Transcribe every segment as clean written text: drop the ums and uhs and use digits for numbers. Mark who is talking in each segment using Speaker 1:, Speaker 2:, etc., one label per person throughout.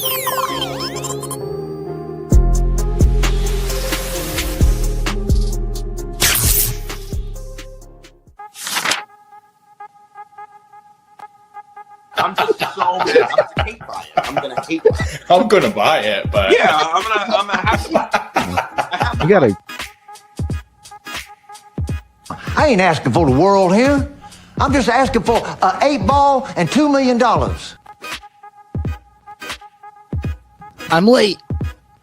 Speaker 1: I'm just so mad. I'm gonna hate buy it. I'm gonna hate buy it.
Speaker 2: I'm gonna buy it, but
Speaker 1: Yeah, I'm gonna have to buy it. I have to
Speaker 3: You gotta.
Speaker 4: I ain't asking for the world here. I'm just asking for an 8-ball and $2 million.
Speaker 5: I'm late,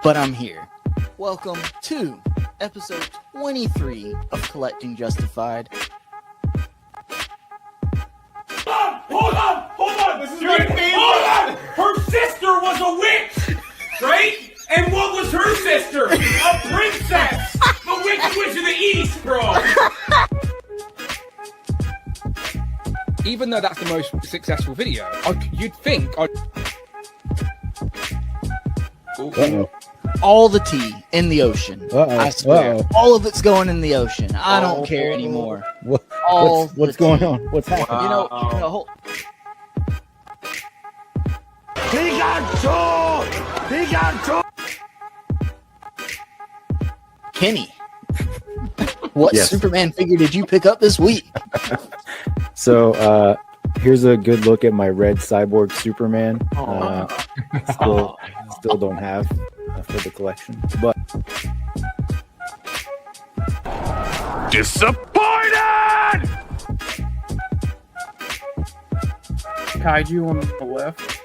Speaker 5: but I'm here. Welcome to episode 23 of Collecting Justified.
Speaker 6: Hold on! This is my favorite. Hold on! Her sister was a witch, right? And what was her sister? A princess! The Wicked Witch of the East, bro!
Speaker 7: Even though that's the most successful video, you'd think
Speaker 5: All the tea in the ocean. I swear.
Speaker 3: Uh-oh.
Speaker 5: All of it's going in the ocean. I don't care anymore.
Speaker 3: What's going on? What's happening?
Speaker 5: You know, Kenny, what
Speaker 3: Yes.
Speaker 5: Superman figure did you pick up this week?
Speaker 3: So here's a good look at my red cyborg Superman. Still don't have for the collection, but
Speaker 6: Disappointed!
Speaker 8: Kaiju on the left.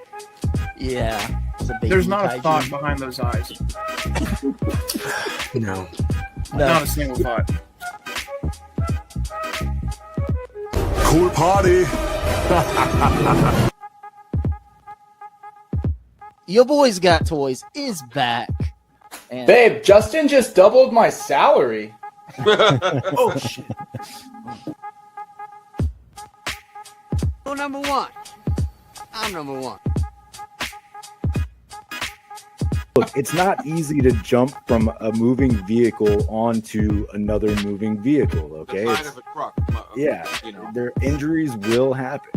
Speaker 5: Yeah. It's a baby
Speaker 8: There's not a
Speaker 5: kaiju.
Speaker 8: thought behind those eyes.
Speaker 4: No.
Speaker 8: Not a single thought.
Speaker 9: Cool party.
Speaker 5: Your Boys Got Toys is back. And
Speaker 7: babe, Justin just doubled my salary.
Speaker 4: Oh, shit.
Speaker 10: Well, number one. I'm number one.
Speaker 3: look, it's not easy to jump from a moving vehicle onto another moving vehicle. Okay,
Speaker 1: The side of a truck.
Speaker 3: yeah,
Speaker 1: You know.
Speaker 3: their injuries will happen.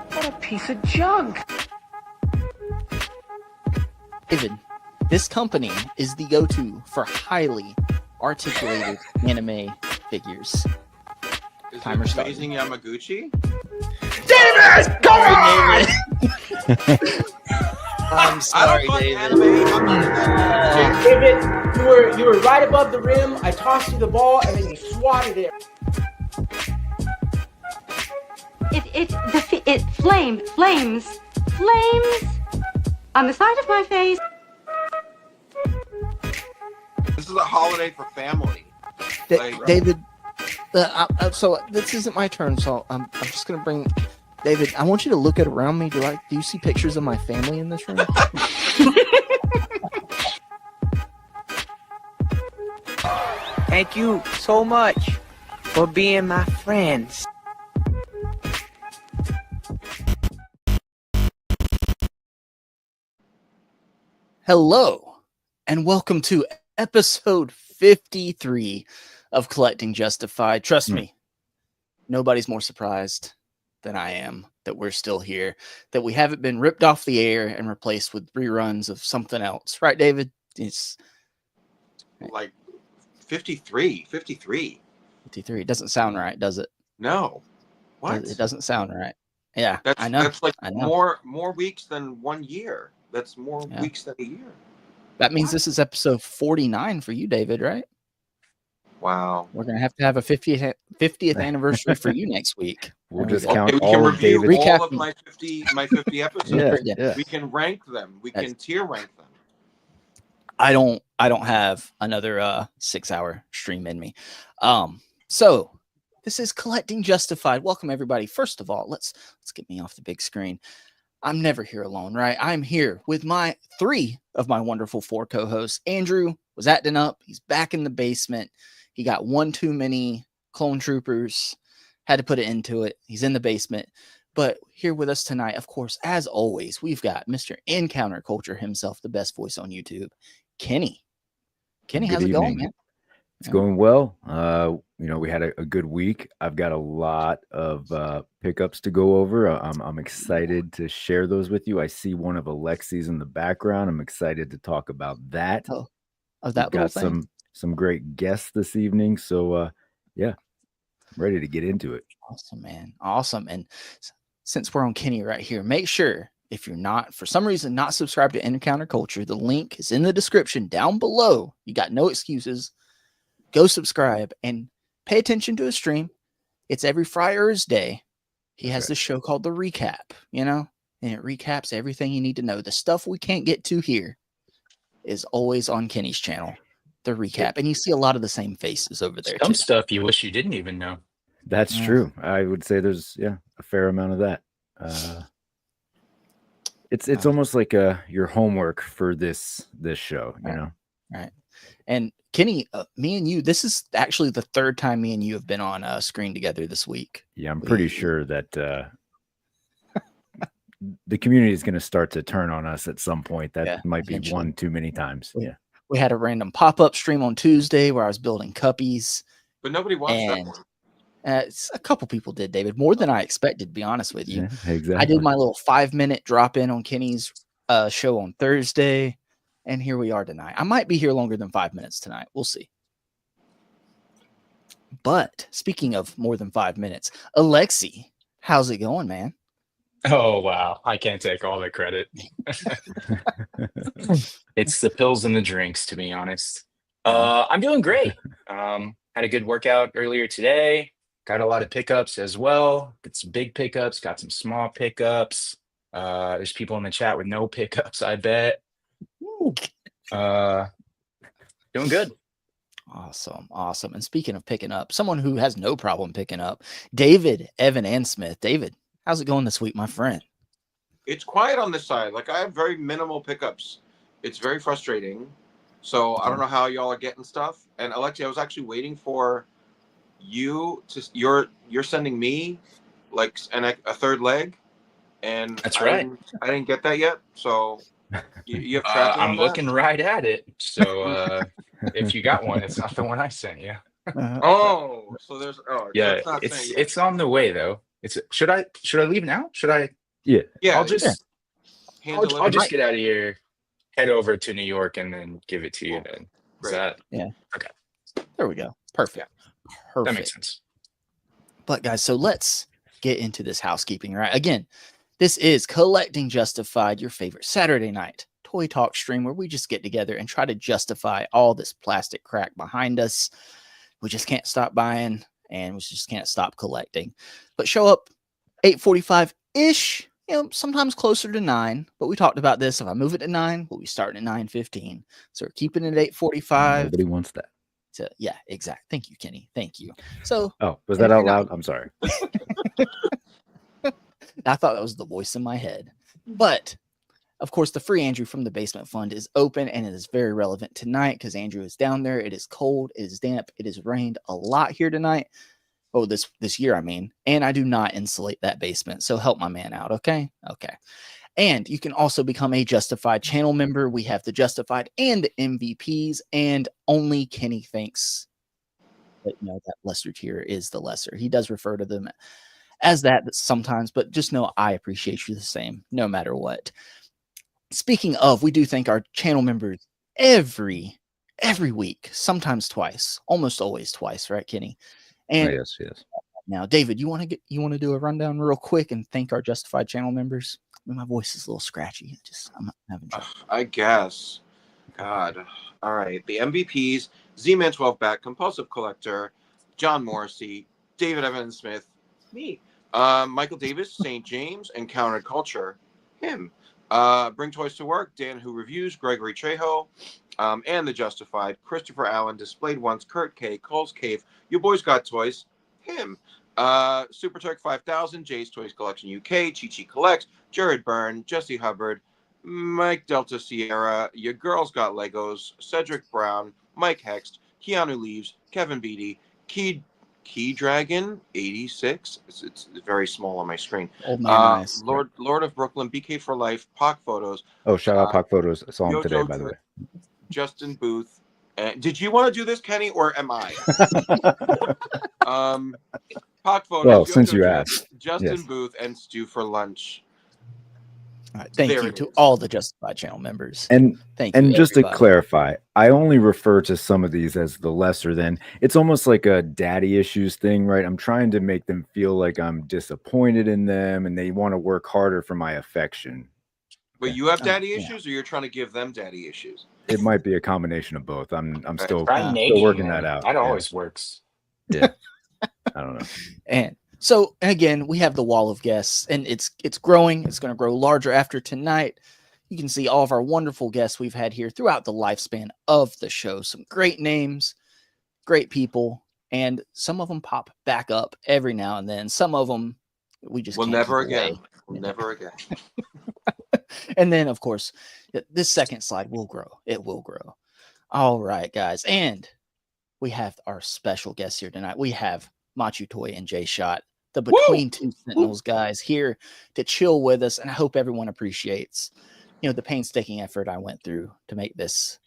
Speaker 10: What a piece of junk.
Speaker 5: David, this company is the go-to for highly articulated anime figures.
Speaker 1: Is
Speaker 5: Timer
Speaker 1: it
Speaker 5: started.
Speaker 1: Amazing Yamaguchi?
Speaker 5: David, come on! I'm sorry,
Speaker 1: I don't like
Speaker 5: David.
Speaker 1: anime. I'm not into
Speaker 7: David, you were right above the rim. I tossed you the ball and then you swatted it.
Speaker 11: It flames on the side of my face.
Speaker 1: This is a holiday for family. Like,
Speaker 5: David, so this isn't my turn, so I'm just gonna bring David. I want you to look at around me. Do you see pictures of my family in this room?
Speaker 10: Thank you so much for being my friends.
Speaker 5: Hello, and welcome to episode 53 of Collecting Justified. Trust me, nobody's more surprised than I am that we're still here, that we haven't been ripped off the air and replaced with reruns of something else. Right, David? It's
Speaker 1: like 53.
Speaker 5: 53. It doesn't sound right, does it?
Speaker 1: No. What?
Speaker 5: It doesn't sound right. Yeah,
Speaker 1: That's,
Speaker 5: I know.
Speaker 1: That's like
Speaker 5: I know.
Speaker 1: more weeks than 1 year. That's more weeks than a year.
Speaker 5: That means this is episode 49 for you, David, right?
Speaker 1: Wow.
Speaker 5: We're going to have a 50th anniversary for you next week.
Speaker 3: We'll
Speaker 5: There we
Speaker 3: just
Speaker 5: go.
Speaker 3: count
Speaker 1: Okay, we
Speaker 3: all
Speaker 1: can
Speaker 3: of
Speaker 1: review
Speaker 3: David's.
Speaker 1: all of my 50 episodes.
Speaker 3: Yeah.
Speaker 1: We can rank them. We can tier rank them.
Speaker 5: I don't have another 6-hour stream in me. So this is Collecting Justified. Welcome everybody. First of all, let's get me off the big screen. I'm never here alone, right? I'm here with my 3 of my wonderful 4 co-hosts. Andrew was acting up. He's back in the basement. He got one too many clone troopers. Had to put it into it. He's in the basement. But here with us tonight, of course, as always, we've got Mr. Encounter Culture himself, the best voice on YouTube, Kenny. Kenny,
Speaker 3: Good
Speaker 5: how's it going,
Speaker 3: evening.
Speaker 5: man?
Speaker 3: It's going well. we had a good week. I've got a lot of pickups to go over. I'm excited to share those with you. I see one of Alexi's in the background. I'm excited to talk about that.
Speaker 5: Oh,
Speaker 3: We've
Speaker 5: that little
Speaker 3: got
Speaker 5: thing.
Speaker 3: some great guests this evening. So yeah, I'm ready to get into it.
Speaker 5: Awesome, man. Awesome. And since we're on Kenny right here, make sure if you're not, for some reason, not subscribed to Encounter Culture, the link is in the description down below. You got no excuses. Go subscribe and pay attention to his stream. It's every Friday. He has this show called The Recap, and it recaps everything you need to know. The stuff we can't get to here is always on Kenny's channel, The Recap. And you see a lot of the same faces over there.
Speaker 2: Some stuff you wish you didn't even know.
Speaker 3: That's true. I would say there's a fair amount of that. It's almost like your homework for this show,
Speaker 5: Right. And Kenny, me and you, this is actually the third time me and you have been on a screen together this week.
Speaker 3: Yeah, I'm pretty sure that the community is going to start to turn on us at some point. That might be one too many times. Yeah.
Speaker 5: We had a random pop-up stream on Tuesday where I was building cuppies.
Speaker 1: But nobody watched that one.
Speaker 5: A couple people did, David, more than I expected, to be honest with you.
Speaker 3: Yeah, exactly.
Speaker 5: I did my little 5-minute drop in on Kenny's show on Thursday, and here we are tonight. I might be here longer than 5 minutes tonight. We'll see. But speaking of more than 5 minutes, Alexi, how's it going, man?
Speaker 2: Oh, wow. I can't take all the credit. It's the pills and the drinks, to be honest. I'm doing great. Had a good workout earlier today. Got a lot of pickups as well. Got some big pickups, got some small pickups. There's people in the chat with no pickups, I bet. Doing good.
Speaker 5: Awesome. And speaking of picking up, someone who has no problem picking up, David, Evan, and Smith. David, how's it going this week, my friend?
Speaker 1: It's quiet on this side. Like, I have very minimal pickups. It's very frustrating. So I don't know how y'all are getting stuff. And Alexi, I was actually waiting for you to you're sending me like a third leg, and
Speaker 2: that's right.
Speaker 1: I didn't get that yet. So you have tracking on
Speaker 2: I'm
Speaker 1: that?
Speaker 2: looking right at it. So if you got one, it's not the one I sent you.
Speaker 1: So there's
Speaker 2: it's on the way though. Should I leave now? Should I?
Speaker 3: Yeah.
Speaker 2: I'll just get out of here, head over to New York, and then give it to you. Then is that okay?
Speaker 5: There we go. Perfect.
Speaker 2: That makes sense.
Speaker 5: But guys, so let's get into this housekeeping, right? Again, this is Collecting Justified, your favorite Saturday night toy talk stream where we just get together and try to justify all this plastic crap behind us. We just can't stop buying and we just can't stop collecting. But show up 8:45-ish, sometimes closer to 9. But we talked about this. If I move it to 9, we'll be starting at 9:15. So we're keeping it at 8:45.
Speaker 3: Nobody wants that.
Speaker 5: Yeah, exactly. Thank you, Kenny. Thank you. So,
Speaker 3: was that out loud? I'm sorry.
Speaker 5: I thought that was the voice in my head. But of course, the free Andrew from the Basement Fund is open, and it is very relevant tonight because Andrew is down there. It is cold. It is damp. It has rained a lot here tonight. Oh, this year, I mean. And I do not insulate that basement. So help my man out, okay? Okay. And you can also become a Justified channel member. We have the Justified and the MVPs, and only Kenny thinks that that lesser tier is the lesser. He does refer to them as that sometimes, but just know I appreciate you the same, no matter what. Speaking of, we do thank our channel members every week, sometimes twice, almost always twice, right, Kenny? And
Speaker 3: yes.
Speaker 5: Now, David, you want to do a rundown real quick and thank our Justified channel members? My voice is a little scratchy. I'm having trouble.
Speaker 1: I guess. God. All right. The MVPs: Z-Man 12 Back, Compulsive Collector, John Morrissey, David Evans Smith, me, Michael Davis, St. James, Encounter Culture, him. Bring Toys to Work, Dan Who Reviews, Gregory Trejo, and the Justified, Christopher Allen, Displayed Once, Kurt K, Cole's Cave, You Boys Got Toys, him. Super Turk 5000, Jay's Toys Collection UK, Chi Collects, Jared Byrne, Jesse Hubbard, Mike Delta Sierra, Your Girls Got Legos, Cedric Brown, Mike Hext, Keanu Leaves, Kevin Beatty, Key Dragon 86. It's very small on my screen.
Speaker 5: Nice.
Speaker 1: Lord of Brooklyn, BK for Life, Pock Photos.
Speaker 3: Oh, shout out Pock Photos. I saw him today, by the way.
Speaker 1: Justin Booth, Did you want to do this, Kenny, or am I? Pock photos.
Speaker 3: Well,
Speaker 1: Jojo
Speaker 3: since you
Speaker 1: Jet,
Speaker 3: asked,
Speaker 1: Justin
Speaker 3: yes.
Speaker 1: Booth and Stu for lunch.
Speaker 5: All right, thank
Speaker 1: There
Speaker 5: you
Speaker 1: it
Speaker 5: to
Speaker 1: is.
Speaker 5: all the Justified channel members.
Speaker 3: And
Speaker 5: Thank you,
Speaker 3: and just to
Speaker 5: everybody.
Speaker 3: clarify, I only refer to some of these as the lesser than. It's almost like a daddy issues thing, right? I'm trying to make them feel like I'm disappointed in them and they want to work harder for my affection.
Speaker 1: But you have daddy
Speaker 5: yeah.
Speaker 1: issues, or you're trying to give them daddy issues?
Speaker 3: It might be a combination of both. I'm
Speaker 1: Okay.
Speaker 3: still
Speaker 2: Try
Speaker 5: Yeah.
Speaker 2: nagging,
Speaker 3: working
Speaker 2: man.
Speaker 3: that out.
Speaker 2: That
Speaker 3: Yeah.
Speaker 2: always works.
Speaker 3: Yeah. I don't know.
Speaker 5: And so again, we have the wall of guests, and it's growing. It's going to grow larger after tonight. You can see all of our wonderful guests we've had here throughout the lifespan of the show. Some great names, great people, and some of them pop back up every now and then. Some of them we just
Speaker 1: Well,
Speaker 5: can't
Speaker 1: never
Speaker 5: keep away.
Speaker 1: again. Never again.
Speaker 5: And then, of course, this second slide will grow. It will grow. All right, guys. And we have our special guests here tonight. We have Matchu and Jshot, the Between Two Sentinels guys, here to chill with us. And I hope everyone appreciates, the painstaking effort I went through to make this,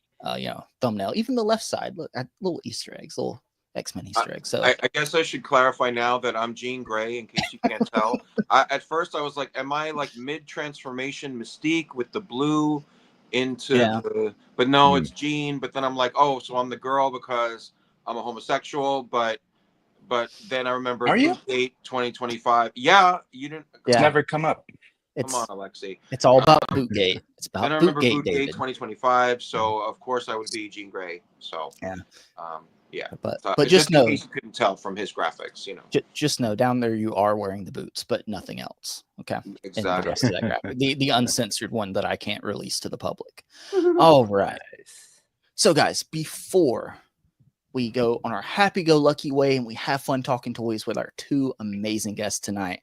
Speaker 5: thumbnail. Even the left side, look, little Easter eggs, little X-Men Easter eggs. So
Speaker 1: I guess I should clarify now that I'm Jean Grey, in case you can't tell. At first, I was like, am I like mid-transformation Mystique with the blue into the... But no, it's Jean. But then I'm like, oh, so I'm the girl because I'm a homosexual. But then I remember
Speaker 2: Are you?
Speaker 1: Boot Date 2025. Yeah, you didn't...
Speaker 2: It's never come up.
Speaker 1: Come on, Alexi.
Speaker 5: It's all about Bootgate. It's about
Speaker 1: Then I remember
Speaker 5: Bootgate,
Speaker 1: Boot Date
Speaker 5: David.
Speaker 1: 2025. So of course I would be Jean Grey. So
Speaker 5: yeah.
Speaker 1: Yeah,
Speaker 5: but
Speaker 1: just
Speaker 5: just know,
Speaker 1: in case you couldn't tell from his graphics,
Speaker 5: just know down there you are wearing the boots, but nothing else. Okay,
Speaker 1: exactly.
Speaker 5: And the rest of that graphic, the uncensored one that I can't release to the public. All right. So, guys, before we go on our happy-go-lucky way and we have fun talking toys with our two amazing guests tonight,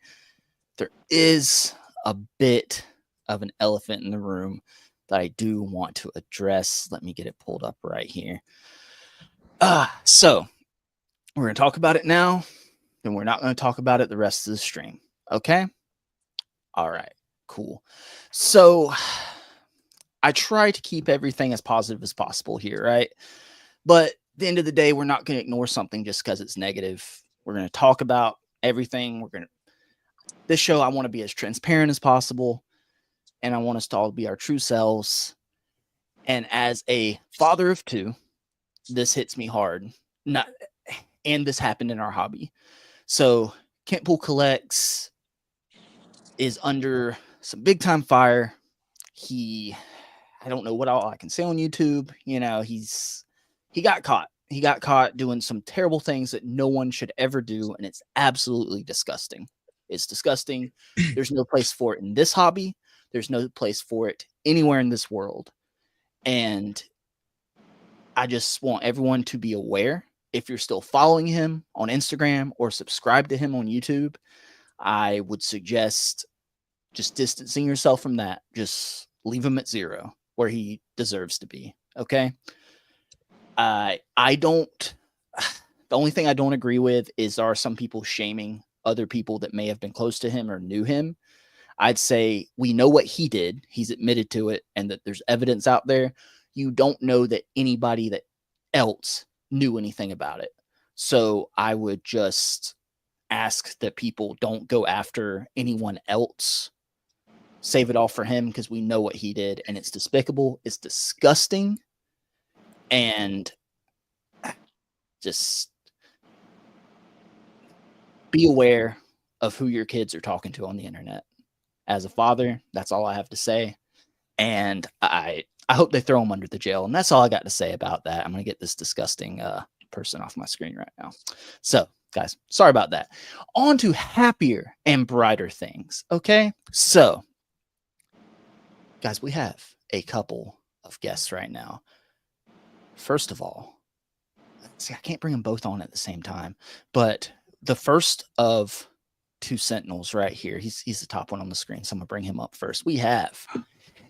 Speaker 5: there is a bit of an elephant in the room that I do want to address. Let me get it pulled up right here. So we're going to talk about it now, then we're not going to talk about it the rest of the stream. Okay? All right, cool. So I try to keep everything as positive as possible here, right? But at the end of the day, we're not going to ignore something just because it's negative. We're going to talk about everything. This show, I want to be as transparent as possible, and I want us to all be our true selves. And as a father of two, this hits me hard. And this happened in our hobby. So Kentpool Collects is under some big time fire. I don't know what all I can say on YouTube. He got caught. He got caught doing some terrible things that no one should ever do. And it's absolutely disgusting. It's disgusting. There's no place for it in this hobby. There's no place for it anywhere in this world. And I just want everyone to be aware. If you're still following him on Instagram or subscribe to him on YouTube, I would suggest just distancing yourself from that. Just leave him at 0 where he deserves to be. Okay. The only thing I don't agree with is there are some people shaming other people that may have been close to him or knew him. I'd say we know what he did. He's admitted to it and that there's evidence out there. You don't know that anybody that else knew anything about it. So I would just ask that people don't go after anyone else. Save it all for him because we know what he did and it's despicable. It's disgusting. And just be aware of who your kids are talking to on the internet. As a father, that's all I have to say. And I hope they throw him under the jail. And that's all I got to say about that. I'm going to get this disgusting person off my screen right now. So, guys, sorry about that. On to happier and brighter things. Okay. So, guys, we have a couple of guests right now. First of all, see, I can't bring them both on at the same time, but the first of two Sentinels right here. He's the top one on the screen, so I'm gonna bring him up first. We have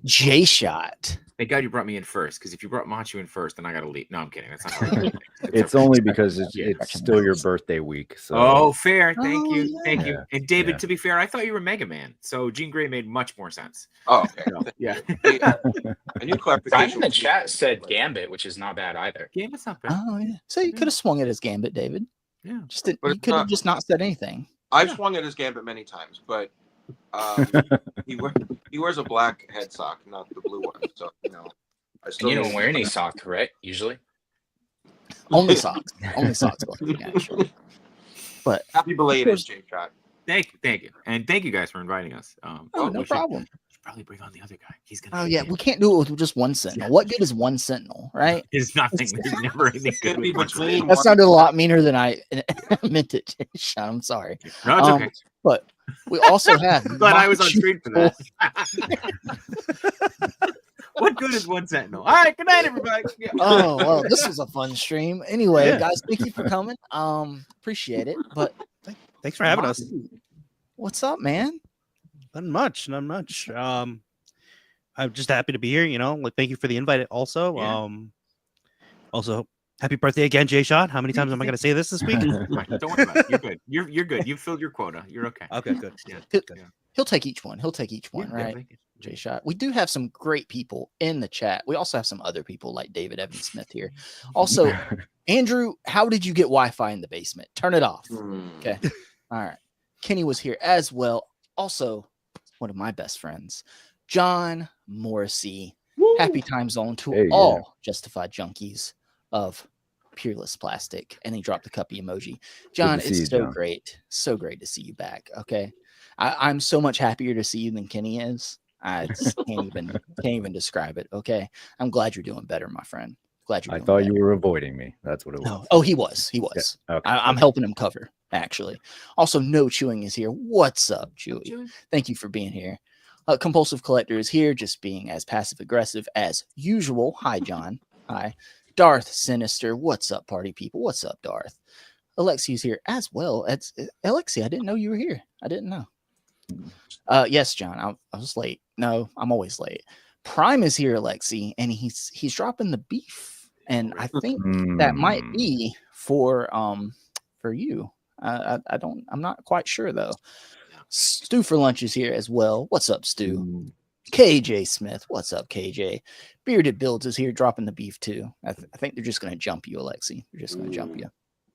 Speaker 5: Jshot.
Speaker 12: Thank God you brought me in first, because if you brought Matchu in first, then I gotta leave. No, I'm kidding. That's not how it works.
Speaker 3: It's only because it's still your birthday week. So.
Speaker 12: Oh, fair. Thank you.
Speaker 5: yeah.
Speaker 12: Thank you. And David,
Speaker 3: Yeah.
Speaker 12: to be fair, I thought you were Mega Man. So Jean Grey made much more sense.
Speaker 1: Oh, okay.
Speaker 12: So, yeah.
Speaker 1: A new
Speaker 2: Brian
Speaker 1: clarification.
Speaker 2: in the chat said Gambit, which is not bad either.
Speaker 12: Gambit's not bad.
Speaker 5: Oh yeah. So you could have swung it as Gambit, David.
Speaker 12: Yeah.
Speaker 5: Just didn't,
Speaker 1: But
Speaker 5: you
Speaker 1: it's
Speaker 5: could have
Speaker 1: not-
Speaker 5: just not said anything.
Speaker 1: I've swung at his Gambit many times, but he wears a black head sock, not the blue one. So I
Speaker 2: And
Speaker 1: still
Speaker 2: you don't
Speaker 1: need-
Speaker 2: wear any sock, right? Usually.
Speaker 5: Only socks. Only socks. Actually. But
Speaker 1: Happy belated, Jshot.
Speaker 12: Thank you. And thank you guys for inviting us.
Speaker 5: no
Speaker 12: we should
Speaker 5: problem.
Speaker 12: probably bring on the other guy. He's gonna
Speaker 5: Oh
Speaker 12: be
Speaker 5: yeah,
Speaker 12: here.
Speaker 5: we can't do it with just one Sentinel. What good is one Sentinel, right?
Speaker 12: There's nothing. There's never anything good
Speaker 1: Gonna be
Speaker 12: with one
Speaker 1: between
Speaker 12: Sentinel.
Speaker 5: That
Speaker 1: one-
Speaker 5: sounded a lot meaner than I meant it. Sean, I'm sorry.
Speaker 12: No, it's okay.
Speaker 5: But we also have.
Speaker 12: Glad I was on
Speaker 5: Matchu-
Speaker 12: screen for that. What good is one Sentinel? All right, good night, everybody. Yeah.
Speaker 5: Oh well, this was a fun stream. Anyway,
Speaker 13: Yeah.
Speaker 5: guys, thank you for coming. Appreciate it. But
Speaker 13: Thanks for having us.
Speaker 5: what's up, man?
Speaker 13: Not much. I'm just happy to be here. Like thank you for the invite. Also,
Speaker 12: Yeah.
Speaker 13: also happy birthday again, Jshot. How many times am I going to say this week?
Speaker 12: Right, don't worry about it. You're good. You're good. You filled your quota. You're okay.
Speaker 13: Okay, good.
Speaker 12: Yeah.
Speaker 5: He'll take each one. He'll take each one,
Speaker 12: Yeah,
Speaker 5: right?
Speaker 12: thank you.
Speaker 5: Jshot. We do have some great people in the chat. We also have some other people like David Evan Smith here. Also, Andrew, how did you get Wi-Fi in the basement? Turn it off. Okay. All right. Kenny was here as well. Also, one of my best friends, John Morrissey. Happy time zone to
Speaker 3: Hey, yeah.
Speaker 5: all justified junkies of Peerless Plastic. And he dropped the cuppy emoji. John,
Speaker 3: to see
Speaker 5: it's
Speaker 3: you,
Speaker 5: so
Speaker 3: John.
Speaker 5: great. So great to see you back. Okay. I'm so much happier to see you than Kenny is. I just can't even describe it. Okay. I'm glad you're doing better, my friend. Glad you're
Speaker 3: I
Speaker 5: doing
Speaker 3: thought
Speaker 5: better.
Speaker 3: you were avoiding me. That's what it was.
Speaker 5: No. Oh, he was.
Speaker 3: Okay.
Speaker 5: I'm helping him cover, actually. Also, No Chewing is here. What's up, Chewy? Thank you for being here. Compulsive Collector is here, just being as passive aggressive as usual. Hi, John. Hi. Darth Sinister. What's up, party people? What's up, Darth? Alexi's here as well. Alexi, I didn't know you were here. I didn't know. Yes, John. I was late. No, I'm always late. Prime is here, Alexi, and he's dropping the beef, and I think that might be for you. I'm not quite sure though. Stu for lunch is here as well. What's up, Stu? KJ Smith. What's up, KJ? Bearded Builds is here, dropping the beef too. I think they're just gonna jump you, Alexi. They're just gonna jump you.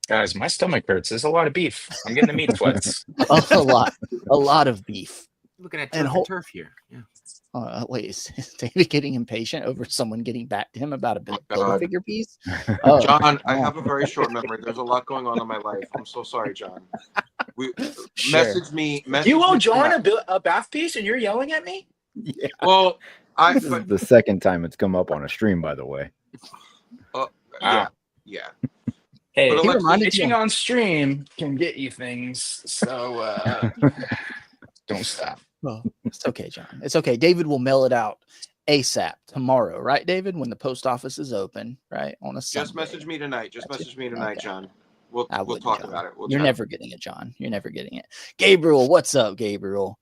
Speaker 2: Guys, my stomach hurts. There's a lot of beef. I'm getting the meat sweats.
Speaker 5: a lot of beef.
Speaker 12: Looking at
Speaker 5: And
Speaker 12: turf, and turf here. Yeah.
Speaker 5: Wait, is David getting impatient over someone getting back to him about a
Speaker 1: God.
Speaker 5: Build-A-Figure piece?
Speaker 1: John, I have a very short memory. There's a lot going on in my life. I'm so sorry, John. Message me.
Speaker 2: You owe
Speaker 1: me
Speaker 2: John
Speaker 1: tonight.
Speaker 2: a bath piece and you're yelling at me?
Speaker 3: Yeah.
Speaker 1: Well,
Speaker 3: This is the second time it's come up on a stream, by the way.
Speaker 1: Yeah.
Speaker 2: Hey,
Speaker 1: But Alexi,
Speaker 2: bitching on stream can get you things, so don't stop.
Speaker 5: Well, it's okay, John. It's okay. David will mail it out ASAP tomorrow, right, David? When the post office is open, right? On a Sunday.
Speaker 1: Just message me tonight.
Speaker 5: Okay.
Speaker 1: John. We'll
Speaker 5: wouldn't,
Speaker 1: talk
Speaker 5: John.
Speaker 1: about it.
Speaker 5: You're
Speaker 1: chat.
Speaker 5: never getting it, John. You're never getting it. Gabriel, what's up, Gabriel?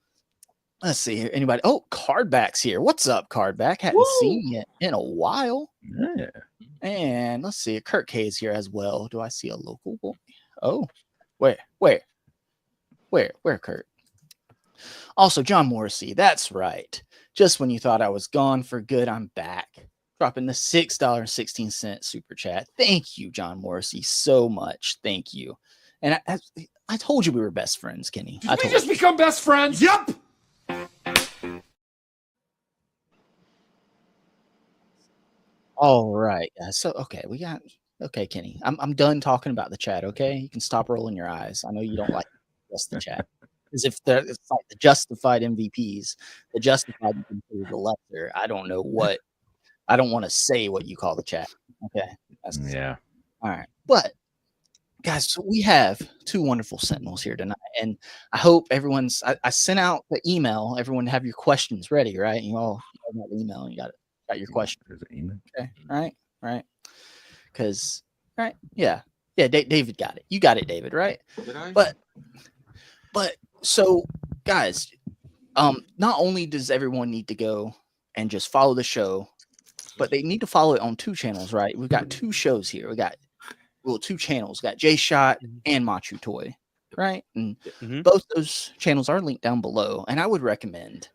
Speaker 5: Let's see here. Anybody? Oh, Cardback's here. What's up, Cardback? Hadn't seen you in a while.
Speaker 3: Yeah.
Speaker 5: And let's see. Kurt K is here as well. Do I see a local boy? Oh, where, Kurt? Also, John Morrissey. That's right. Just when you thought I was gone for good, I'm back. Dropping the $6.16 super chat. Thank you, John Morrissey, so much. Thank you. And I told you we were best friends, Kenny.
Speaker 6: Did we just become best friends? Yep.
Speaker 5: All right. So okay, Kenny. I'm done talking about the chat. Okay, you can stop rolling your eyes. I know you don't like just the chat. Because if it's like the justified MVPs, the justified you consider the lesser. I don't know what. I don't want to say what you call the chat. Okay.
Speaker 3: Yeah.
Speaker 5: All right. But guys, so we have two wonderful Sentinels here tonight, and I hope everyone's. I sent out the email. Everyone have your questions ready, right? You all got the email. And you got your question.
Speaker 3: There's an email.
Speaker 5: Okay. Right. Because David got it. You got it, David. Right.
Speaker 1: Did I?
Speaker 5: But So guys, not only does everyone need to go and just follow the show, but they need to follow it on 2 channels, right? We've got 2 shows here. We got 2 channels. We got Jshot and Matchu Toy, right? And both those channels are linked down below. And I would recommend,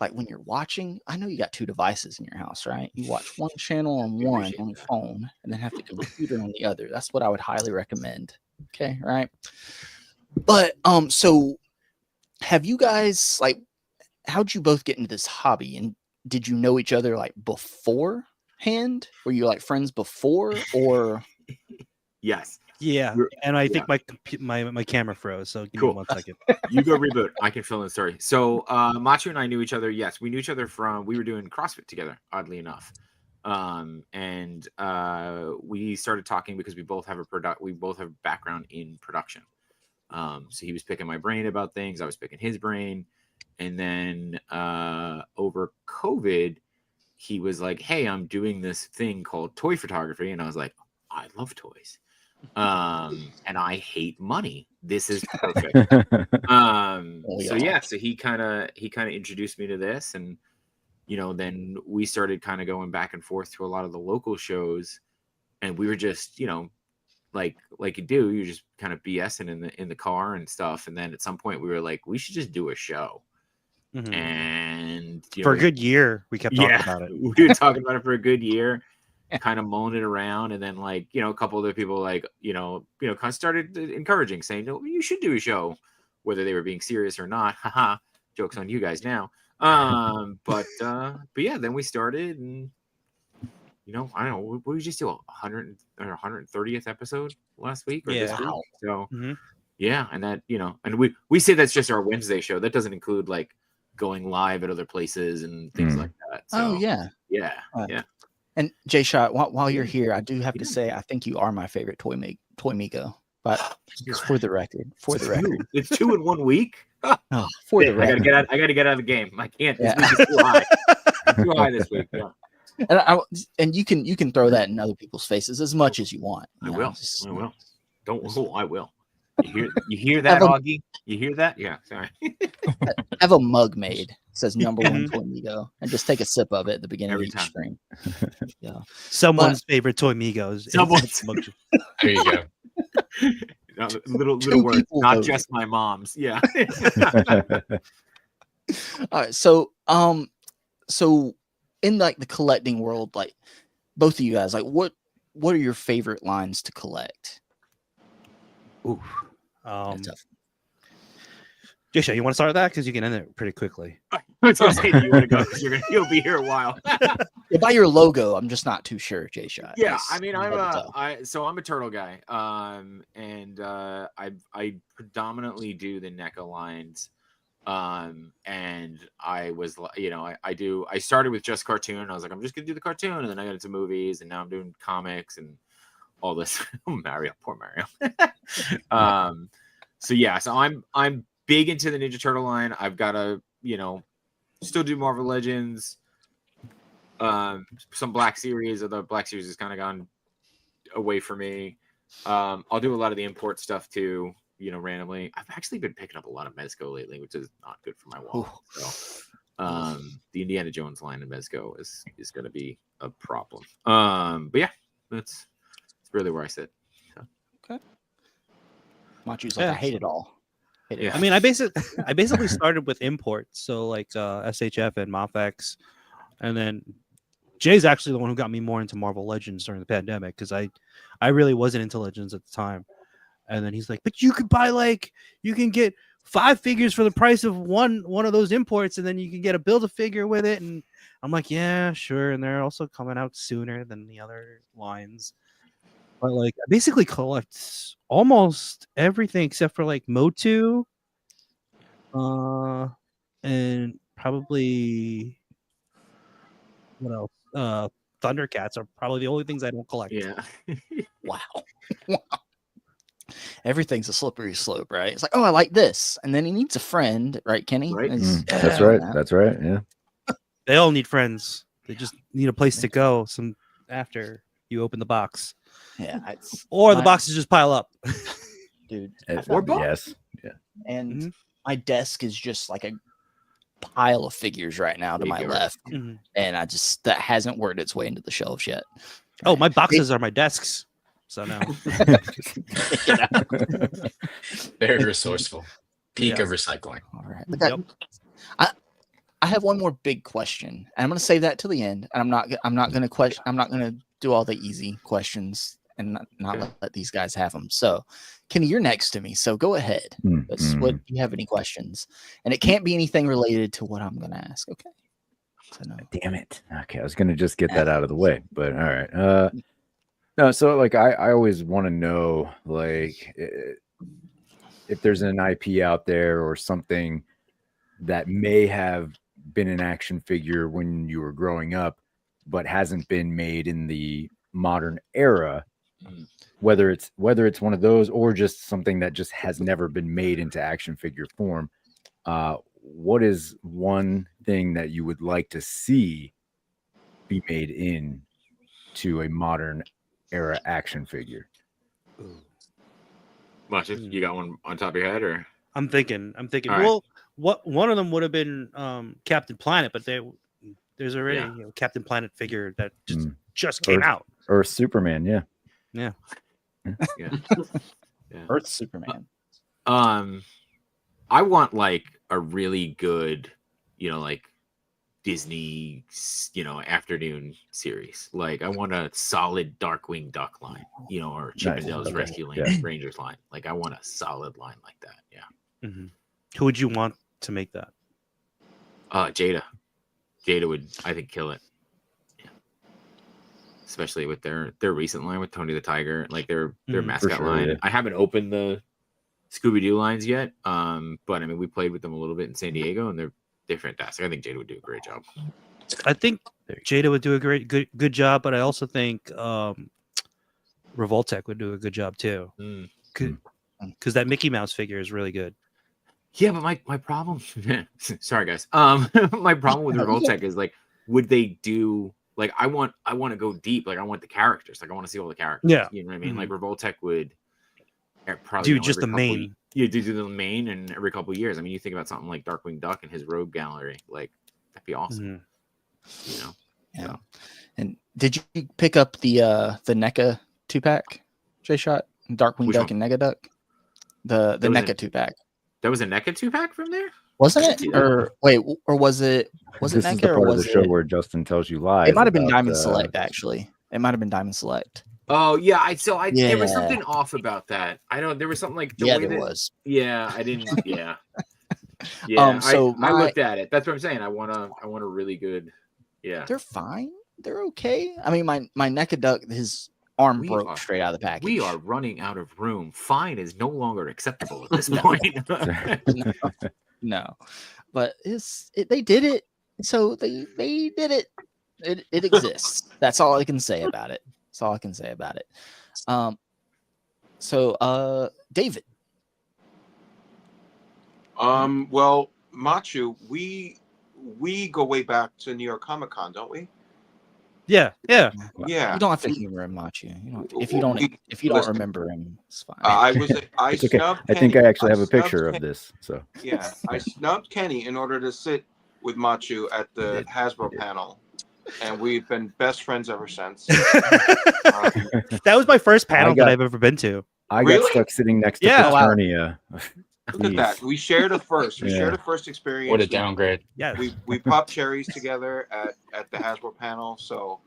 Speaker 5: like when you're watching, I know you got 2 devices in your house, right? You watch one channel on one on your phone and then have the computer on the other. That's what I would highly recommend. Okay, right? But so have you guys, like, how'd you both get into this hobby? And did you know each other like beforehand? Were you like friends before, or?
Speaker 12: Yes.
Speaker 13: Yeah, and I think my camera froze. So give me 1 second.
Speaker 12: You go reboot. I can fill in the story. So Matchu and I knew each other. Yes, we knew each other from we were doing CrossFit together. Oddly enough, and we started talking because we both have a background in production. So he was picking my brain about things. I was picking his brain, and then over COVID, he was like, "Hey, I'm doing this thing called toy photography," and I was like, "I love toys." And I hate money. This is perfect. So he kind of introduced me to this, and then we started kind of going back and forth to a lot of the local shows, and we were just like you do, you're just kind of BSing in the car and stuff, and then at some point we were like, we should just do a show. And
Speaker 13: for a good year we kept talking about it.
Speaker 12: We were talking about it for a good year. Kind of moaned it around, and then a couple other people kind of started encouraging, saying, "No, you should do a show," whether they were being serious or not. Haha, jokes on you guys now. But yeah, then we started, and I don't know, what did we just do, 100 or 130th episode last week or this week? So yeah, and that and we say that's just our Wednesday show. That doesn't include like going live at other places and things like that. So,
Speaker 5: yeah. And Jshot, while you're here, I do have to say I think you are my favorite Toy Migo. But just for the record,
Speaker 12: it's 2 in 1 week.
Speaker 5: For the record,
Speaker 12: I gotta get out of the game. I can't. This week is too high. Too high this week. Yeah.
Speaker 5: And you can throw that in other people's faces as much as you want.
Speaker 12: I will. I will. You hear that, Augie? You hear that? Yeah. Sorry.
Speaker 5: Have a mug made. It says number 1 Toy Migo, and just take a sip of it at the beginning of each stream. Yeah.
Speaker 13: Someone's favorite Toy Migos.
Speaker 2: There you go.
Speaker 12: Little words, not just my mom's. Yeah.
Speaker 5: All right. So in like the collecting world, like both of you guys, like what are your favorite lines to collect?
Speaker 13: Ooh. Jshot, you want to start with that because you can end it pretty quickly.
Speaker 12: I was gonna say, do you want to go? Because you'll be here a while.
Speaker 5: By your logo, I'm just not too sure, Jshot.
Speaker 12: Yeah, I mean, I'm a turtle guy, and I predominantly do the NECA lines, and I was, I started with just cartoon. I was like, I'm just gonna do the cartoon, and then I got into movies, and now I'm doing comics and all this. Mario, poor Mario. So yeah, so I'm big into the Ninja Turtle line. I've got to, still do Marvel Legends, some Black Series, although Black Series has kind of gone away for me. I'll do a lot of the import stuff too, randomly. I've actually been picking up a lot of Mezco lately, which is not good for my wallet. So the Indiana Jones line of Mezco is going to be a problem. But yeah, that's really where I sit. So.
Speaker 5: Okay. Machu's like, I hate it all.
Speaker 13: Yeah. I mean, I basically started with imports, so like SHF and Mofx, and then Jay's actually the one who got me more into Marvel Legends during the pandemic because I really wasn't into Legends at the time, and then he's like, but you could buy you can get 5 figures for the price of one of those imports, and then you can get a Build-A-Figure with it, and I'm like, yeah, sure, and they're also coming out sooner than the other lines. But I basically collect almost everything except for Motu, and probably what else? Thundercats are probably the only things I don't collect.
Speaker 12: Yeah.
Speaker 5: Wow. Everything's a slippery slope, right? It's like, oh, I like this, and then he needs a friend, right, Kenny?
Speaker 12: Right.
Speaker 3: That's right. That's right. Yeah.
Speaker 13: They all need friends. They just need a place to go. After you open the box.
Speaker 5: Yeah,
Speaker 13: or the boxes just pile up,
Speaker 5: dude.
Speaker 12: Or both.
Speaker 3: Yes. Yeah.
Speaker 5: And my desk is just like a pile of figures right now to my left, and that hasn't worked its way into the shelves yet.
Speaker 13: Oh, my boxes are my desks. So now,
Speaker 2: Very resourceful. Peak of
Speaker 13: Yes.
Speaker 2: recycling.
Speaker 5: All right. I have one more big question, and I'm going to save that till the end. And I'm not going to do all the easy questions and not let these guys have them. So, Kenny, you're next to me, so go ahead. What do you have any questions? And it can't be anything related to what I'm going to ask. Okay. So, no.
Speaker 3: Damn it. Okay, I was gonna just get that out of the way, but all right. No, so like I always want to know like if there's an IP out there or something that may have been an action figure when you were growing up, but hasn't been made in the modern era. Whether it's one of those or just something that just has never been made into action figure form. What is one thing that you would like to see be made in to a modern era action figure?
Speaker 12: Much, you got one on top of your head, or
Speaker 13: I'm thinking.
Speaker 12: All
Speaker 13: Well, what one of them would have been Captain Planet, but there's already Captain Planet figure that just came out.
Speaker 3: Or Superman, yeah.
Speaker 13: Yeah.
Speaker 5: Earth Superman.
Speaker 12: I want like a really good, like Disney, afternoon series. Like I want a solid Darkwing Duck line, or Chippendales Rescue Rangers line. Like I want a solid line like that. Yeah.
Speaker 13: Who would you want to make that?
Speaker 12: Jada. Jada would, I think, kill it. Yeah. Especially with their recent line with Tony the Tiger, like their mascot line. Yeah. I haven't opened the Scooby-Doo lines yet, but I mean we played with them a little bit in San Diego, and they're fantastic. I think Jada would do a great job.
Speaker 13: I think Jada would do a good job, but I also think Revoltech would do a good job too. Because that Mickey Mouse figure is really good.
Speaker 12: Yeah, but my problem, sorry guys, my problem with Revoltech is like, would they do like I want to go deep, like I want the characters, like I want to see all the characters.
Speaker 13: Yeah,
Speaker 12: you know what I mean. Like Revoltech would probably
Speaker 13: do just the main.
Speaker 12: Do the main, and every couple of years. I mean, you think about something like Darkwing Duck and his Rogue Gallery, like that'd be awesome.
Speaker 5: Yeah.
Speaker 12: So.
Speaker 5: And did you pick up the NECA 2-pack, Jshot? Darkwing Duck and NECA Duck? The NECA 2-pack.
Speaker 12: That was a NECA 2-pack from there?
Speaker 5: Wasn't it? Or wait, or was it
Speaker 3: this is
Speaker 5: NECA,
Speaker 3: the part
Speaker 5: or
Speaker 3: of
Speaker 5: was
Speaker 3: the show
Speaker 5: it?
Speaker 3: where Justin tells you lies.
Speaker 5: It might have been
Speaker 3: about,
Speaker 5: Diamond Select, actually. It might have been Diamond Select.
Speaker 12: Oh yeah, there was something off about that. I know there was something like
Speaker 5: there was.
Speaker 12: Yeah, I didn't. Yeah, yeah.
Speaker 5: So
Speaker 12: I looked at it. That's what I'm saying. I want a really good. Yeah,
Speaker 5: they're fine. They're okay. I mean, my NECA Duck, his arm broke straight out of the package.
Speaker 12: We are running out of room. Fine is no longer acceptable at this point.
Speaker 5: No, but they did it. So they did it. It exists. That's all I can say about it. That's all I can say about it. So David.
Speaker 1: Well, Matchu, we go way back to New York Comic Con, don't we?
Speaker 13: Yeah.
Speaker 1: Yeah.
Speaker 5: You don't have to humor him, Matchu. If you don't remember him, it's fine.
Speaker 3: It's okay. I think I actually have a picture of this. So
Speaker 1: yeah, I snubbed Kenny in order to sit with Matchu at the Hasbro panel, and we've been best friends ever since.
Speaker 13: That was my first panel that I've ever been to.
Speaker 3: I got stuck sitting next to Paternia.
Speaker 1: Look at that. We shared a first. We shared a first experience.
Speaker 2: What a downgrade.
Speaker 13: Yeah.
Speaker 1: We popped cherries together at the Hasbro panel. So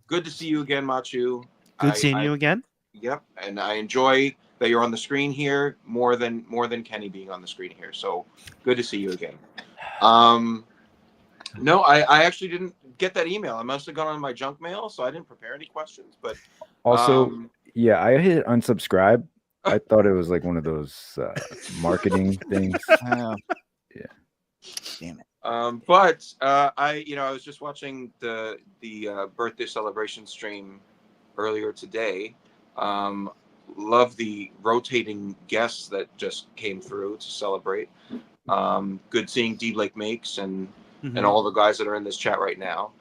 Speaker 1: good to see you again, Matchu.
Speaker 13: Good seeing you again.
Speaker 1: Yep. And I enjoy that you're on the screen here more than Kenny being on the screen here. So good to see you again. No, I actually didn't get that email. I must have gone on my junk mail, so I didn't prepare any questions. But
Speaker 3: also, yeah, I hit unsubscribe. I thought it was like one of those marketing things.
Speaker 5: Yeah. Damn it.
Speaker 1: But I was just watching the birthday celebration stream earlier today. Love the rotating guests that just came through to celebrate. Good seeing D Blake Makes and all the guys that are in this chat right now.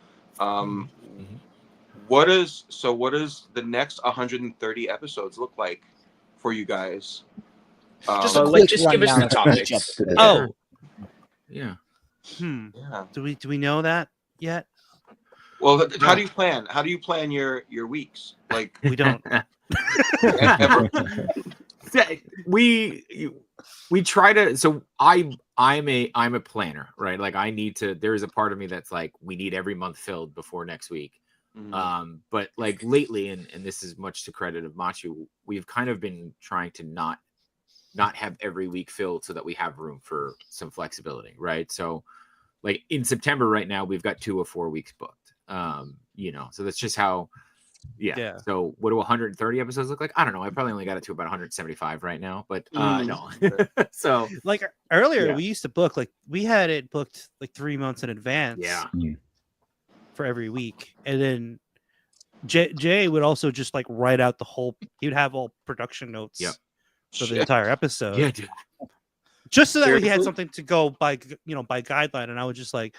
Speaker 1: What does the next 130 episodes look like for you guys?
Speaker 5: Just a
Speaker 2: Like,
Speaker 5: quick
Speaker 2: just give us
Speaker 5: rundown
Speaker 2: the
Speaker 5: of each
Speaker 2: topics.
Speaker 5: episode.
Speaker 13: Oh,
Speaker 12: Yeah.
Speaker 1: Yeah.
Speaker 13: do we know that yet?
Speaker 1: Well, how do you plan? How do you plan your weeks? Like
Speaker 13: We don't.
Speaker 1: ever?
Speaker 12: we try to. So I'm a planner, right? Like I need to. There is a part of me that's like, we need every month filled before next week. But like lately, and this is much to credit of Matchu, we've kind of been trying to not have every week filled so that we have room for some flexibility, right? So like in September right now, we've got 2 or 4 weeks booked. So that's just how. Yeah. So what do 130 episodes look like? I don't know. I probably only got it to about 175 right now, but no. So
Speaker 13: like earlier, we used to book, like we had it booked like 3 months in advance.
Speaker 12: Yeah.
Speaker 13: For every week, and then Jay would also just like write out the whole. He would have all production notes for the entire episode.
Speaker 12: Yeah, dude.
Speaker 13: Just so that he had something to go by, by guideline. And I would just like,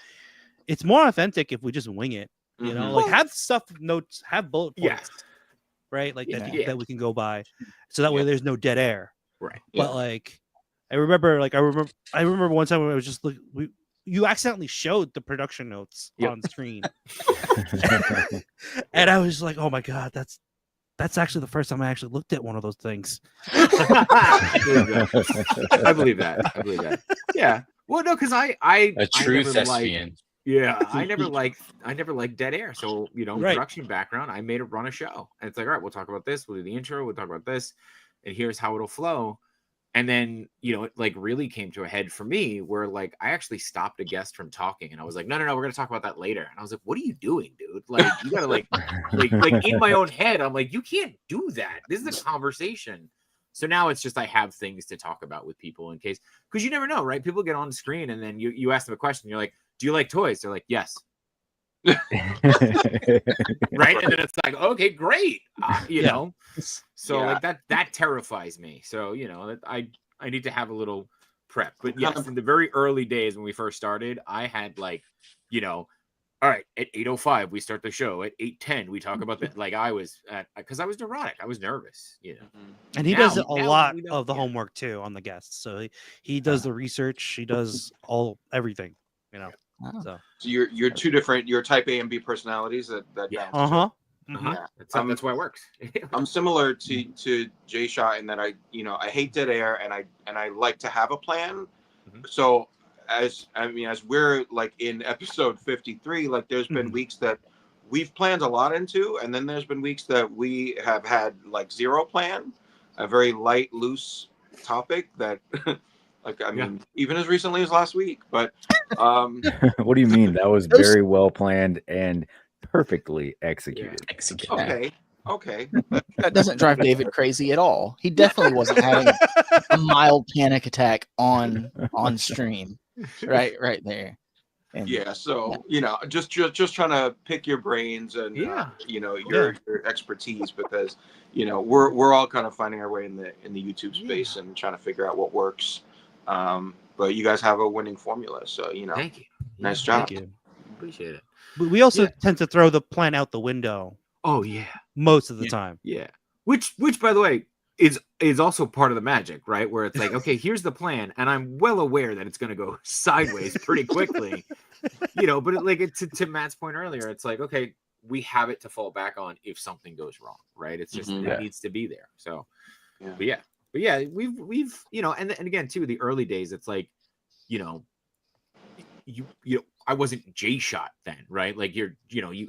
Speaker 13: it's more authentic if we just wing it. You know, like have stuff notes, have bullet points, right? Like that we can go by, so that way there's no dead air.
Speaker 12: Right.
Speaker 13: But like, I remember one time when I was just like, you accidentally showed the production notes on screen. And I was like, oh my God, that's actually the first time I actually looked at one of those things.
Speaker 12: I believe that. Yeah. Well, no, because I
Speaker 2: a true thespian.
Speaker 12: I never liked dead air. So, production background, I made it run a show. And it's like, all right, we'll talk about this. We'll do the intro. We'll talk about this. And here's how it'll flow. And then, it like really came to a head for me where like I actually stopped a guest from talking and I was like, no, we're going to talk about that later. And I was like, what are you doing, dude? Like, you got to like in my own head, I'm like, you can't do that. This is a conversation. So now it's just I have things to talk about with people in case, because you never know, right? People get on the screen and then you ask them a question. You're like, do you like toys? They're like, yes. Right. And then it's like, okay, great. Know. So like that terrifies me. So, I need to have a little prep. But yes, in the very early days when we first started, I had like, all right, at 8:05 we start the show. At 8:10 we talk about that. Like I was because I was neurotic. I was nervous,
Speaker 13: And he does a lot of the homework too on the guests. So he does the research. He does everything. So
Speaker 1: you're two different. You're type A and B personalities. That
Speaker 12: Yeah, that's why it works.
Speaker 1: I'm similar to Jshot in that I hate dead air and I like to have a plan. So as we're like in episode 53, like there's been weeks that we've planned a lot into, and then there's been weeks that we have had like zero plan, a very light, loose topic that. Like, I mean, even as recently as last week, but
Speaker 3: what do you mean? That was very well planned and perfectly executed.
Speaker 1: Okay.
Speaker 5: That doesn't drive David crazy at all. He definitely wasn't having a mild panic attack on stream. Right there. And,
Speaker 1: so just trying to pick your brains and your expertise, because we're all kind of finding our way in the YouTube space and trying to figure out what works. But you guys have a winning formula, so
Speaker 12: thank you.
Speaker 1: Nice job.
Speaker 12: Thank you. Appreciate it.
Speaker 13: But we also tend to throw the plan out the window.
Speaker 12: Oh yeah,
Speaker 13: most of the time.
Speaker 12: Yeah, which by the way is also part of the magic, right? Where it's like, okay, here's the plan, and I'm well aware that it's going to go sideways pretty quickly, But to Matt's point earlier, it's like, okay, we have it to fall back on if something goes wrong, right? It's just it needs to be there. So, But we've and again too, the early days, it's like, I wasn't Jshot then, right? Like you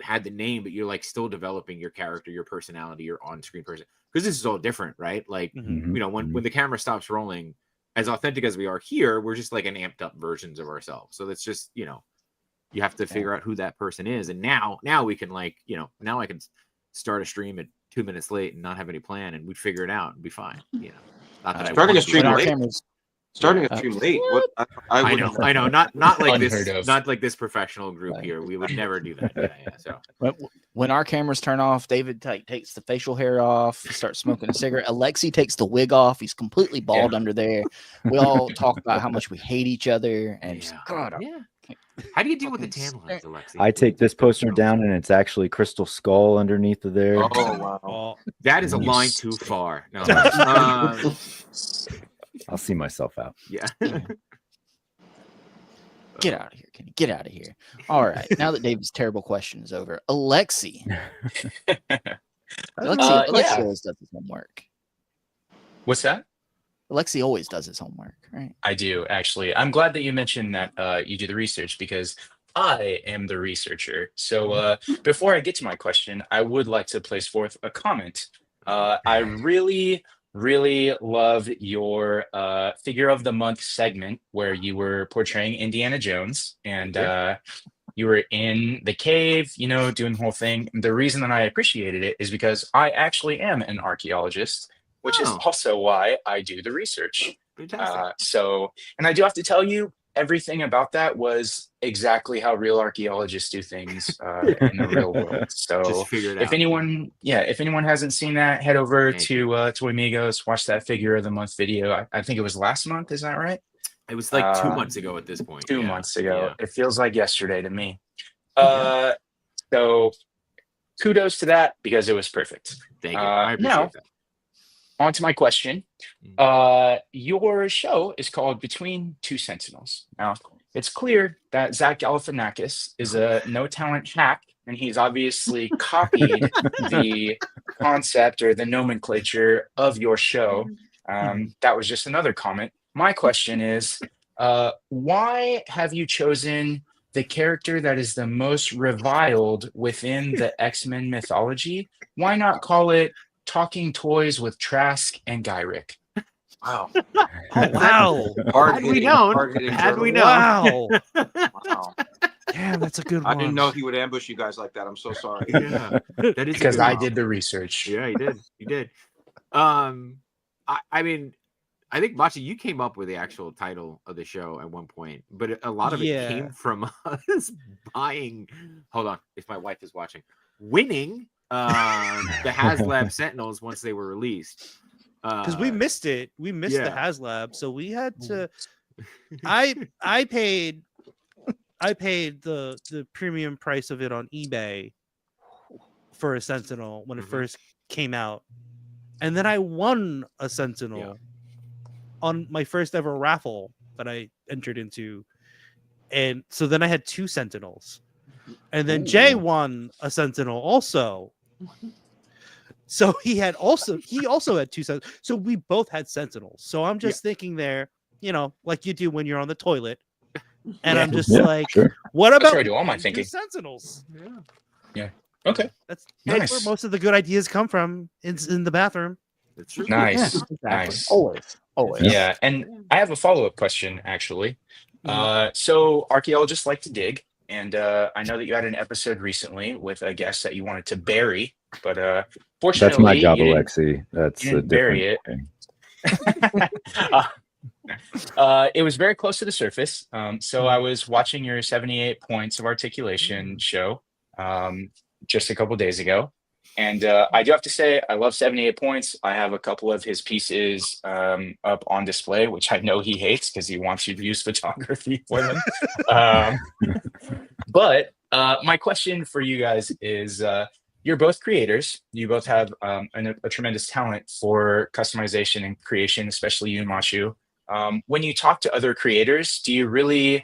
Speaker 12: had the name, but you're like still developing your character, your personality, your on-screen person, because this is all different, right? Like when the camera stops rolling, as authentic as we are here, we're just like an amped up versions of ourselves. So that's just you have to figure out who that person is, and now we can now I can start a stream at 2 minutes late and not have any plan, and we'd figure it out and be fine. Not that
Speaker 1: starting a stream late. Starting a stream late. What
Speaker 12: I know. Not like this. Not like this professional group here. We would never do that. So
Speaker 5: when our cameras turn off, David takes the facial hair off, starts smoking a cigarette. Alexi takes the wig off. He's completely bald under there. We all talk about how much we hate each other, and God,
Speaker 12: how do you deal with the tan lines, Alexi?
Speaker 3: I take this poster down, and it's actually Crystal Skull underneath of there.
Speaker 1: Oh wow,
Speaker 12: that is a line too far. No.
Speaker 3: I'll see myself out.
Speaker 12: Yeah.
Speaker 5: Get out of here, Kenny. Get out of here. All right. Now that David's terrible question is over, Alexi. Alexi always does his homework.
Speaker 2: What's that?
Speaker 5: Alexi always does his homework, right?
Speaker 2: I do, actually. I'm glad that you mentioned that you do the research because I am the researcher. So before I get to my question, I would like to place forth a comment. I really love your figure of the month segment where you were portraying Indiana Jones and you were in the cave, you know, doing the whole thing. The reason that I appreciated it is because I actually am an archaeologist, which is also why I do the research. And I do have to tell you, everything about that was exactly how real archaeologists do things in the real world. So if anyone hasn't seen that, head over to Amigos, watch that figure of the month video. I think it was last month. Is that right?
Speaker 12: It was like 2 months ago at this point.
Speaker 2: 2 months ago.
Speaker 12: Yeah.
Speaker 2: It feels like yesterday to me. So kudos to that because it was perfect.
Speaker 12: Thank you. I appreciate that.
Speaker 2: On to my question. Your show is called Between Two Sentinels. Now, it's clear that Zach Galifianakis is a no-talent hack, and he's obviously copied the concept or the nomenclature of your show. That was just another comment. My question is, why have you chosen the character that is the most reviled within the X-Men mythology? Why not call it Talking Toys with Trask and Gyrick?
Speaker 1: Wow.
Speaker 13: Oh, wow.
Speaker 12: Had we known.
Speaker 13: Wow.
Speaker 1: Wow.
Speaker 13: Damn, that's a good one.
Speaker 1: I didn't know he would ambush you guys like that. I'm so sorry.
Speaker 12: Yeah. That is
Speaker 2: Because I did the research.
Speaker 12: Yeah, you did. You did. I mean, I think Matchu, you came up with the actual title of the show at one point, but a lot of it came from us buying. Hold on, if my wife is watching, winning the HasLab Sentinels once they were released.
Speaker 13: Because we missed it. We missed the HasLab, so we had to. I paid the premium price of it on eBay for a Sentinel when it first came out, and then I won a Sentinel on my first ever raffle that I entered into, and so then I had 2 Sentinels, and then Jay won a Sentinel also. So he also had 2 Sentinels. So we both had Sentinels. So I'm just thinking there, you know, like you do when you're on the toilet, and I'm just like, what about
Speaker 2: I do all my thinking.
Speaker 13: Sentinels?
Speaker 2: Yeah. Okay.
Speaker 13: That's
Speaker 2: nice.
Speaker 13: where most of the good ideas come from. In the bathroom.
Speaker 12: That's true.
Speaker 2: Nice.
Speaker 5: Yeah, exactly.
Speaker 2: Nice.
Speaker 5: Always.
Speaker 2: Yeah, and I have a follow-up question actually. So archaeologists like to dig, and I know that you had an episode recently with a guest that you wanted to bury, but fortunately,
Speaker 3: that's my job,
Speaker 2: you
Speaker 3: Alexi. That's
Speaker 2: you didn't bury it. It was very close to the surface. So I was watching your 78 points of articulation show just a couple days ago. And I do have to say, I love 78 points. I have a couple of his pieces up on display, which I know he hates because he wants you to use photography for them. But my question for you guys is, you're both creators. You both have a tremendous talent for customization and creation, especially you, Matchu. When you talk to other creators, do you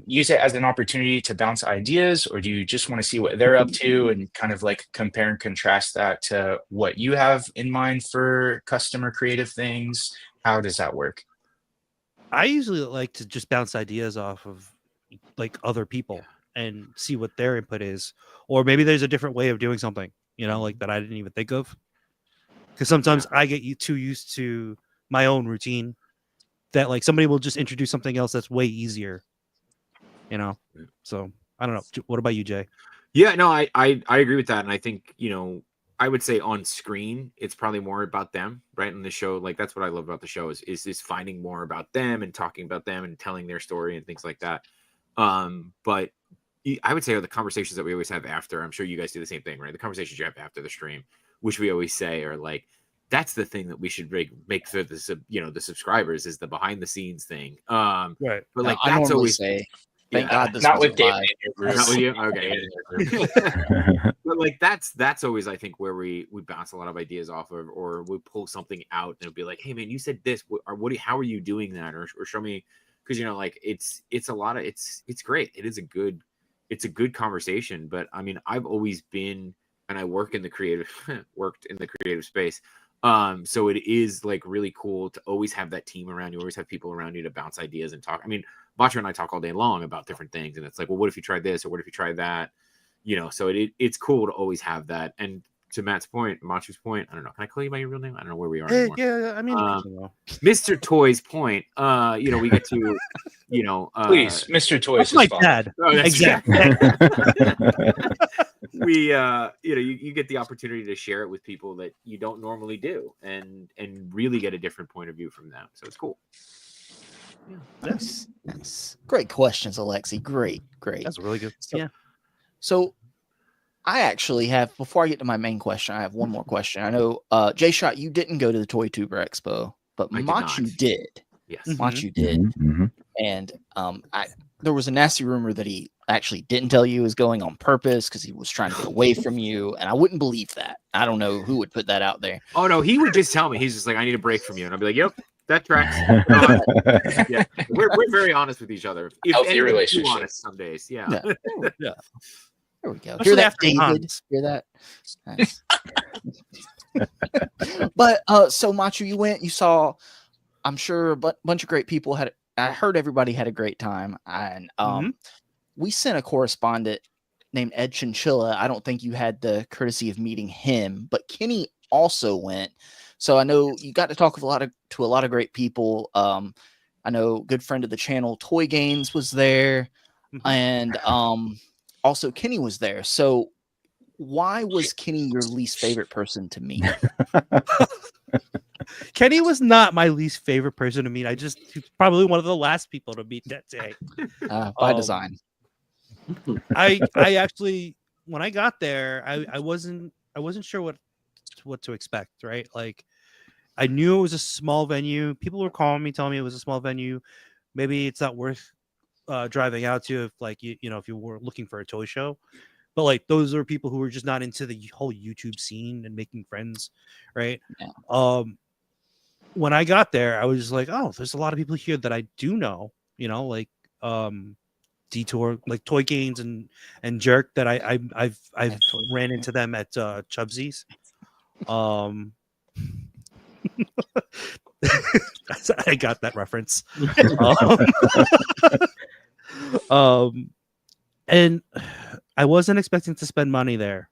Speaker 2: use it as an opportunity to bounce ideas, or do you just want to see what they're up to and kind of like compare and contrast that to what you have in mind for customer creative things? How does that work?
Speaker 13: I usually like to just bounce ideas off of like other people and see what their input is, or maybe there's a different way of doing something, you know, like that I didn't even think of. Because sometimes I get too used to my own routine that like somebody will just introduce something else that's way easier. You know, so I don't know. What about you, Jay?
Speaker 12: Yeah, no, I agree with that, and I think, you know, I would say on screen it's probably more about them, right? In the show, like that's what I love about the show is finding more about them and talking about them and telling their story and things like that. But I would say the conversations that we always have after, I'm sure you guys do the same thing, right? The conversations you have after the stream, which we always say are like, that's the thing that we should make for the the subscribers is the behind the scenes thing.
Speaker 13: Right.
Speaker 12: But like
Speaker 5: I
Speaker 12: that's always
Speaker 5: say, thank God this
Speaker 2: not
Speaker 5: was
Speaker 2: with David.
Speaker 5: live.
Speaker 12: Not with you? Okay. But but like that's always, I think, where we bounce a lot of ideas off of, or we pull something out and it'll be like, hey man, you said this, or how are you doing that, or show me, because like it's a lot of it's great. It's a good conversation. But I mean, I've always been, and I worked in the creative space. So it is like really cool to always have that team around you, always have people around you to bounce ideas and talk. I mean, Matchu and I talk all day long about different things, and it's like, well, what if you tried this, or what if you tried that? So it's cool to always have that. And to Matchu's point, I don't know. Can I call you by your real name? I don't know where we are anymore.
Speaker 13: Yeah, I mean,
Speaker 12: Mr. Toy's point. We get to,
Speaker 2: please, Mr. Toy's
Speaker 13: that's my dad.
Speaker 12: Oh, that's
Speaker 13: Exactly.
Speaker 12: We, you get the opportunity to share it with people that you don't normally do, and really get a different point of view from them. So it's cool.
Speaker 5: Yeah. Nice. Great questions, Alexi. Great.
Speaker 13: That's really good.
Speaker 5: So I actually have, before I get to my main question, I have one more question. I know, Jshot, you didn't go to the Toy Tuber Expo, but Matchu did.
Speaker 12: Yes.
Speaker 5: Matchu did.
Speaker 3: Mm-hmm.
Speaker 5: And there was a nasty rumor that he actually didn't tell you he was going on purpose because he was trying to get away from you. And I wouldn't believe that. I don't know who would put that out there.
Speaker 12: Oh, no, he would just tell me. He's just like, I need a break from you. And I'd be like, yep, that tracks. Yeah, we're very honest with eeach other.
Speaker 2: Healthy relationship.
Speaker 12: Honest some days. Yeah.
Speaker 5: Yeah. There we go.
Speaker 13: Especially
Speaker 5: Hear that,
Speaker 13: after
Speaker 5: David?
Speaker 13: Hans.
Speaker 5: Hear that? Nice. But so Matchu, you went, you saw, I'm sure a bunch of great people I heard everybody had a great time. And we sent a correspondent named Ed Chinchilla. I don't think you had the courtesy of meeting him, but Kenny also went. So I know you got to talk to a lot of great people. I know good friend of the channel, Toy Gaines, was there. And also Kenny was there. So why was Kenny your least favorite person to meet?
Speaker 13: Kenny was not my least favorite person to meet. He's probably one of the last people to meet that day.
Speaker 5: By design.
Speaker 13: I actually, when I got there, I wasn't sure what to expect, right? Like, I knew it was a small venue. People were calling me, telling me it was a small venue. Maybe it's not worth driving out to if, like, if you were looking for a toy show. But like, those are people who were just not into the whole YouTube scene and making friends, right? Yeah. When I got there, I was just like, oh, there's a lot of people here that I do know, like Detour, like Toy Gaines and Jerk, that I've ran into them at Chubsy's. I got that reference. And I wasn't expecting to spend money there.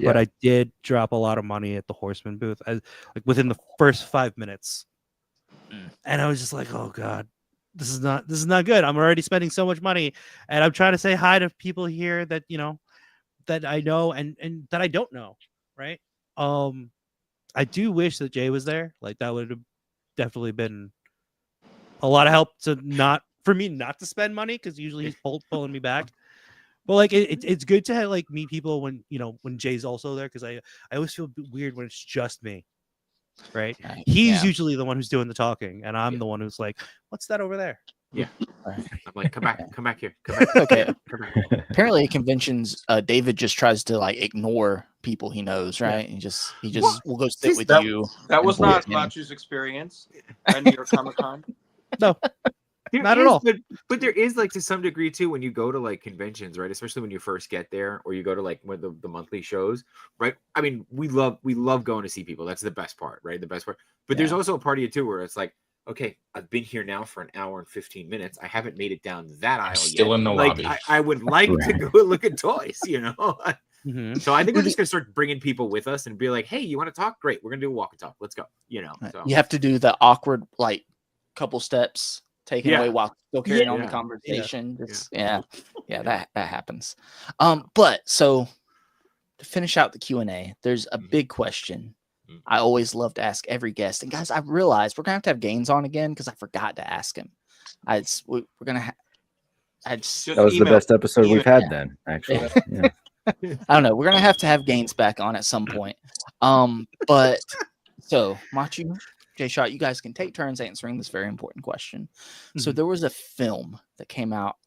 Speaker 13: But I did drop a lot of money at the Horseman booth, like within the first 5 minutes. And I was just like, oh God, this is not good. I'm already spending so much money, and I'm trying to say hi to people here that, that I know and that I don't know. Right. I do wish that Jay was there. Like, that would have definitely been a lot of help for me not to spend money, because usually he's pulling me back. But like, it's good to have, like, meet people when Jay's also there, because I always feel weird when it's just me, right? He's usually the one who's doing the talking, and I'm the one who's like, what's that over there?
Speaker 12: Yeah. I'm like, come back here.
Speaker 5: Okay. Apparently at conventions, David just tries to, like, ignore people he knows, right? He just will go sit with you.
Speaker 1: That was not Matchu's experience at New York Comic Con.
Speaker 13: No. Not at all.
Speaker 12: But there is, like, to some degree too, when you go to, like, conventions, right? Especially when you first get there, or you go to, like, one of the monthly shows, right? I mean, we love going to see people. That's the best part, right? The best part. But there's also a part of it too where it's like, okay, I've been here now for an hour and 15 minutes. I haven't made it down that aisle
Speaker 2: still
Speaker 12: yet.
Speaker 2: in the lobby.
Speaker 12: I would like to go look at toys, So I think we're just gonna start bringing people with us and be like, hey, you want to talk? Great, we're gonna do a walk and talk. Let's go. So.
Speaker 5: You have to do the awkward, like, couple steps taken away while still carrying on the conversation. That happens. But so to finish out the Q&A, there's a big question I always love to ask every guest. And guys, I realized we're gonna have to have Gaines on again because I forgot to ask him. We're gonna
Speaker 3: that was the best episode we've had then, actually. Yeah.
Speaker 5: I don't know. We're gonna have to have Gaines back on at some point. But so Matchu, Jshot, you guys can take turns answering this very important question. So there was a film that came out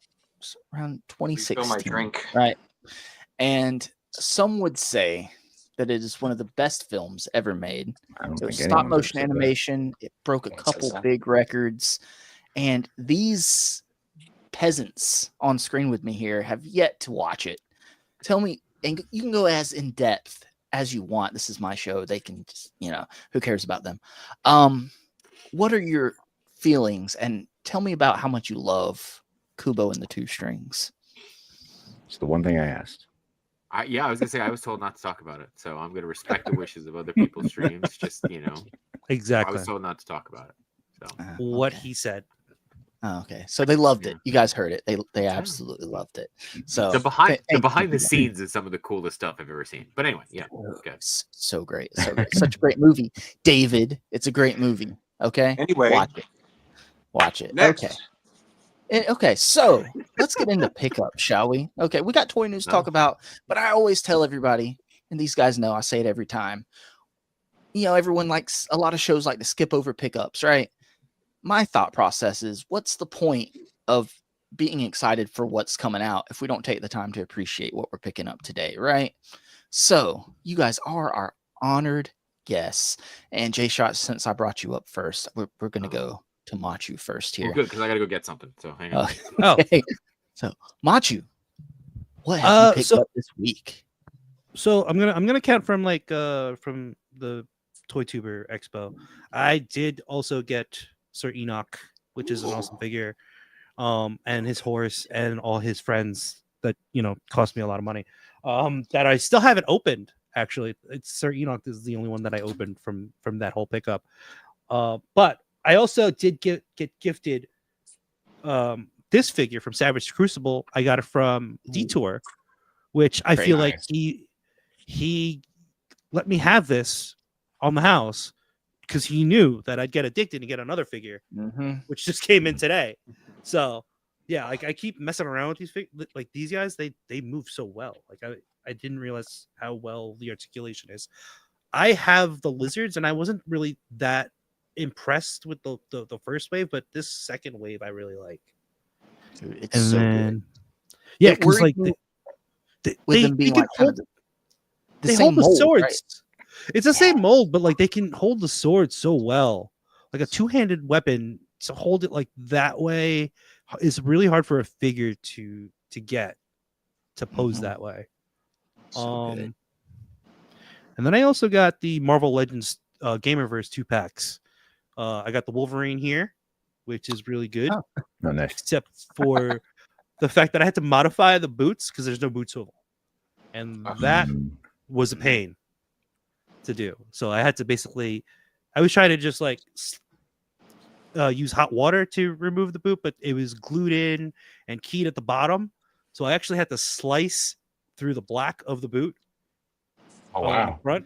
Speaker 5: around 2016,
Speaker 1: Refill my drink.
Speaker 5: right? And some would say that it is one of the best films ever made.
Speaker 3: I don't
Speaker 5: It was
Speaker 3: think
Speaker 5: stop
Speaker 3: anyone's ever
Speaker 5: motion
Speaker 3: said that.
Speaker 5: animation. It broke a
Speaker 2: No one says
Speaker 5: couple
Speaker 2: that.
Speaker 5: big records. And these peasants on screen with me here have yet to watch it. Tell me, and you can go as in depth as you want. This is my show. They can just, who cares about them? What are your feelings? And tell me about how much you love Kubo and the Two Strings.
Speaker 3: It's the one thing I asked.
Speaker 12: I was gonna say I was told not to talk about it, so I'm gonna respect the wishes of other people's streams. Just I
Speaker 13: Exactly
Speaker 12: was told not to talk about it. So
Speaker 13: what he said.
Speaker 5: Oh, okay, so they loved it. You guys heard it. They absolutely loved it. So
Speaker 12: the behind
Speaker 5: thank
Speaker 12: the
Speaker 5: you.
Speaker 12: scenes is some of the coolest stuff I've ever seen. But anyway, yeah, okay.
Speaker 5: So great, so great. Such a great movie, David. It's a great movie. Okay.
Speaker 1: Anyway,
Speaker 5: watch it.
Speaker 1: Next.
Speaker 5: Okay. Okay, so let's get into pickup, shall we? Okay, we got toy news to talk about, but I always tell everybody, and these guys know I say it every time. Everyone likes a lot of shows like to skip over pickups, right? My thought process is, what's the point of being excited for what's coming out if we don't take the time to appreciate what we're picking up today, right? So you guys are our honored guests, and Jshot, since I brought you up first, we're gonna go to Matchu first here.
Speaker 12: Well, good, because I gotta go get something. So hang on.
Speaker 5: Okay. So Matchu, what have you picked up this week?
Speaker 13: So I'm gonna count from from the Toy Tuber Expo. I did also get Sir Enoch, which is an awesome figure, and his horse and all his friends that cost me a lot of money. That I still haven't opened. Actually, it's Sir Enoch is the only one that I opened from that whole pickup. But I also did get gifted this figure from Savage Crucible. I got it from Detour, which I feel like he let me have this on the house because he knew that I'd get addicted and get another figure, which just came in today. So yeah, like I keep messing around with these like these guys. They move so well. Like I didn't realize how well the articulation is. I have the lizards, and I wasn't really that impressed with the first wave, but this second wave I really like.
Speaker 5: Dude, it's so good.
Speaker 13: Yeah, because like they can hold the swords. Right? It's the same mold, but like they can hold the sword so well. Like a two-handed weapon, to hold it like that way is really hard for a figure to get to pose that way.
Speaker 5: So good.
Speaker 13: And then I also got the Marvel Legends Gamerverse 2-packs. I got the Wolverine here, which is really good.
Speaker 3: Oh, nice.
Speaker 13: Except for the fact that I had to modify the boots because there's no boot swivel. And that was a pain to do. So I had to I was trying to just like use hot water to remove the boot, but it was glued in and keyed at the bottom. So I actually had to slice through the black of the boot.
Speaker 2: Oh, wow.
Speaker 13: Front,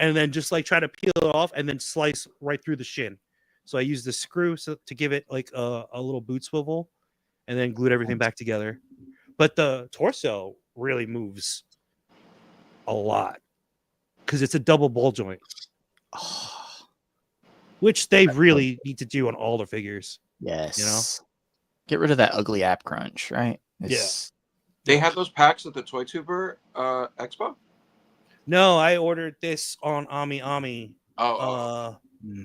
Speaker 13: and then just like try to peel it off and then slice right through the shin. So I used the screw to give it like a little boot swivel and then glued everything back together. But the torso really moves a lot because it's a double ball joint, which they really need to do on all their figures.
Speaker 5: Yes. Get rid of that ugly app crunch, right?
Speaker 1: They had those packs at the Toy Tuber Expo?
Speaker 13: No, I ordered this on Ami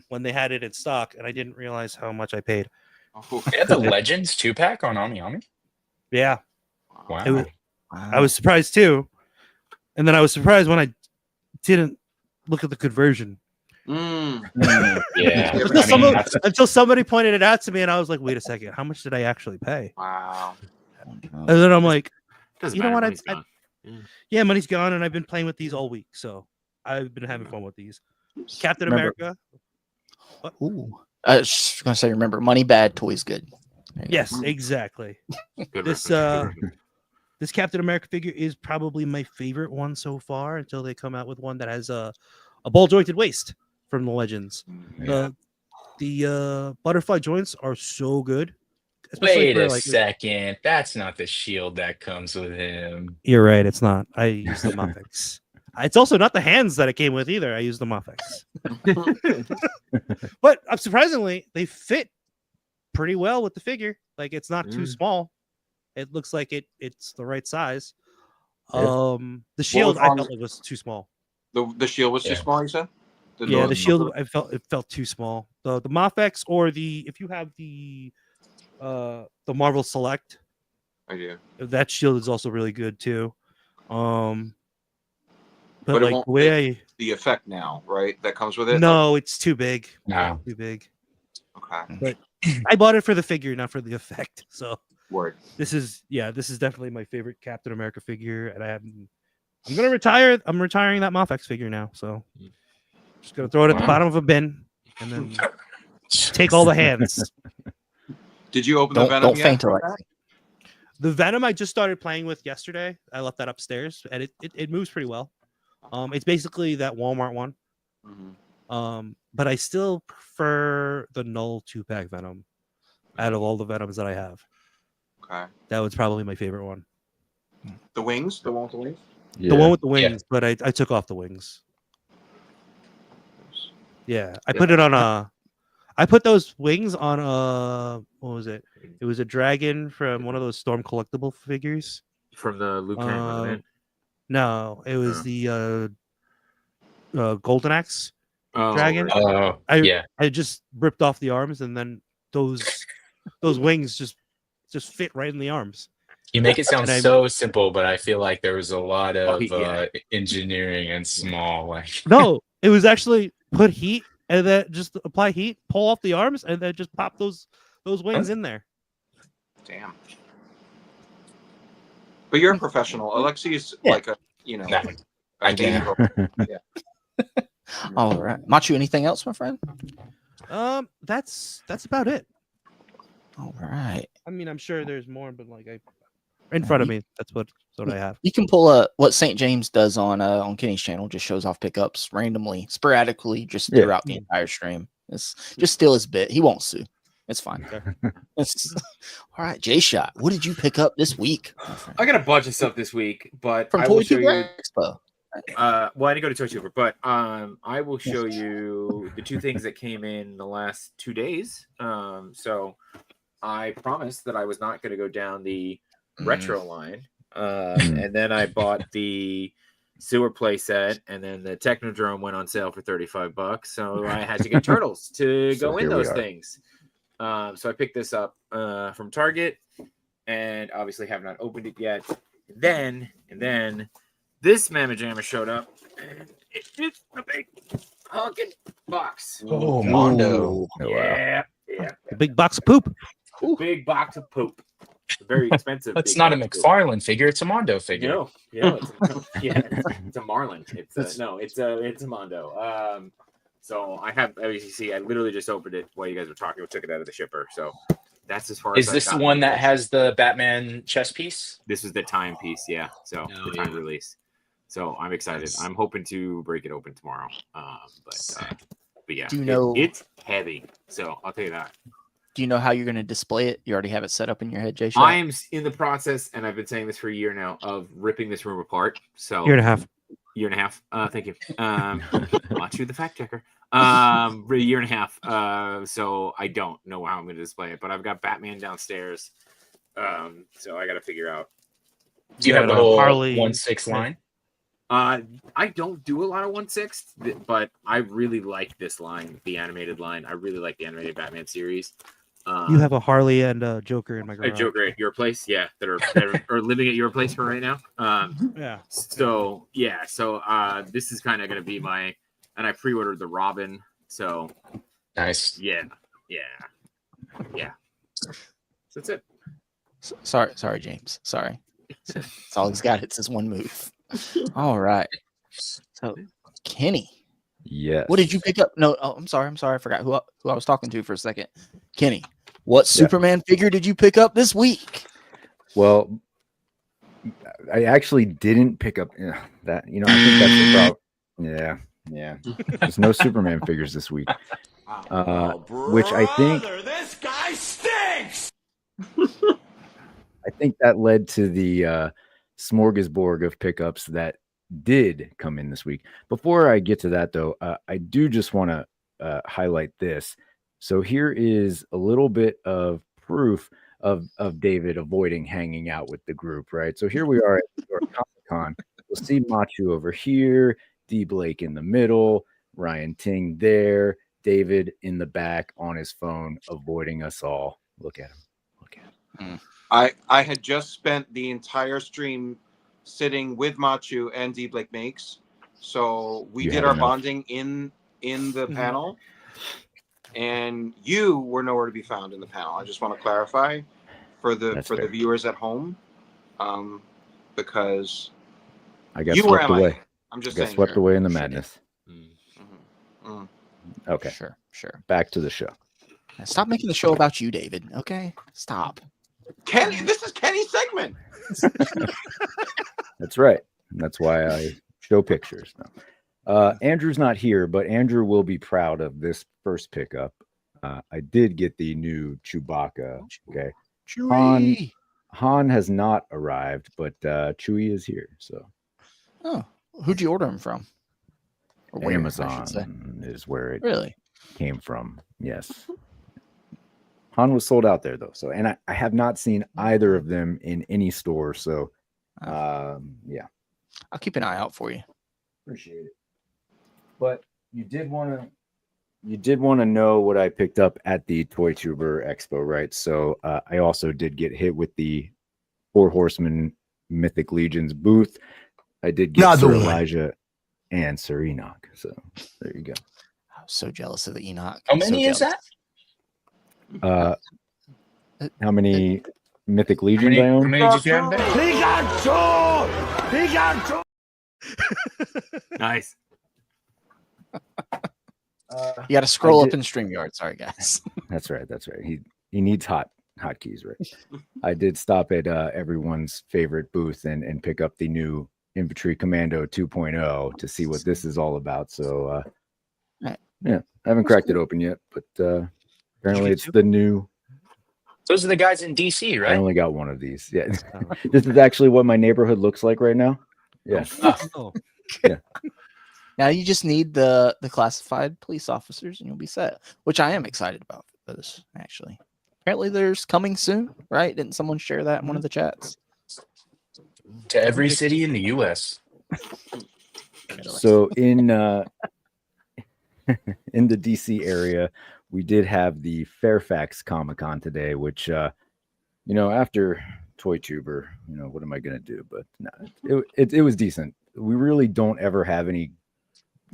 Speaker 13: when they had it in stock, and I didn't realize how much I paid.
Speaker 2: They had the Legends 2-pack on Ami.
Speaker 13: Yeah.
Speaker 2: Wow.
Speaker 13: I was surprised too. And then I was surprised when I didn't look at the conversion.
Speaker 2: Yeah.
Speaker 13: Until somebody pointed it out to me, and I was like, wait a second, how much did I actually pay?
Speaker 1: Wow.
Speaker 13: And then I'm like, you know what?
Speaker 5: Yeah,
Speaker 13: money's gone, and I've been playing with these all week, so I've been having fun with these. Captain America. What?
Speaker 5: Ooh, I was just gonna say, remember, money bad, toys good.
Speaker 13: Yes, exactly. This Captain America figure is probably my favorite one so far until they come out with one that has a ball jointed waist from the Legends. The butterfly joints are so good.
Speaker 2: Wait a second. That's not the shield that comes with him.
Speaker 13: You're right. It's not. I use the Mafex. It's also not the hands that it came with either. I use the Mafex. But surprisingly, they fit pretty well with the figure. Like it's not too small. It looks like it's the right size. The shield I
Speaker 1: wrong?
Speaker 13: felt like was too small.
Speaker 1: The shield was too small, you said?
Speaker 13: The shield it felt too small. The Mafex or if you have the Marvel Select,
Speaker 1: I do.
Speaker 13: that shield is also really good too. But
Speaker 1: But it
Speaker 13: like
Speaker 1: won't
Speaker 13: the way
Speaker 1: the effect now, right? That comes with it.
Speaker 13: no, it's too big.
Speaker 2: No.
Speaker 13: Too big.
Speaker 1: Okay.
Speaker 13: But I bought it for the figure, not for the effect. So
Speaker 1: Word.
Speaker 13: this is definitely my favorite Captain America figure, and I'm gonna retire. I'm retiring that Mafex figure now. So just gonna throw it at the bottom of a bin and then take all the hands.
Speaker 1: Did you open the Venom yet?
Speaker 13: The Venom I just started playing with yesterday. I left that upstairs, and it moves pretty well. It's basically that Walmart one. But I still prefer the Null 2-pack Venom out of all the Venoms that I have.
Speaker 1: Okay.
Speaker 13: That was probably my favorite one.
Speaker 1: The wings? The one with the wings?
Speaker 13: The one with the wings, but I took off the wings. Yeah, I put it on I put those wings on what was it? It was a dragon from one of those Storm collectible figures.
Speaker 12: From the Luke Cage.
Speaker 13: No, it was the Golden Axe dragon.
Speaker 2: Right.
Speaker 13: I just ripped off the arms, and then those wings just fit right in the arms.
Speaker 2: You make it sound so simple, but I feel like there was a lot of engineering and small. Like
Speaker 13: no, it was actually put heat and then just apply heat, pull off the arms, and then just pop those wings in there.
Speaker 1: Damn. But you're a professional. Alexi's like a
Speaker 2: I can't.
Speaker 1: Yeah.
Speaker 5: All right, Matchu. Anything else, my friend?
Speaker 13: That's about it.
Speaker 5: All right.
Speaker 13: I mean, I'm sure there's more, but like in front of me, that's what I have.
Speaker 5: You can pull what St. James does on Kenny's channel. Just shows off pickups randomly, sporadically, just throughout the entire stream. It's just steal his bit. He won't sue. It's fine. All right, Jshot, what did you pick up this week?
Speaker 12: I got a bunch of stuff this week, but
Speaker 5: From
Speaker 12: I will
Speaker 5: Toy
Speaker 12: show
Speaker 5: Tuber
Speaker 12: you.
Speaker 5: Expo.
Speaker 12: Well, I didn't go to Toy Tuber, but I will show you the two things that came in the last 2 days. So I promised that I was not going to go down the retro line, and then I bought the sewer play set, and then the Technodrome went on sale for $35, so I had to get Turtles to go in those things. So I picked this up from Target, and obviously have not opened it yet. And then this Mamma Jamma showed up, and it's a big honking box.
Speaker 2: Oh, Mondo!
Speaker 12: Yeah.
Speaker 13: A big box of poop.
Speaker 12: Big box of poop. Very expensive.
Speaker 2: It's not a McFarlane figure; it's a Mondo figure.
Speaker 12: It's a Marlin. It's a Mondo. So I have, as you see, I literally just opened it while you guys were talking. We took it out of the shipper. So that's as far as.
Speaker 2: Is this the one that has the Batman chess piece?
Speaker 12: This is the time piece, yeah. So the time release. So I'm excited.
Speaker 2: Nice.
Speaker 12: I'm hoping to break it open tomorrow. But yeah,
Speaker 5: Do you know
Speaker 12: it's heavy. So I'll tell you that.
Speaker 5: Do you know how you're going to display it? You already have it set up in your head, Jshot?
Speaker 12: I am in the process, and I've been saying this for a year now, of ripping this room apart. So
Speaker 13: Year and a half.
Speaker 12: Year and a half. Thank you. Matchu the fact checker. A year and a half. So I don't know how I'm going to display it, but I've got Batman downstairs. So I got to figure out.
Speaker 2: Do you have the whole 1/6 line?
Speaker 12: I don't do a lot of 1/6, but I really like this line, the animated line. I really like the animated Batman series.
Speaker 13: You have a Harley and a Joker in my garage.
Speaker 12: A Joker at your place, yeah, that are living at your place for right now.
Speaker 13: Yeah.
Speaker 12: So this is kind of going to be my, and I pre-ordered the Robin. So
Speaker 2: nice.
Speaker 12: Yeah. That's it.
Speaker 5: Sorry, James. Sorry. That's all he's got. It's his one move. All right. So, Kenny.
Speaker 3: Yes.
Speaker 5: What did you pick up? No, I'm sorry. I forgot who I was talking to for a second. Kenny, what Superman figure did you pick up this week?
Speaker 3: Well, I actually didn't pick up that. I think that's about. Yeah. There's no Superman figures this week. Which I think
Speaker 6: this guy stinks.
Speaker 3: I think that led to the smorgasbord of pickups that did come in this week. Before I get to that, though, I do just want to highlight this. So here is a little bit of proof of David avoiding hanging out with the group, right? So here we are at Comic con. We'll see Matchu over here, D Blake in the middle, Ryan Ting there, David in the back on his phone, avoiding us all. Look at him. Look at him.
Speaker 1: I had just spent the entire stream sitting with Matchu and D Blake Makes. So we did our bonding in the panel. And you were nowhere to be found in the panel. I just want to clarify for the viewers at home. Because
Speaker 3: I got
Speaker 1: you were
Speaker 3: swept
Speaker 1: MIA.
Speaker 3: away.
Speaker 1: I'm just
Speaker 3: got
Speaker 1: saying
Speaker 3: swept
Speaker 1: here.
Speaker 3: away in the madness. Okay.
Speaker 5: Sure.
Speaker 3: Back to the show.
Speaker 5: Stop making the show about you, David. Okay? Stop.
Speaker 1: Kenny, this is Kenny's segment.
Speaker 3: That's right. That's why I show pictures. No. Andrew's not here, but Andrew will be proud of this first pickup. I did get the new Chewbacca. Okay. Han has not arrived, but Chewie is here. So,
Speaker 5: who'd you order him from? Or where,
Speaker 3: Amazon is where it
Speaker 5: really
Speaker 3: came from. Yes. Han was sold out there though. So, and I have not seen either of them in any store. So, yeah,
Speaker 5: I'll keep an eye out for you.
Speaker 3: Appreciate it. But you did want to know what I picked up at the Toy Tuber Expo, right? So I also did get hit with the Four Horsemen Mythic Legions booth. I did get Sir Elijah and Sir Enoch. So there you go.
Speaker 5: I was so jealous of the Enoch.
Speaker 2: How many is that?
Speaker 3: How many Mythic Legions I own?
Speaker 2: How many did you have
Speaker 9: Pikachu!
Speaker 12: Nice.
Speaker 5: You got to scroll up in StreamYard. Sorry, guys.
Speaker 3: That's right. He needs hotkeys, right? I did stop at everyone's favorite booth and pick up the new Infantry Commando 2.0 to see what this is all about. So, yeah, I haven't cracked it open yet, but apparently it's the new.
Speaker 2: Those are the guys in DC, right?
Speaker 3: I only got one of these. Yeah, this is actually what my neighborhood looks like right now. Yeah. Yeah.
Speaker 5: Now you just need the classified police officers and you'll be set, which I am excited about for this, actually. Apparently there's coming soon, right? Didn't someone share that in one of the chats?
Speaker 2: To every city in the U.S.
Speaker 3: So in the DC area, we did have the Fairfax Comic-Con today, which, after Toy Tuber, what am I going to do? But no, it was decent. We really don't ever have any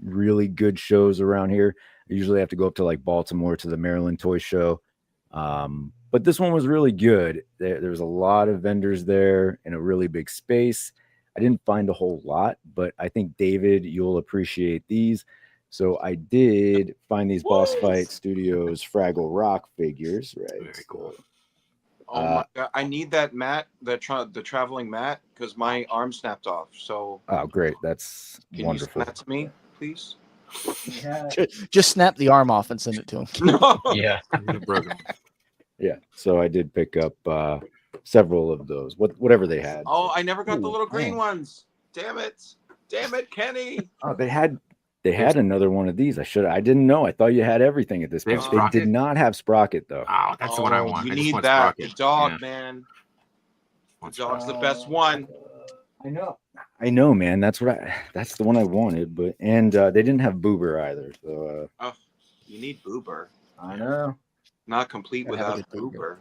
Speaker 3: really good shows around here. I usually have to go up to like Baltimore to the Maryland Toy Show. But this one was really good. There was a lot of vendors there in a really big space. I didn't find a whole lot, but I think, David, you'll appreciate these. So I did find these Boss Fight Studios Fraggle Rock figures, right?
Speaker 12: Very cool.
Speaker 1: Oh my God. I need that mat, the traveling mat, because my arm snapped off. So
Speaker 3: great. That's wonderful.
Speaker 1: Can you send that to me, please?
Speaker 5: Just snap the arm off and send it to him.
Speaker 1: No.
Speaker 2: Yeah.
Speaker 3: Yeah. So I did pick up several of those, whatever they had.
Speaker 1: Oh, I never got the little green ones. Damn it, Kenny.
Speaker 3: Oh, they had another one of these. I didn't know. I thought you had everything at this point. They did not have Sprocket though.
Speaker 12: Oh, that's the one I want.
Speaker 1: You
Speaker 12: I just
Speaker 1: need
Speaker 12: want
Speaker 1: that.
Speaker 12: Sprocket.
Speaker 1: The dog,
Speaker 12: Yeah.
Speaker 1: man. The dog's the best one.
Speaker 3: I know, man. That's the one I wanted, but they didn't have Boober either. So
Speaker 1: you need Boober.
Speaker 3: I know.
Speaker 1: Not complete without Boober.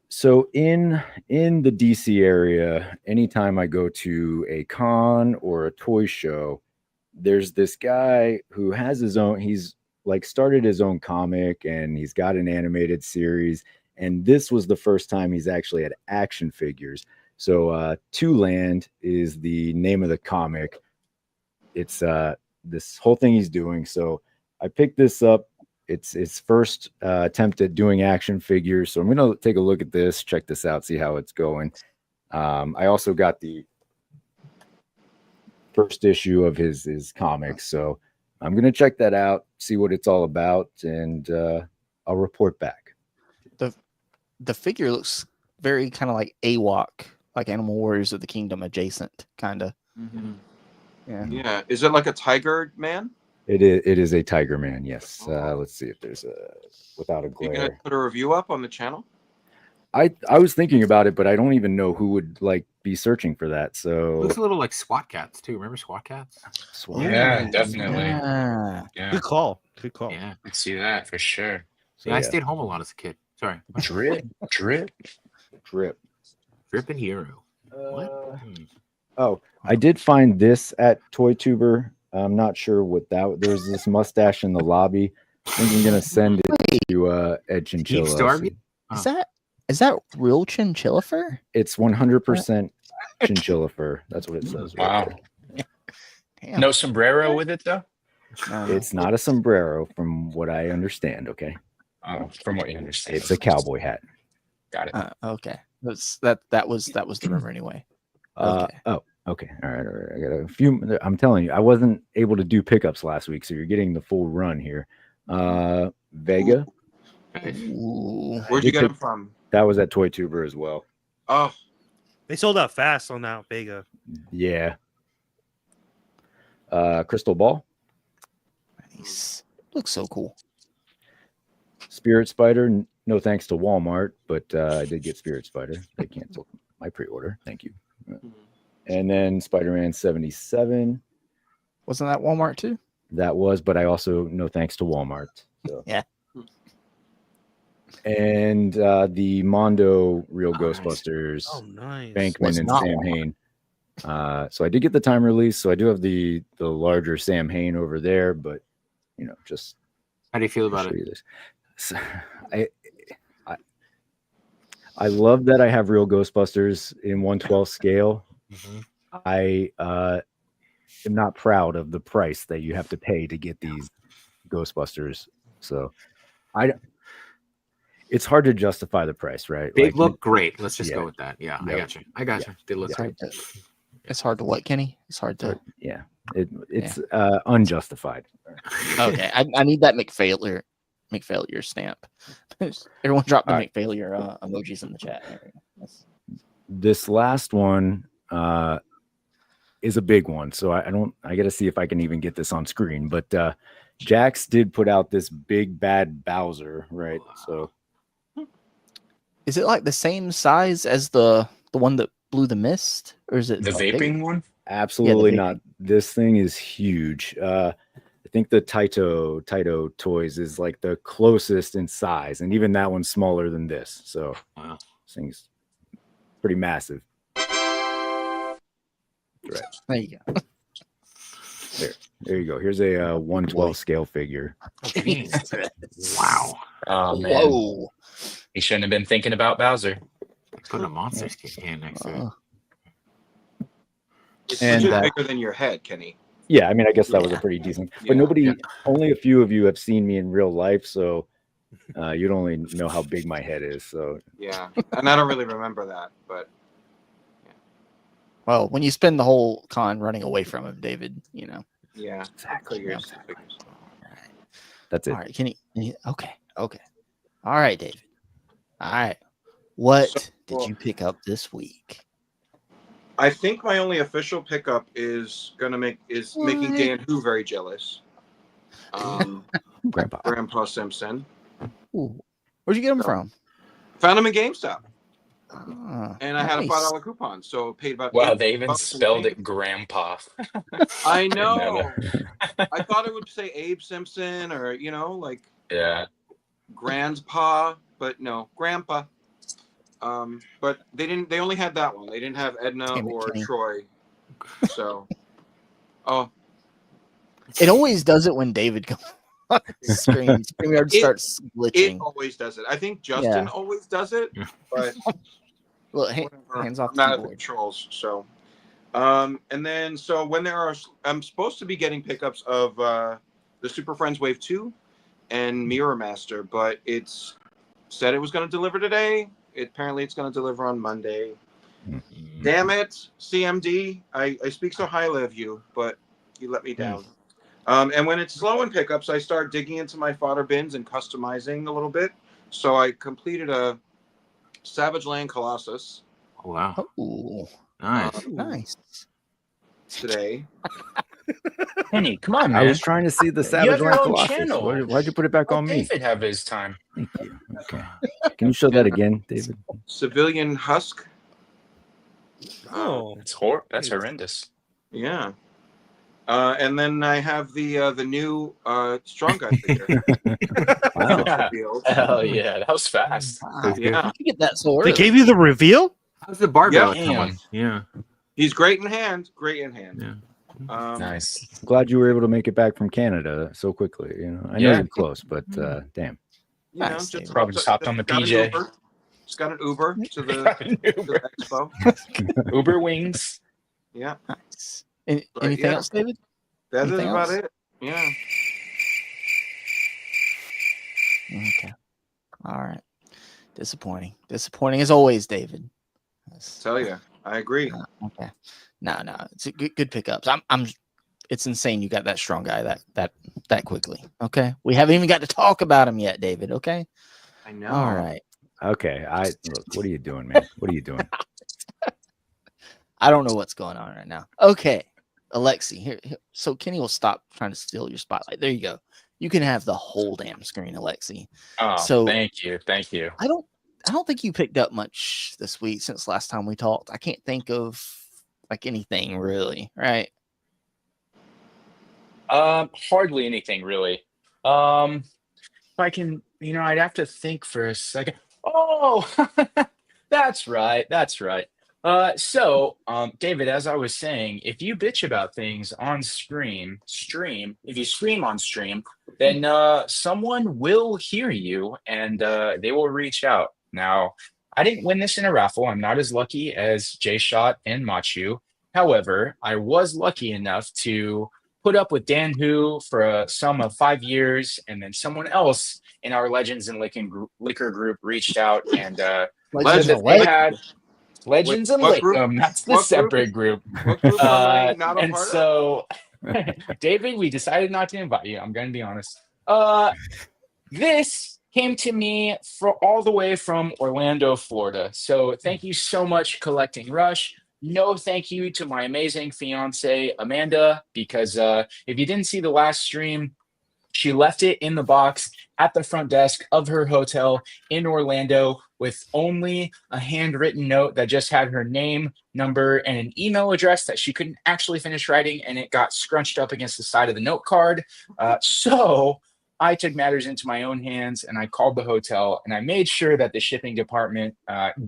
Speaker 3: So in the DC area, anytime I go to a con or a toy show, there's this guy who has his own. He's like started his own comic and he's got an animated series. And this was the first time he's actually had action figures. So Two Land is the name of the comic. It's this whole thing he's doing. So I picked this up. It's his first attempt at doing action figures. So I'm going to take a look at this, check this out, see how it's going. I also got the first issue of his comics. So I'm going to check that out, see what it's all about, and I'll report back.
Speaker 5: The figure looks very kind of like AWOC, like Animal Warriors of the Kingdom adjacent, kind of.
Speaker 1: Mm-hmm.
Speaker 5: Yeah.
Speaker 1: Is it like a tiger man?
Speaker 3: It is a Tiger Man, yes. Let's see if there's without a glare.
Speaker 1: You gonna put a review up on the channel?
Speaker 3: I was thinking about it, but I don't even know who would like be searching for that. So
Speaker 12: Looks a little like SWAT cats too. Remember SWAT cats?
Speaker 2: Yeah, definitely.
Speaker 5: Yeah.
Speaker 2: Yeah.
Speaker 13: Good call. Good call.
Speaker 12: Yeah.
Speaker 2: I see that for sure.
Speaker 3: So,
Speaker 12: I
Speaker 3: yeah.
Speaker 12: stayed home a lot as a kid. Sorry.
Speaker 2: Drip.
Speaker 3: Drip.
Speaker 12: Dripping hero. What?
Speaker 3: Oh, I did find this at ToyTuber. I'm not sure what that. There's this mustache in the lobby. I think I'm gonna send it to Ed Chinchilla.
Speaker 12: Starvey?
Speaker 5: Is that real chinchilla fur?
Speaker 3: It's 100% chinchilla fur. That's what it says.
Speaker 2: Wow.
Speaker 5: Damn.
Speaker 2: No sombrero with it though.
Speaker 3: It's not a sombrero, from what I understand. Okay.
Speaker 2: From what you understand,
Speaker 3: It's a cowboy hat.
Speaker 2: Got it.
Speaker 5: Okay. That was the rumor anyway. Okay.
Speaker 3: Oh, okay. All right. I got a few. I'm telling you, I wasn't able to do pickups last week, so you're getting the full run here. Vega.
Speaker 5: Ooh.
Speaker 1: Where'd you get them from?
Speaker 3: That was at ToyTuber as well.
Speaker 1: Oh,
Speaker 13: They sold out fast on that Vega.
Speaker 3: Yeah. Crystal Ball.
Speaker 5: Nice. Looks so cool.
Speaker 3: Spirit Spider. No thanks to Walmart, but I did get Spirit Spider. They canceled my pre-order. Thank you. And then Spider-Man 77.
Speaker 5: Wasn't that Walmart too?
Speaker 3: That was, but I also no thanks to Walmart. So.
Speaker 5: Yeah.
Speaker 3: And the Mondo Real Ghostbusters,
Speaker 13: nice.
Speaker 3: Bankman and Sam Hain. So I did get the time release. So I do have the larger Sam Hain over there, but just
Speaker 12: how do you feel about it?
Speaker 3: So, I love that I have Real Ghostbusters in 1/12 scale.
Speaker 12: Mm-hmm.
Speaker 3: I am not proud of the price that you have to pay to get these Ghostbusters. So it's hard to justify the price, right?
Speaker 12: They
Speaker 3: Like,
Speaker 12: look great. Let's just
Speaker 3: yeah.
Speaker 12: go with that. Yeah, I
Speaker 3: Yep.
Speaker 12: got you. They look great.
Speaker 5: It's hard to what, Kenny? It's hard to.
Speaker 3: Yeah, it's unjustified.
Speaker 5: Okay, I need that McFailure stamp. Everyone drop the McFailure emojis in the chat.
Speaker 3: This last one is a big one, so I got to see if I can even get this on screen. But Jax did put out this big bad Bowser, right? So
Speaker 5: is it like the same size as the one that blew the mist, or is it
Speaker 2: the vaping
Speaker 5: bigger?
Speaker 2: one?
Speaker 3: Absolutely
Speaker 5: Yeah,
Speaker 3: not. This thing is huge. I think the Taito toys is like the closest in size, and even that one's smaller than this. So
Speaker 12: wow,
Speaker 3: this thing's pretty massive. Right.
Speaker 5: There you go.
Speaker 3: There you go. Here's a 1/12 scale figure.
Speaker 12: Wow.
Speaker 2: Oh man.
Speaker 5: Whoa.
Speaker 2: He shouldn't have been thinking about Bowser.
Speaker 12: Put a monster skin next to it.
Speaker 1: It's
Speaker 3: And,
Speaker 1: legit bigger than your head, Kenny.
Speaker 3: Yeah, I mean, I guess that was a pretty decent. But only a few of you have seen me in real life, so you'd only know how big my head is. So
Speaker 1: Yeah, and I don't really remember that, but
Speaker 5: Well, when you spend the whole con running away from him, David,
Speaker 1: yeah,
Speaker 5: Exactly.
Speaker 1: figures.
Speaker 3: that's it.
Speaker 5: All right, Kenny. Okay. All right, David. All right. What did you pick up this week?
Speaker 1: I think my only official pickup is making Dan Who very jealous. Grandpa Simpson.
Speaker 5: Ooh. Where'd you get him from?
Speaker 1: Found him in GameStop. And I had a
Speaker 5: nice.
Speaker 1: $5 coupon, so paid about.
Speaker 2: Wow,
Speaker 1: $8
Speaker 2: they even
Speaker 1: in
Speaker 2: spelled it
Speaker 1: games.
Speaker 2: Grandpa.
Speaker 1: I know. I thought it would say Abe Simpson or like
Speaker 2: Yeah.
Speaker 1: Grandpa, but no, Grandpa. But they didn't. They only had that one. They didn't have Edna
Speaker 5: Damn it,
Speaker 1: or
Speaker 5: Kenny.
Speaker 1: Troy. So,
Speaker 5: It always does it when David comes on the screen. StreamYard starts glitching.
Speaker 1: It always does it. I think Justin always does it, but
Speaker 5: Well, hands off
Speaker 1: I'm
Speaker 5: the
Speaker 1: not at the
Speaker 5: keyboard.
Speaker 1: controls. So, and then when I'm supposed to be getting pickups of the Super Friends Wave 2 and Mirror Master, but it's said it was going to deliver today. Apparently, it's going to deliver on Monday. Damn it, CMD! I speak so highly of you, but you let me down. And when it's slow in pickups, I start digging into my fodder bins and customizing a little bit. So I completed a Savage Land Colossus.
Speaker 12: Oh, wow.
Speaker 5: Ooh.
Speaker 12: Nice.
Speaker 5: Nice.
Speaker 1: Today.
Speaker 2: Kenny, come on, man.
Speaker 3: I was trying to see the
Speaker 2: You
Speaker 3: Savage
Speaker 2: have your
Speaker 3: Land
Speaker 2: own
Speaker 3: Colossus.
Speaker 2: channel.
Speaker 3: Why'd you put it back on me?
Speaker 2: David have his time.
Speaker 3: Thank you. Okay. Can you show that again, David?
Speaker 1: Civilian Husk.
Speaker 13: Oh,
Speaker 2: That's horrendous.
Speaker 1: Yeah. And then I have the new strong guy figure.
Speaker 3: Wow.
Speaker 1: Revealed.
Speaker 2: Hell yeah, that was fast.
Speaker 5: Wow.
Speaker 1: Yeah.
Speaker 5: How'd you get that so
Speaker 13: they
Speaker 5: early?
Speaker 13: gave you the reveal?
Speaker 12: How's the barbell
Speaker 2: Damn.
Speaker 12: coming? Yeah.
Speaker 1: He's great in hand. Great in hand.
Speaker 12: Yeah.
Speaker 2: Nice.
Speaker 3: Glad you were able to make it back from Canada so quickly. You know, I know
Speaker 2: Yeah.
Speaker 3: you're close, but damn.
Speaker 1: You know,
Speaker 5: Nice, David.
Speaker 2: Probably just hopped on the
Speaker 1: got an
Speaker 2: PJ.
Speaker 1: Uber. Just got an Uber to the,
Speaker 2: Got an
Speaker 1: to
Speaker 2: Uber.
Speaker 1: the expo.
Speaker 2: Uber wings.
Speaker 1: Yeah.
Speaker 5: Nice.
Speaker 1: But,
Speaker 5: Anything
Speaker 1: yeah.
Speaker 5: else, David?
Speaker 1: That is
Speaker 5: Anything
Speaker 1: about
Speaker 5: else?
Speaker 1: it. Yeah.
Speaker 5: Okay. All right. Disappointing. Disappointing as always, David.
Speaker 1: Tell you, I agree.
Speaker 5: Okay. No, it's a good pickups. I'm. It's insane you got that strong guy that quickly. Okay. We haven't even got to talk about him yet, David. Okay.
Speaker 1: I know.
Speaker 5: All right.
Speaker 3: Okay, look. What are you doing, man? What are you doing?
Speaker 5: I don't know what's going on right now. Okay. Alexi, here. So Kenny will stop trying to steal your spotlight. There you go. You can have the whole damn screen, Alexi.
Speaker 2: Oh,
Speaker 5: So
Speaker 2: thank you.
Speaker 5: I don't think you picked up much this week since last time we talked. I can't think of like anything really, right?
Speaker 2: Hardly anything really. If I can, I'd have to think for a second. Oh, that's right. So, David, as I was saying, if you bitch about things on stream, if you scream on stream, then someone will hear you and they will reach out. Now, I didn't win this in a raffle. I'm not as lucky as Jshot and Matchu. However, I was lucky enough to put up with Dan Hu for a sum of 5 years, and then someone else in our Legends and Liquor group reached out and said that they had Legends and
Speaker 1: What group?
Speaker 2: Liquor. That's the
Speaker 1: What group?
Speaker 2: separate group.
Speaker 1: What group am I not a
Speaker 2: And
Speaker 1: part of?
Speaker 2: so, David, we decided not to invite you. I'm going to be honest. This came to me all the way from Orlando, Florida. So thank you so much, Collecting Rush. No thank you to my amazing fiance, Amanda, because if you didn't see the last stream, she left it in the box at the front desk of her hotel in Orlando with only a handwritten note that just had her name, number, and an email address that she couldn't actually finish writing, and it got scrunched up against the side of the note card. So I took matters into my own hands, and I called the hotel, and I made sure that the shipping department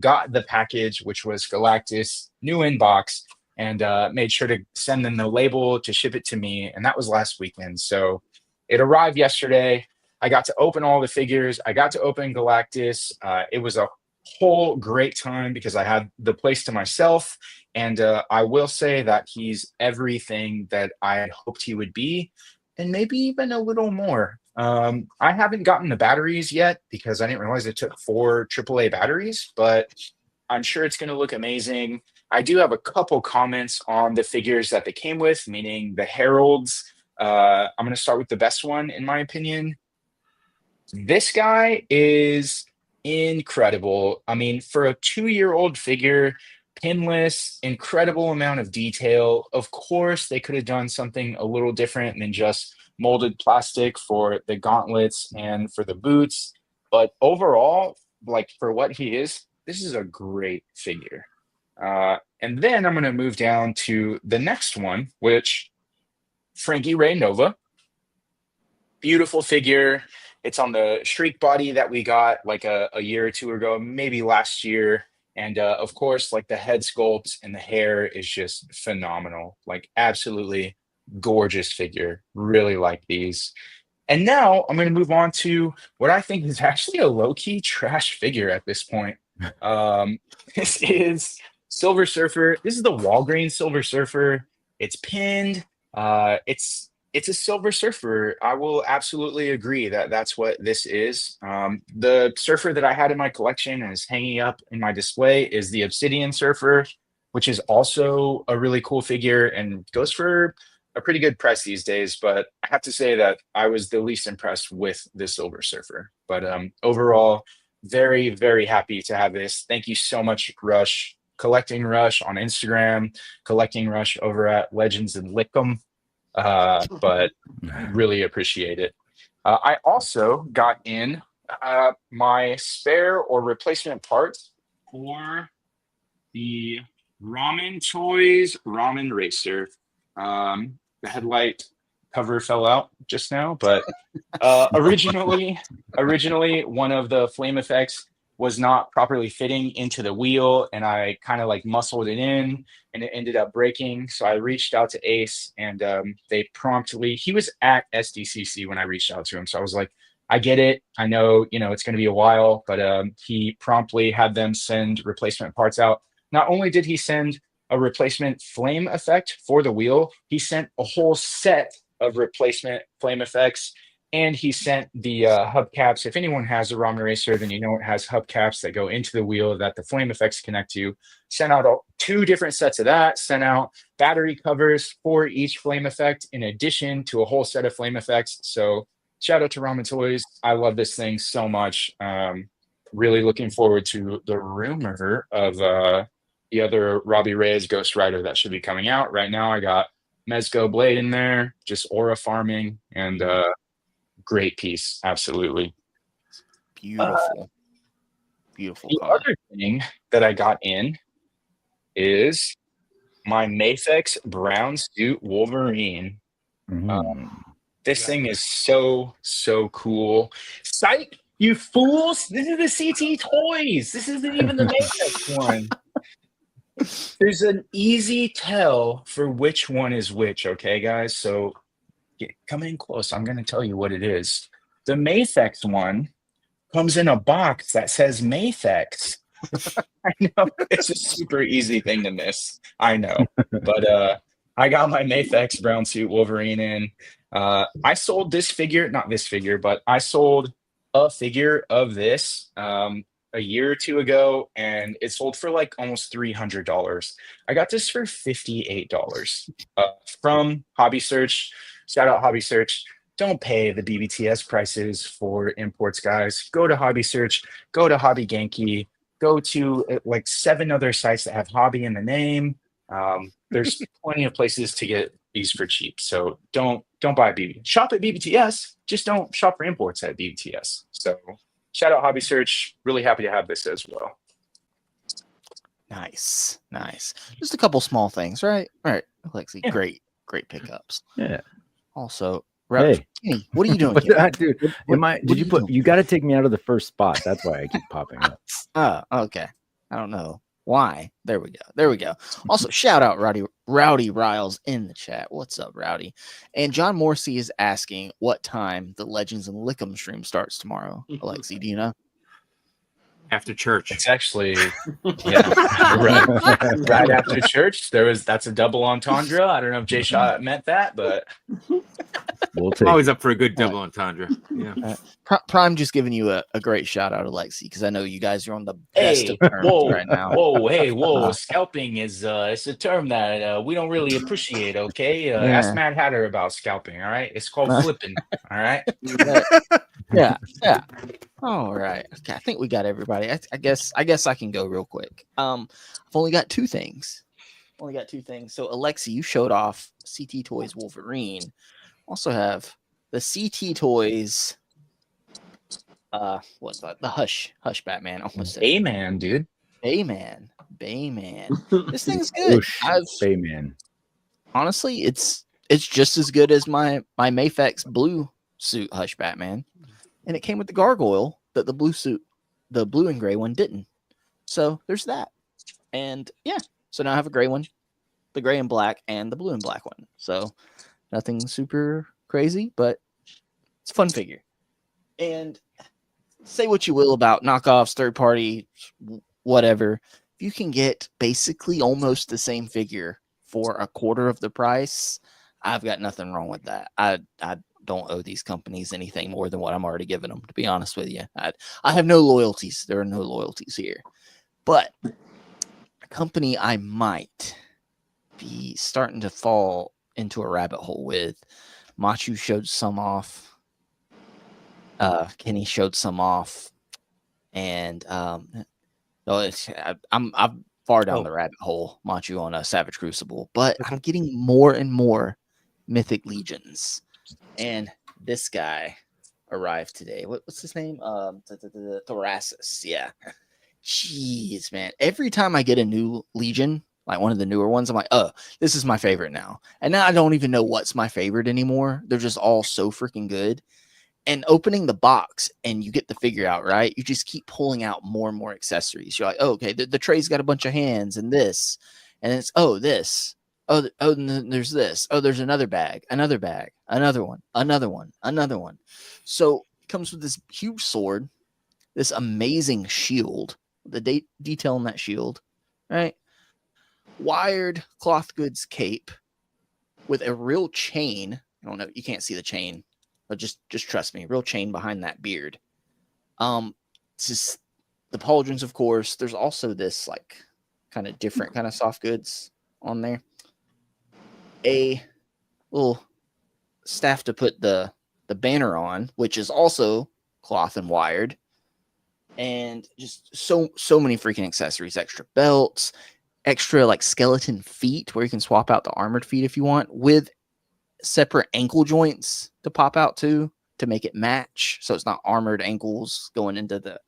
Speaker 2: got the package, which was Galactus, new inbox, and made sure to send them the label to ship it to me, and that was last weekend. So it arrived yesterday. I got to open all the figures. I got to open Galactus. It was a whole great time because I had the place to myself, and I will say that he's everything that I had hoped he would be, and maybe even a little more. I haven't gotten the batteries yet because I didn't realize it took 4 AAA batteries, but I'm sure it's going to look amazing. I do have a couple comments on the figures that they came with, meaning the Heralds. I'm going to start with the best one, in my opinion. This guy is incredible. I mean, for a 2-year-old figure, pinless, incredible amount of detail. Of course, they could have done something a little different than just molded plastic for the gauntlets and for the boots. But overall, like for what he is, this is a great figure. And then I'm going to move down to the next one, which Frankie Ray Nova. Beautiful figure. It's on the Shriek body that we got like a year or two ago, maybe last year. And of course, like the head sculpt and the hair is just phenomenal. Like absolutely gorgeous figure. Really like these. And now I'm going to move on to what I think is actually a low-key trash figure at this point. This is Silver Surfer. This is the Walgreens Silver Surfer. It's pinned. It's a Silver Surfer. I will absolutely agree that that's what this is. The Surfer that I had in my collection and is hanging up in my display is the Obsidian Surfer, which is also a really cool figure and goes for a pretty good price these days. But I have to say that I was the least impressed with the Silver Surfer. But overall, very, very happy to have this. Thank you so much, Rush. Collecting Rush on Instagram, Collecting Rush over at Legends and Lickum. But really appreciate it. I also got in my spare or replacement parts for the Ramen Toys Ramen Racer. The headlight cover fell out just now, but originally one of the flame effects was not properly fitting into the wheel, and I kind of like muscled it in, and it ended up breaking. So I reached out to Ace, and they promptly. He was at SDCC when I reached out to him, so I was like, I get it. I know, it's going to be a while, but he promptly had them send replacement parts out. Not only did he send a replacement flame effect for the wheel, he sent a whole set of replacement flame effects, and he sent the hubcaps. If anyone has a Ramen Racer, then it has hubcaps that go into the wheel that the flame effects connect to. Sent out 2 different sets of that, sent out battery covers for each flame effect in addition to a whole set of flame effects. So shout out to Ramen Toys. I love this thing so much. Really looking forward to the rumor of the other Robbie Reyes Ghost Rider that should be coming out. Right now, I got Mezco Blade in there, just aura farming, and great piece. Absolutely.
Speaker 5: Beautiful. Beautiful.
Speaker 2: The other thing that I got in is my Mafex Brown Suit Wolverine. This thing is so cool. Psych, you fools! This is the CT Toys. This isn't even the Mafex one. There's an easy tell for which one is which, okay, guys? So come in close. I'm going to tell you what it is. The Mafex one comes in a box that says Mafex. I know it's a super easy thing to miss. I know, but I got my Mafex Brown Suit Wolverine in. I sold this figure, not this figure, but I sold a figure of this a year or 2 ago, and it sold for like almost $300. I got this for $58 from Hobby Search. Shout out Hobby Search. Don't pay the BBTS prices for imports, guys. Go to Hobby Search, go to Hobby Genki, go to like 7 other sites that have hobby in the name. There's plenty of places to get these for cheap. So don't buy BB. Shop at BBTS, just don't shop for imports at BBTS. So shout out Hobby Search. Really happy to have this as well.
Speaker 5: Nice. Just a couple small things, right? Right, Alexi. Yeah. Great pickups.
Speaker 3: Yeah.
Speaker 5: Also,
Speaker 3: hey,
Speaker 5: Kenny, what are you doing?
Speaker 3: Dude, you got to take me out of the first spot. That's why I keep popping up.
Speaker 5: Oh, okay. I don't know why. There we go. Also, shout out Rowdy Riles in the chat. What's up, Rowdy? And John Morsey is asking what time the Legends and Lickum stream starts tomorrow. Alexi, do you know?
Speaker 12: After church.
Speaker 2: It's actually right after church. That's a double entendre. I don't know if Jshot meant that, but
Speaker 3: we'll take
Speaker 12: always up for a good double entendre. Yeah.
Speaker 5: Prime just giving you a great shout out, Alexi, because I know you guys are on the best of terms right now.
Speaker 2: Whoa! Scalping is it's a term that we don't really appreciate. Okay, ask Mad Hatter about scalping. All right, it's called flipping. All right.
Speaker 5: Yeah. All right. Okay, I think we got everybody. I guess I can go real quick. I've only got 2 things. So Alexi, you showed off CT Toys Wolverine. Also have the CT Toys. What's that? The Hush Batman. Almost said
Speaker 2: Bayman, dude.
Speaker 5: Bayman. This thing's good.
Speaker 3: Bayman.
Speaker 5: Honestly, it's just as good as my Mafex blue suit Hush Batman. And it came with the gargoyle that the blue and gray one didn't. So there's that. And yeah, so now I have a gray one, the gray and black, and the blue and black one. So nothing super crazy, but it's a fun figure. And say what you will about knockoffs, third party, whatever. If you can get basically almost the same figure for a quarter of the price, I've got nothing wrong with that. I don't owe these companies anything more than what I'm already giving them, to be honest with you. I have no loyalties. There are no loyalties here. But a company I might be starting to fall into a rabbit hole with, Matchu showed some off. Kenny showed some off. And I'm far down the rabbit hole, Matchu, on a Savage Crucible. But I'm getting more and more Mythic Legions. And this guy arrived today. What's his name? Thoracis. Yeah. Jeez, man. Every time I get a new Legion, like one of the newer ones. I'm like, oh, this is my favorite now. And now I don't even know what's my favorite anymore. They're just all so freaking good. And opening the box and you get the figure out, right? You just keep pulling out more and more accessories. You're like, oh, okay, the tray's got a bunch of hands and this. And it's, oh, this. Oh, and then there's this. Oh, there's another bag, another one, another one. So it comes with this huge sword, this amazing shield, the detail on that shield, right? Wired cloth goods cape with a real chain. I don't know, you can't see the chain, but just trust me, real chain behind that beard. It's just the pauldrons, of course. There's also this like kind of different kind of soft goods on there. A little staff to put the banner on, which is also cloth and wired, and just so many freaking accessories, extra belts, extra like skeleton feet where you can swap out the armored feet if you want, with separate ankle joints to pop out too to make it match, so it's not armored ankles going into the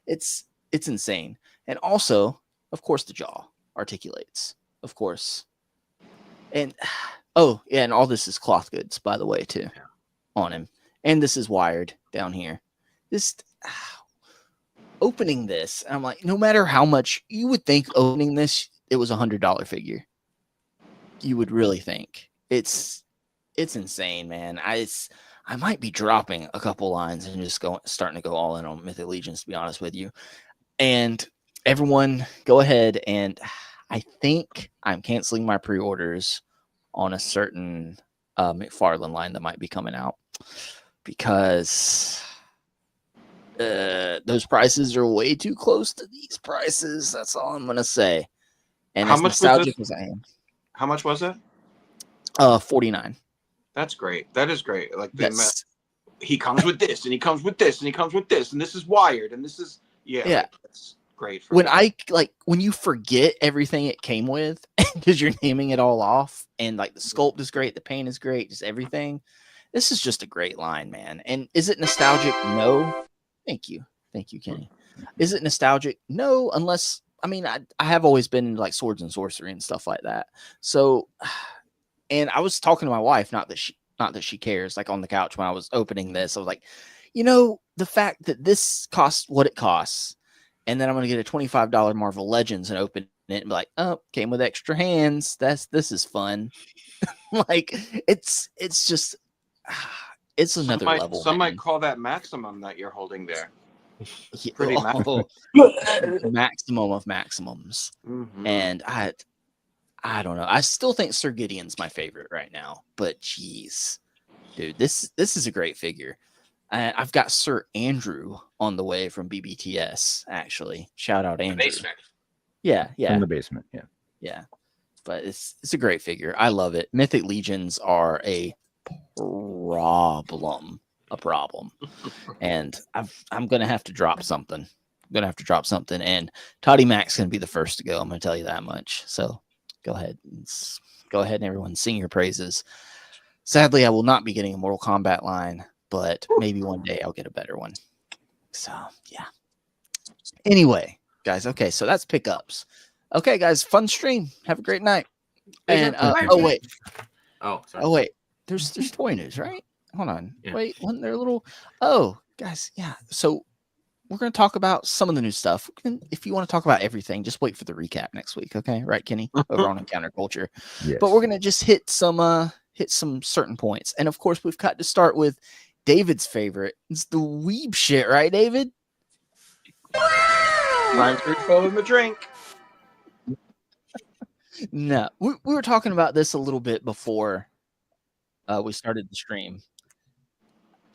Speaker 5: it's insane. And also, of course, the jaw articulates, of course. And oh yeah, and all this is cloth goods, by the way, too, on him. And this is wired down here. This opening this, and I'm like, no matter how much you would think opening this, it was $100 figure. You would really think it's insane, man. I might be dropping a couple lines and just starting to go all in on Mythic Legions, to be honest with you. And everyone, go ahead, and I think I'm canceling my pre-orders on a certain McFarlane line that might be coming out, because those prices are way too close to these prices. That's all I'm gonna say. And
Speaker 1: how
Speaker 5: as
Speaker 1: much
Speaker 5: nostalgic
Speaker 1: was
Speaker 5: as I am,
Speaker 1: how much was it?
Speaker 5: $49.
Speaker 1: That's great. That is great. Like
Speaker 5: Yes.
Speaker 1: he comes with this, and he comes with this, and he comes with this, and this is wired, and this is
Speaker 5: Yeah.
Speaker 1: Like, that's great. For
Speaker 5: When
Speaker 1: me.
Speaker 5: when you forget everything it came with because you're naming it all off, and like the sculpt is great, the paint is great, just everything. This is just a great line, man. And is it nostalgic? No. Thank you, Kenny. Is it nostalgic? No, unless I have always been into like swords and sorcery and stuff like that. So, and I was talking to my wife, not that she cares, like on the couch when I was opening this, I was like, the fact that this costs what it costs, and then I'm going to get a $25 Marvel Legends and open it and be like, oh, came with extra hands. This is fun. Like it's just, it's another level.
Speaker 1: Some might call that maximum that you're holding there.
Speaker 5: Pretty maximum of maximums.
Speaker 1: Mm-hmm.
Speaker 5: And I don't know. I still think Sir Gideon's my favorite right now, but geez, dude, this is a great figure. I've got Sir Andrew on the way from BBTS, actually. Shout out Andrew.
Speaker 1: Basement.
Speaker 5: Yeah.
Speaker 3: From the basement,
Speaker 5: yeah. But it's a great figure. I love it. Mythic Legions are a problem. And I'm gonna have to drop something. And Toddy Mac's gonna be the first to go. I'm gonna tell you that much. So go ahead and everyone sing your praises. Sadly, I will not be getting a Mortal Kombat line, but maybe one day I'll get a better one. So yeah. Anyway, guys, okay, so that's pickups. Okay, guys, fun stream. Have a great night. And there's toy news, right? Hold on. Yeah. Wait, wasn't there a little? Oh, guys, yeah. So we're going to talk about some of the new stuff. If you want to talk about everything, just wait for the recap next week, okay? Right, Kenny? Over on Encounter Culture.
Speaker 3: Yes.
Speaker 5: But we're going to just hit some certain points. And of course, we've got to start with David's favorite. It's the weeb shit, right, David?
Speaker 1: Time to refill in the drink.
Speaker 5: No, we were talking about this a little bit before we started the stream.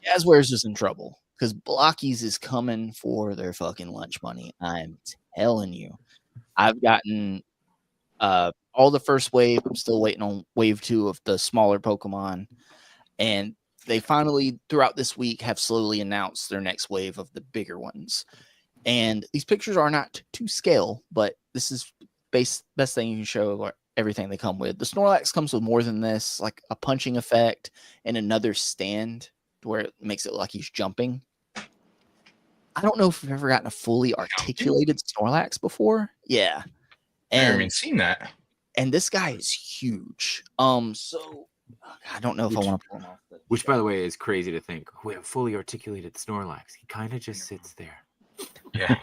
Speaker 5: Jazwares is in trouble because Blockies is coming for their fucking lunch money. I'm telling you. I've gotten all the first wave. I'm still waiting on wave 2 of the smaller Pokemon. And they finally, throughout this week, have slowly announced their next wave of the bigger ones. And these pictures are not to scale, but this is best thing you can show everything they come with. The Snorlax comes with more than this, like a punching effect and another stand where it makes it look like he's jumping. I don't know if we've ever gotten a fully articulated Snorlax before. Yeah.
Speaker 2: I haven't even seen that.
Speaker 5: and this guy is huge. So I don't know if I want to pull him off.
Speaker 12: Which, by the way, is crazy to think. We have fully articulated Snorlax. He kind of just sits there.
Speaker 2: Yeah.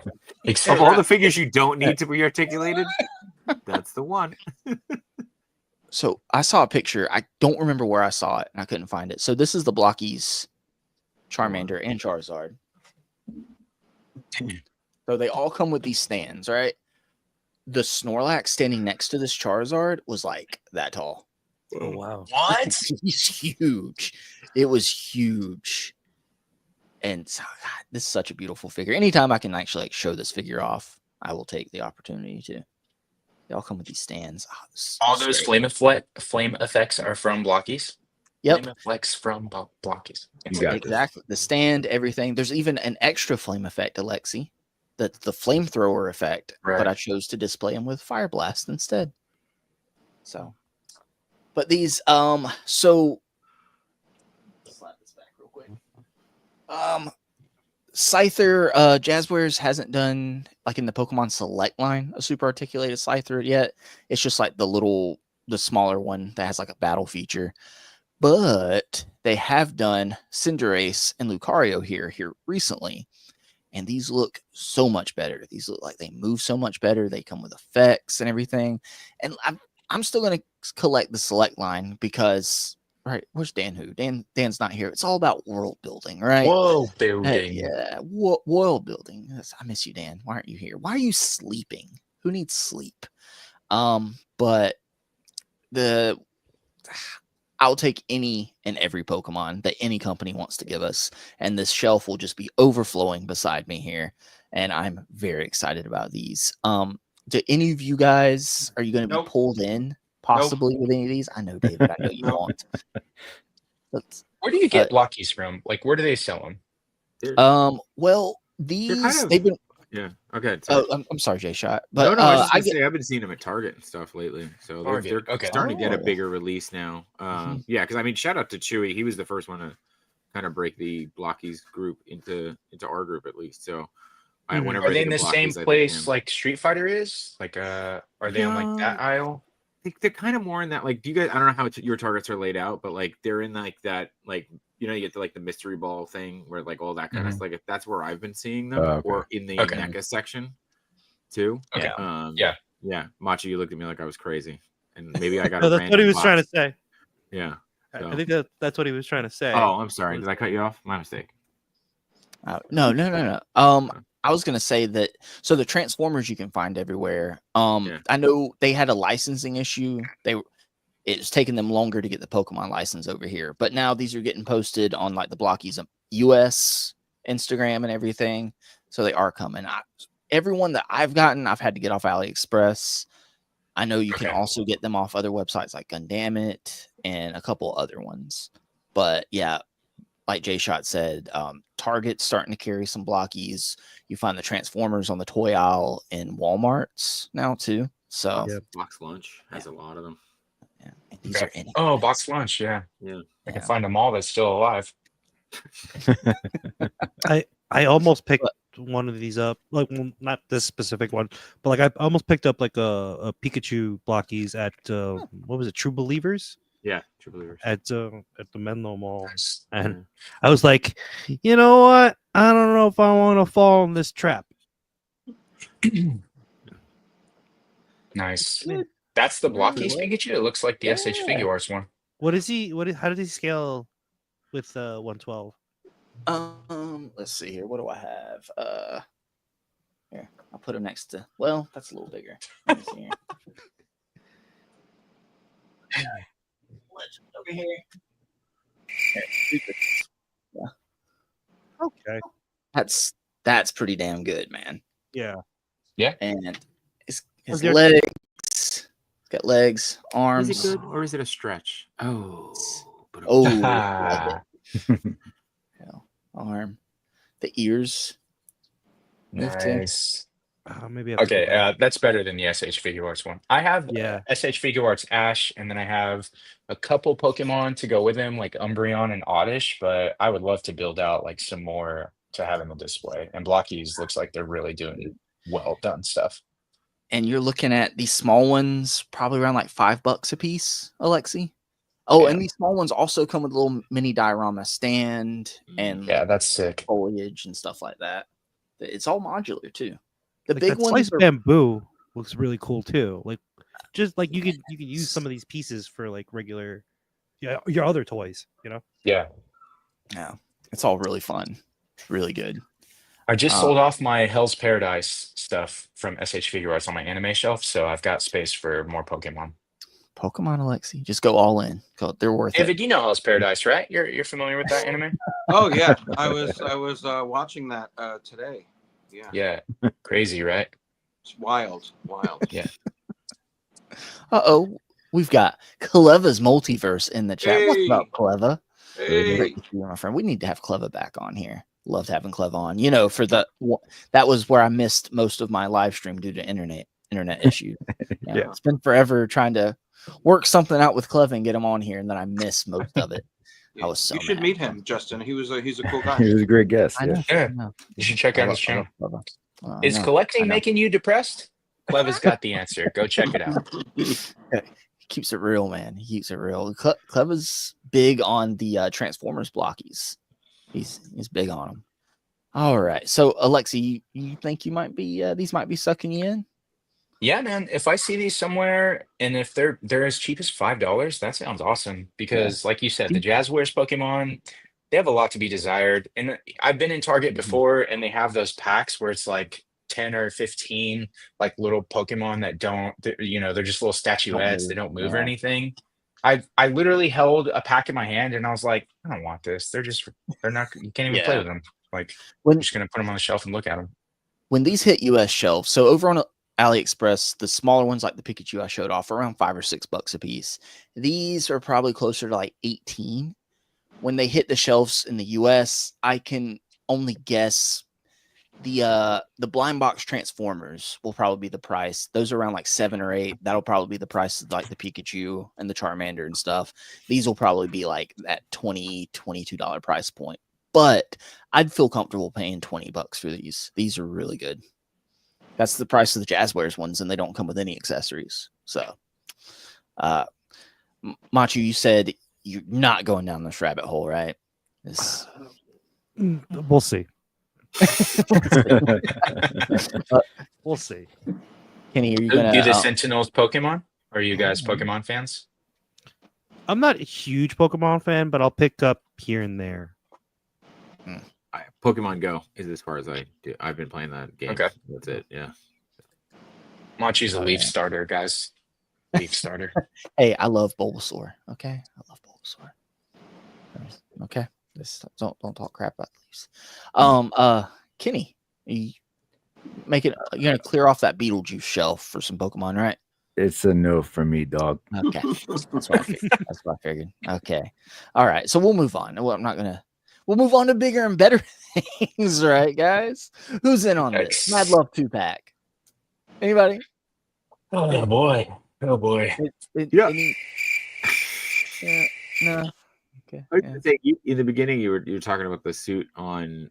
Speaker 12: Of all the figures you don't need to be articulated, that's the one.
Speaker 5: So I saw a picture. I don't remember where I saw it, and I couldn't find it. So this is the Blockies Charmander and Charizard. So they all come with these stands, right? The Snorlax standing next to this Charizard was like that tall.
Speaker 13: Oh wow!
Speaker 2: What?
Speaker 5: He's huge. It was huge. And so, God, this is such a beautiful figure. Anytime I can actually like show this figure off, I will take the opportunity to. They all come with these stands. Oh,
Speaker 2: All those flame effects are from Blockies.
Speaker 5: Yep.
Speaker 2: Flame effects from Blockies.
Speaker 5: Exactly. The stand, everything. There's even an extra flame effect, Alexi. The flamethrower effect,
Speaker 2: Right.
Speaker 5: but I chose to display them with Fire Blast instead. So, but these, so slap this back real quick. Scyther, Jazzwares hasn't done like in the Pokemon Select line a super articulated Scyther yet. It's just like the smaller one that has like a battle feature. But they have done Cinderace and Lucario here recently. And these look so much better. These look like they move so much better. They come with effects and everything. And I'm still going to collect the Select line because, right, where's Dan who? Dan's not here. It's all about world building, right?
Speaker 2: World building.
Speaker 5: Yeah, world building. Yes, I miss you, Dan. Why aren't you here? Why are you sleeping? Who needs sleep? But I'll take any and every Pokemon that any company wants to give us, and this shelf will just be overflowing beside me here, and I'm very excited about these. Do any of you guys, are you going to be pulled in possibly with any of these? I know, David, I know you won't.
Speaker 2: Where do you get Blockies from? Like, where do they sell them?
Speaker 5: Well, these they've been.
Speaker 12: Yeah. Okay.
Speaker 5: Oh, I'm sorry, Jshot. But
Speaker 12: no, I was just gonna say I've been seeing them at Target and stuff lately, so they're
Speaker 2: Target,
Speaker 12: starting to get a bigger release now. Yeah, because I mean, shout out to Chewy. He was the first one to kind of break the Blockies group into our group at least. So, whenever
Speaker 2: Are they in the
Speaker 12: Blockies,
Speaker 2: same
Speaker 12: I think
Speaker 2: place
Speaker 12: him.
Speaker 2: like Street Fighter is? Like, are they on like that aisle?
Speaker 12: They're kind of more in that. Like, do you guys? I don't know how your Targets are laid out, but like they're in like that. Like, you know, you get to like the mystery ball thing where like all that kind of stuff. Like, that's where I've been seeing them, or in the NECA section too.
Speaker 2: Okay.
Speaker 12: Yeah. Matchu, you looked at me like I was crazy, and maybe I got.
Speaker 13: No, that's what he was trying to say.
Speaker 12: Yeah.
Speaker 13: I think that's what he was trying to say.
Speaker 12: Oh, I'm sorry. Did I cut you off? My mistake.
Speaker 5: No. I was gonna say that. So the Transformers you can find everywhere. I know they had a licensing issue. It's taking them longer to get the Pokemon license over here, but now these are getting posted on like the Blockies US Instagram and everything. So they are coming. Everyone that I've gotten, I've had to get off AliExpress. I know you can also get them off other websites like Gundamit and a couple other ones. But yeah, like Jshot said, Target's starting to carry some Blockies. You find the Transformers on the toy aisle in Walmarts now too. So
Speaker 12: Box Lunch has a lot of them.
Speaker 5: Yeah, and these are in
Speaker 2: Oh, Box Lunch, yeah. I can find them all that's still alive.
Speaker 13: I almost picked one of these up, like not this specific one, but like I almost picked up like a Pikachu Blockies at what was it, True Believers?
Speaker 12: Yeah, True Believers
Speaker 13: at the Menlo Mall, and I was like, you know what? I don't know if I want to fall in this trap.
Speaker 2: Nice. That's the Blockies Pikachu. It looks like the SH Figure Arts one.
Speaker 13: What is he? How did he scale with 112?
Speaker 5: Let's see here. What do I have? Here, I'll put him next to. Well, that's a little bigger. Let me see here. Over here. Yeah.
Speaker 13: Okay.
Speaker 5: That's pretty damn good, man.
Speaker 13: Yeah.
Speaker 5: And his
Speaker 13: Was there-
Speaker 5: legs. It's got legs, arms.
Speaker 12: Is it good or is it a stretch? Oh.
Speaker 5: love it. Arm. The ears.
Speaker 2: Nice.
Speaker 13: Maybe
Speaker 2: that's better than the SH Figure Arts one. I have SH Figure Arts Ash, and then I have a couple Pokemon to go with him, like Umbreon and Oddish, but I would love to build out like some more to have in the display. And Blockies looks like they're really doing well done stuff.
Speaker 5: and you're looking at these small ones, probably around like $5 a piece, Alexi. Oh, and these small ones also come with a little mini diorama stand and
Speaker 2: Yeah, that's sick.
Speaker 5: foliage and stuff like that. It's all modular too. The
Speaker 13: Like
Speaker 5: big
Speaker 13: that
Speaker 5: ones
Speaker 13: sliced
Speaker 5: are
Speaker 13: bamboo looks really cool too. Like just like you could use some of these pieces for like regular your other toys, you know?
Speaker 2: Yeah.
Speaker 5: yeah, it's all really fun. It's really good.
Speaker 2: I just sold off my Hell's Paradise stuff from SH Figure Arts on my anime shelf, so I've got space for more Pokemon.
Speaker 5: Pokemon, Alexi, just go all in. They're worth it.
Speaker 2: David, you know Hell's Paradise, right? You're familiar with that anime?
Speaker 1: Oh yeah, I was watching that today. Yeah.
Speaker 2: Yeah. Crazy, right?
Speaker 1: It's wild.
Speaker 2: Yeah.
Speaker 5: We've got Cleva's Multiverse in the chat.
Speaker 1: Hey.
Speaker 5: What's up, Cleva?
Speaker 1: Hey.
Speaker 5: Great to see you, my friend. We need to have Cleva back on here. Loved having Cleva on. You know, that was where I missed most of my live stream due to internet issues.
Speaker 3: Yeah.
Speaker 5: It's been forever trying to work something out with Cleva and get him on here, and then I missed most of it. I was so
Speaker 1: You should
Speaker 5: mad.
Speaker 1: meet him, Justin. He's a cool guy.
Speaker 3: He was a great guest.
Speaker 5: I
Speaker 3: Yeah.
Speaker 5: know.
Speaker 2: Yeah.
Speaker 5: I know.
Speaker 2: You should check out his channel.
Speaker 5: Cleva.
Speaker 2: Is collecting making you depressed? Cleva's got the answer. Go check it out.
Speaker 5: He keeps it real, man. He keeps it real. Cleva's big on the Transformers blockies. He's big on them. All right. So, Alexi, you think you might be these might be sucking you in?
Speaker 2: Yeah, man. If I see these somewhere and if they're as cheap as $5, that sounds awesome. Because like you said, the Jazzwares Pokemon, they have a lot to be desired. And I've been in Target before and they have those packs where it's like 10 or 15 like little Pokemon that they're just little statuettes. They don't move or anything. I literally held a pack in my hand and I was like, I don't want this. They're not, you can't even play with them. Like, I'm just going to put them on the shelf and look at them.
Speaker 5: When these hit US shelves, so over on AliExpress, the smaller ones like the Pikachu I showed off are around $5 or $6 a piece. These are probably closer to like 18. When they hit the shelves in the US, I can only guess the blind box Transformers will probably be the price. Those are around like 7 or 8. That'll probably be the price of like the Pikachu and the Charmander and stuff. These will probably be like that $20, $22 price point. But I'd feel comfortable paying $20 for these. These are really good. That's the price of the Jazzwares ones, and they don't come with any accessories. So, Matchu, you said you're not going down this rabbit hole, right?
Speaker 13: We'll see. We'll see.
Speaker 5: Kenny, are you gonna
Speaker 2: do the Sentinels Pokemon? Are you guys Pokemon fans?
Speaker 13: I'm not a huge Pokemon fan, but I'll pick up here and there.
Speaker 12: Pokemon Go is as far as I do. I've been playing that game.
Speaker 2: Okay.
Speaker 12: That's it. Yeah.
Speaker 2: Machi's a Leaf starter, guys. Leaf starter.
Speaker 5: Hey, I love Bulbasaur. Okay, I love Bulbasaur. Okay, don't talk crap about Leafs. Kenny, you're gonna clear off that Beetlejuice shelf for some Pokemon, right?
Speaker 3: It's a no for me, dog.
Speaker 5: Okay, that's what I figured. Okay, all right. So we'll move on. Well, we'll move on to bigger and better things, right, guys? Who's in on this? Mad Love 2-pack. Anybody?
Speaker 2: Oh boy. Oh boy.
Speaker 12: Yeah.
Speaker 5: No. Okay.
Speaker 12: I was gonna say, in the beginning, you were talking about the suit on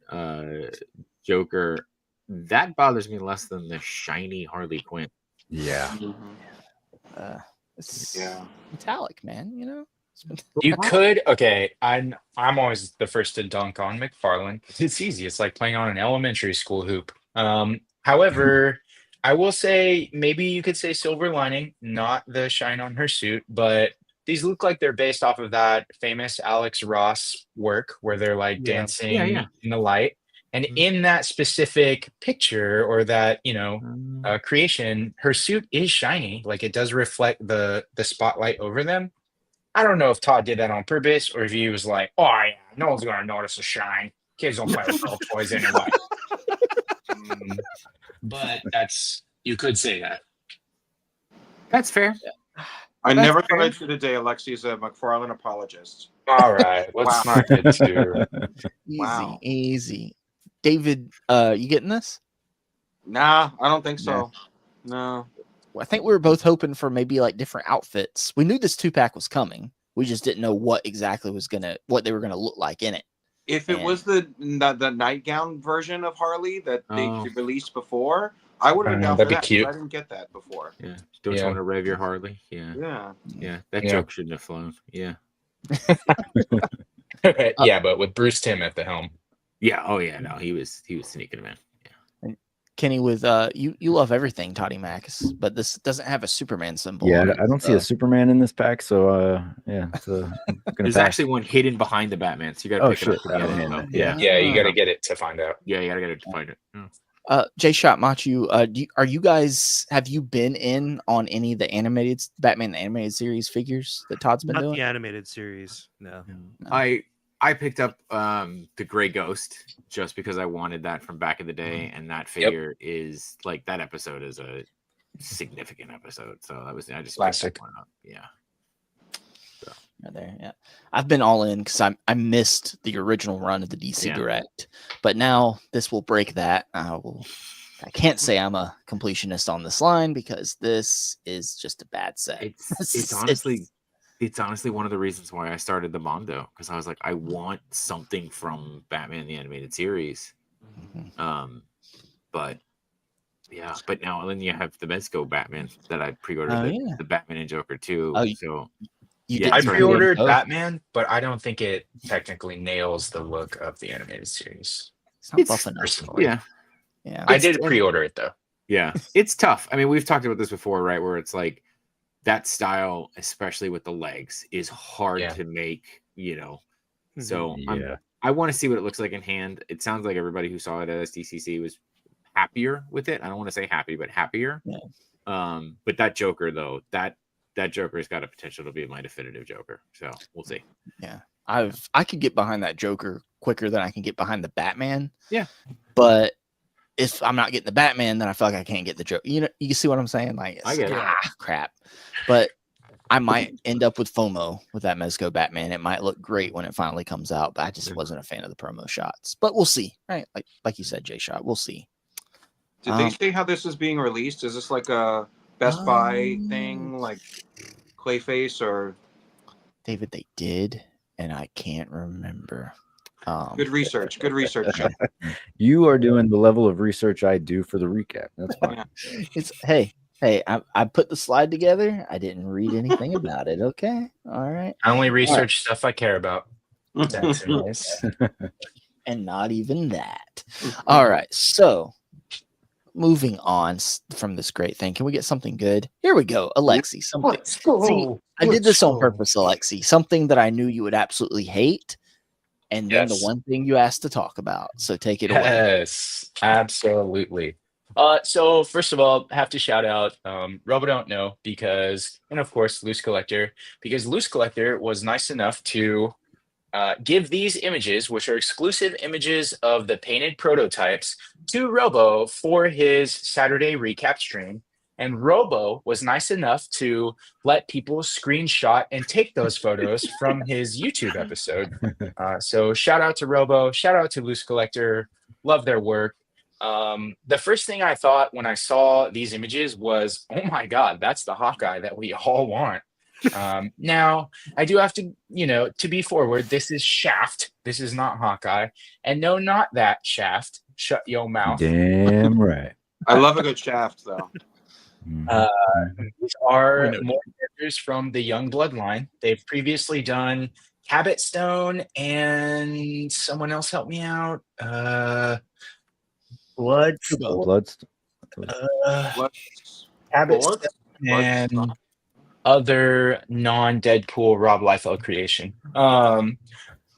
Speaker 12: Joker. That bothers me less than the shiny Harley Quinn.
Speaker 3: Yeah.
Speaker 5: It's metallic, man. You know.
Speaker 2: You could, okay. I'm always the first to dunk on McFarlane. It's easy. It's like playing on an elementary school hoop. However, I will say maybe you could say Silver Lining, not the shine on her suit, but these look like they're based off of that famous Alex Ross work where they're like dancing in the light. And in that specific picture or that, creation, her suit is shiny. Like it does reflect the spotlight over them. I don't know if Todd did that on purpose or if he was like, oh, yeah, no one's going to notice a shine. Kids don't play with girl toys anyway. But you could say that.
Speaker 12: That's fair.
Speaker 1: I never thought I'd see the day Alexi's a McFarlane apologist.
Speaker 2: All right. Let's not get too...
Speaker 5: Easy. David, you getting this?
Speaker 1: Nah, I don't think so. No.
Speaker 5: I think we were both hoping for maybe like different outfits. We knew this 2-pack was coming. We just didn't know what exactly what they were gonna look like in it.
Speaker 1: If it was the nightgown version of Harley that they released before, I would have been down for
Speaker 2: That'd be
Speaker 1: that because
Speaker 2: cute.
Speaker 1: I didn't get that before.
Speaker 12: Yeah. Don't you
Speaker 2: Yeah.
Speaker 12: want to rev your Harley? Yeah.
Speaker 1: Yeah.
Speaker 12: Yeah. That
Speaker 2: Yeah.
Speaker 12: joke shouldn't have flown. Yeah.
Speaker 2: Yeah, but with Bruce Timm at the helm.
Speaker 12: Yeah. Oh yeah. No, he was sneaking him in.
Speaker 5: Kenny, with you love everything Toddy Max, but this doesn't have a Superman symbol.
Speaker 3: Yeah,
Speaker 5: on it,
Speaker 3: I don't see a Superman in this pack, so yeah, it's
Speaker 12: There's
Speaker 3: pass.
Speaker 12: actually one hidden behind the Batman, so you got to pick it up to get it.
Speaker 3: Batman,
Speaker 12: Yeah.
Speaker 2: Yeah, you got to get it to find out.
Speaker 12: Yeah, you got to get it to find it.
Speaker 5: Jshot, Matchu, have you been in on any of the animated Batman the animated series figures that Todd's been
Speaker 13: Not
Speaker 5: doing?
Speaker 13: the animated series. No.
Speaker 12: I picked up the Gray Ghost just because I wanted that from back in the day, and that figure is like that episode is a significant episode. So I just
Speaker 2: Classic.
Speaker 12: picked that one up. Yeah. So.
Speaker 5: Right there, yeah. I've been all in because I missed the original run of the DC Direct, but now this will break that. I can't say I'm a completionist on this line because this is just a bad set.
Speaker 12: It's honestly one of the reasons why I started the Mondo, because I was like, I want something from Batman the Animated Series. But now then you have the Mezco Batman that I pre-ordered, the Batman and Joker 2.
Speaker 2: I pre-ordered Batman, but I don't think it technically nails the look of the animated series.
Speaker 5: It's not buff enough.
Speaker 12: Yeah.
Speaker 2: I did pre-order it though.
Speaker 12: Yeah, it's tough. I mean, we've talked about this before, right? Where it's like that style, especially with the legs, is hard to make, So I want to see what it looks like in hand. It sounds like everybody who saw it at SDCC was happier with it. I don't want to say happy, but happier.
Speaker 5: Yeah.
Speaker 12: But that Joker, though, that Joker has got a potential to be my definitive Joker. So we'll see.
Speaker 5: Yeah. I could get behind that Joker quicker than I can get behind the Batman.
Speaker 12: Yeah.
Speaker 5: But if I'm not getting the Batman, then I feel like I can't get the Joker. You see what I'm saying? Like,
Speaker 12: I get it.
Speaker 5: Crap. But I might end up with FOMO with that Mezco Batman. It might look great when it finally comes out, but I just wasn't a fan of the promo shots. But we'll see, right? Like you said, Jshot, we'll see.
Speaker 1: Did they say how this is being released? Is this like a Best Buy thing, like Clayface, or
Speaker 5: David? They did, and I can't remember.
Speaker 1: Good research. John.
Speaker 3: You are doing the level of research I do for the recap. That's fine.
Speaker 5: It's hey, I put the slide together. I didn't read anything about it. Okay, all right.
Speaker 2: I only research stuff I care about. That's nice.
Speaker 5: And not even that. All right, so moving on from this great thing, can we get something good? Here we go, Alexi. Something.
Speaker 2: Let's go.
Speaker 5: See, I did this on purpose, Alexi. Something that I knew you would absolutely hate. And then the one thing you asked to talk about. So take it away.
Speaker 2: Yes, absolutely. So first of all, have to shout out Robo Don't Know and of course Loose Collector, because Loose Collector was nice enough to give these images, which are exclusive images of the painted prototypes, to Robo for his Saturday recap stream. And Robo was nice enough to let people screenshot and take those photos from his YouTube episode. So shout out to Robo, shout out to Loose Collector, love their work. The first thing I thought when I saw these images was, oh my God, that's the Hawkeye that we all want. Now, I do have to, to be forward, this is Shaft. This is not Hawkeye. And no, not that Shaft. Shut your mouth.
Speaker 3: Damn right.
Speaker 1: I love a good Shaft, though.
Speaker 2: These are more characters from the Young Bloodline. They've previously done Cabot Stone and someone else help me out. Cabot Stone and other non-Deadpool Rob Liefeld creation.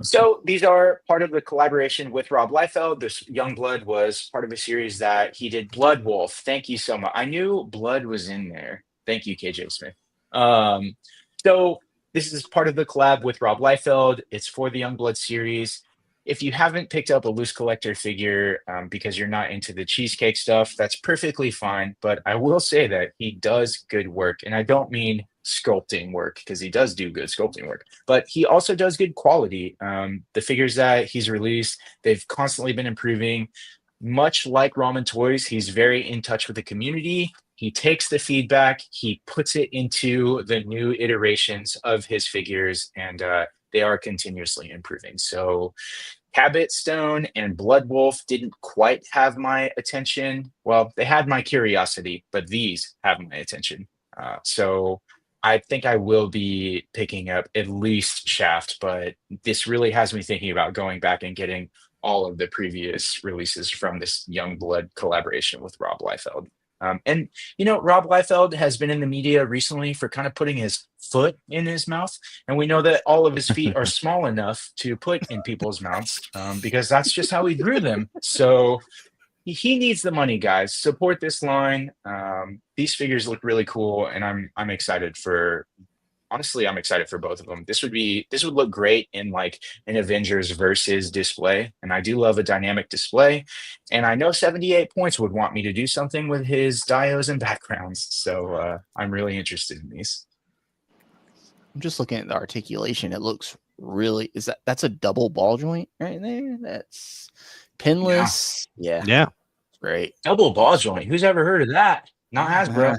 Speaker 2: So these are part of the collaboration with Rob Liefeld. This Youngblood was part of a series that he did. Blood Wolf. Thank you so much. I knew Blood was in there. Thank you, KJ Smith. So this is part of the collab with Rob Liefeld. It's for the Youngblood series. If you haven't picked up a Loose Collector figure because you're not into the cheesecake stuff, that's perfectly fine. But I will say that he does good work. And I don't mean sculpting work, because he does do good sculpting work, but he also does good quality. The figures that he's released, they've constantly been improving. Much like Ramen Toys, he's very in touch with the community. He takes the feedback, he puts it into the new iterations of his figures, and they are continuously improving. So Cabot Stone and Blood Wolf didn't quite have my attention. Well, they had my curiosity, but these have my attention. So I think I will be picking up at least Shaft, but this really has me thinking about going back and getting all of the previous releases from this Youngblood collaboration with Rob Liefeld. And, Rob Liefeld has been in the media recently for kind of putting his foot in his mouth. And we know that all of his feet are small enough to put in people's mouths because that's just how he grew them. So he needs the money, guys. Support this line. These figures look really cool. And I'm excited for... Honestly, I'm excited for both of them. This would look great in like an Avengers versus display. And I do love a dynamic display. And I know 78 points would want me to do something with his dios and backgrounds. So I'm really interested in these.
Speaker 5: I'm just looking at the articulation. It looks really, that's a double ball joint right there? That's pinless. Yeah. It's great.
Speaker 2: Double ball joint. Who's ever heard of that? Not Hasbro.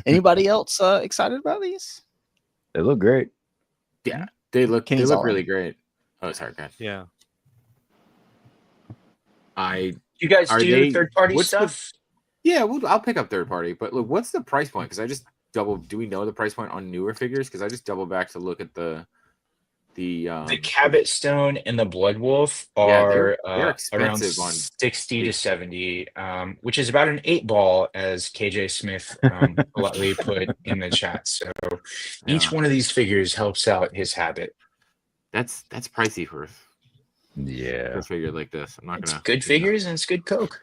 Speaker 5: Anybody else excited about these?
Speaker 3: They look great.
Speaker 12: Yeah, they look really great. Oh, sorry, guys.
Speaker 13: Yeah.
Speaker 2: You guys do third party stuff?
Speaker 12: Yeah, I'll pick up third party. But look, what's the price point? Because I just do we know the price point on newer figures? Because I just doubled back to look at the
Speaker 2: Cabot Stone and the Blood Wolf are
Speaker 12: they're
Speaker 2: around
Speaker 12: expensive on
Speaker 2: 60 to 70, which is about an 8-ball, as KJ Smith politely put in the chat. So each one of these figures helps out his habit.
Speaker 12: That's pricey for
Speaker 3: a
Speaker 12: figure like this. I'm not
Speaker 2: It's
Speaker 12: gonna
Speaker 2: good figures and it's good Coke.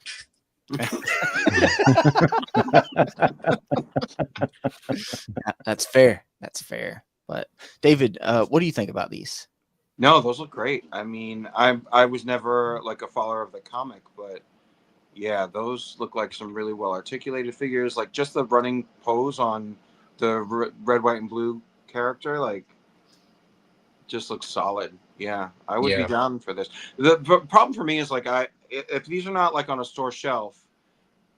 Speaker 5: That's fair. That's fair. But David, what do you think about these?
Speaker 1: No, those look great. I mean, I was never like a follower of the comic, but yeah, those look like some really well articulated figures. Like just the running pose on the red, white, and blue character, like just looks solid. Yeah, I would be down for this. The problem for me is like if these are not like on a store shelf,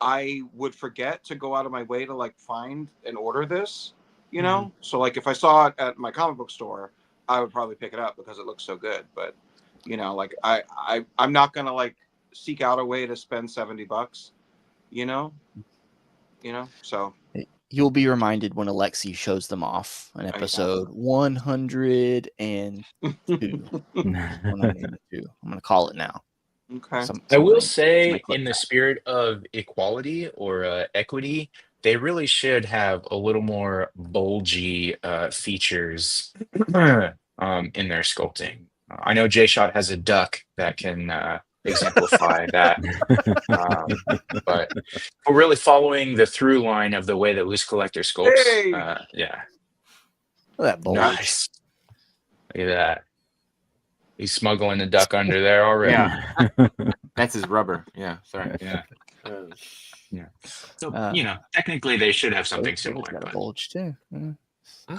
Speaker 1: I would forget to go out of my way to like find and order this. You know, so like if I saw it at my comic book store, I would probably pick it up because it looks so good. But like I'm not gonna like seek out a way to spend $70. So
Speaker 5: You'll be reminded when Alexi shows them off in episode 102. 102. I'm gonna call it now.
Speaker 1: Okay.
Speaker 2: I will say, in the spirit of equality or equity, they really should have a little more bulgy features in their sculpting. I know Jshot has a duck that can exemplify that, but we're really following the through line of the way that Loose Collector sculpts.
Speaker 1: Hey!
Speaker 2: Yeah,
Speaker 5: Look at that bulge.
Speaker 2: nice. Look at that. He's smuggling the duck under there already.
Speaker 12: Yeah, that's his rubber. Yeah, sorry.
Speaker 2: Yeah. Yeah. So technically they should have something similar.
Speaker 5: Got a bulge too.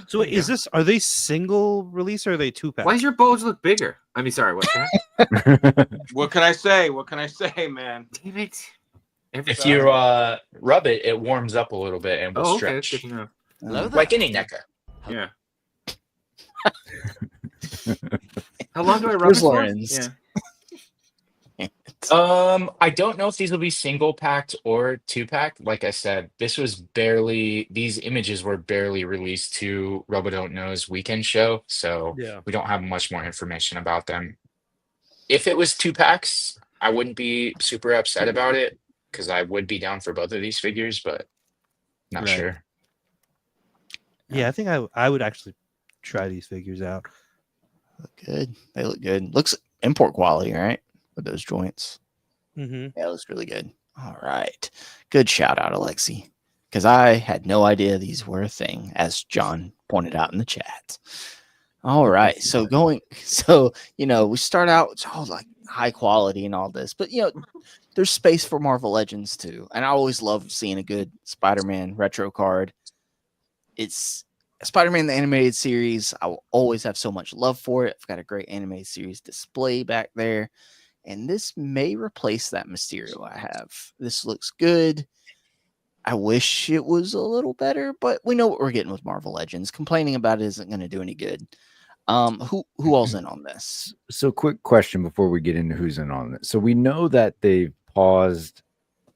Speaker 13: So wait, are they single release or are they 2-pack?
Speaker 12: Why does your bulge look bigger? I mean, sorry, what's that?
Speaker 1: What can I say? What can I say, man?
Speaker 12: Damn it.
Speaker 2: If you rub it, it warms up a little bit and will
Speaker 12: okay,
Speaker 2: stretch.
Speaker 12: that's good to know.
Speaker 2: Like any NECA.
Speaker 12: Yeah. How long do I rub
Speaker 5: Where's
Speaker 12: it for?
Speaker 5: Lorenz?
Speaker 12: Yeah.
Speaker 2: I don't know if these will be single packed or 2-pack. Like I said, these images were barely released to Robo-Don't Know's weekend show, so we don't have much more information about them. If it was 2-packs, I wouldn't be super upset about it because I would be down for both of these figures, but not sure.
Speaker 13: Yeah, I think I would actually try these figures out.
Speaker 5: Look good. They look good. Looks import quality, right? With those joints.
Speaker 13: Mm-hmm.
Speaker 5: Yeah, it looks really good. All right. Good shout out, Alexi. Because I had no idea these were a thing, as John pointed out in the chat. All right. So we start out, it's all like high quality and all this, but there's space for Marvel Legends too. And I always love seeing a good Spider-Man retro card. It's Spider-Man the animated series. I will always have so much love for it. I've got a great animated series display back there. And this may replace that Mysterio I have. This looks good. I wish it was a little better, but we know what we're getting with Marvel Legends. Complaining about it isn't going to do any good. Who all's in on this?
Speaker 3: So, quick question before we get into who's in on it. So, we know that they've paused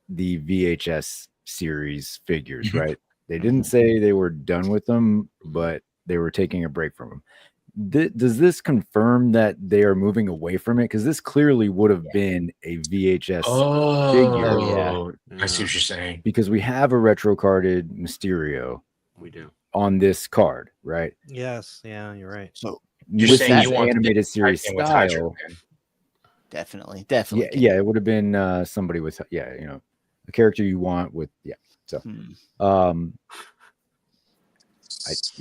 Speaker 3: the VHS series figures, right? They didn't say they were done with them, but they were taking a break from them. Does this confirm that they are moving away from it? Because this clearly would have been a VHS figure.
Speaker 2: Oh, I see what you're saying.
Speaker 3: Because we have a retro carded Mysterio.
Speaker 12: We do.
Speaker 3: On this card, right?
Speaker 13: Yes, yeah, you're right.
Speaker 5: So
Speaker 2: you're
Speaker 3: with
Speaker 2: saying
Speaker 3: that
Speaker 2: you want
Speaker 3: animated series style,
Speaker 5: definitely.
Speaker 3: Yeah, it would have been somebody with a character you want with So, I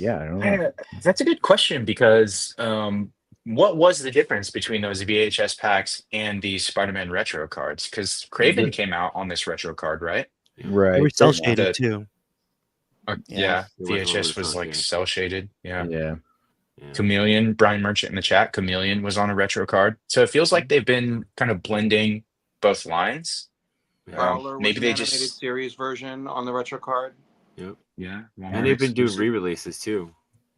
Speaker 3: don't know.
Speaker 2: That's a good question because what was the difference between those VHS packs and the Spider-Man retro cards? Because Craven came out on this retro card, right?
Speaker 3: Right.
Speaker 13: They were cell shaded too.
Speaker 2: Yeah,
Speaker 12: It was
Speaker 2: VHS was like cell shaded.
Speaker 3: Yeah.
Speaker 2: Chameleon, Brian Merchant in the chat. Chameleon was on a retro card, so it feels like they've been kind of blending both lines.
Speaker 1: Prowler was
Speaker 2: Maybe
Speaker 1: an
Speaker 2: they
Speaker 1: animated
Speaker 2: just
Speaker 1: series version on the retro card.
Speaker 12: Yep.
Speaker 2: Yeah.
Speaker 12: And they've been doing re-releases too.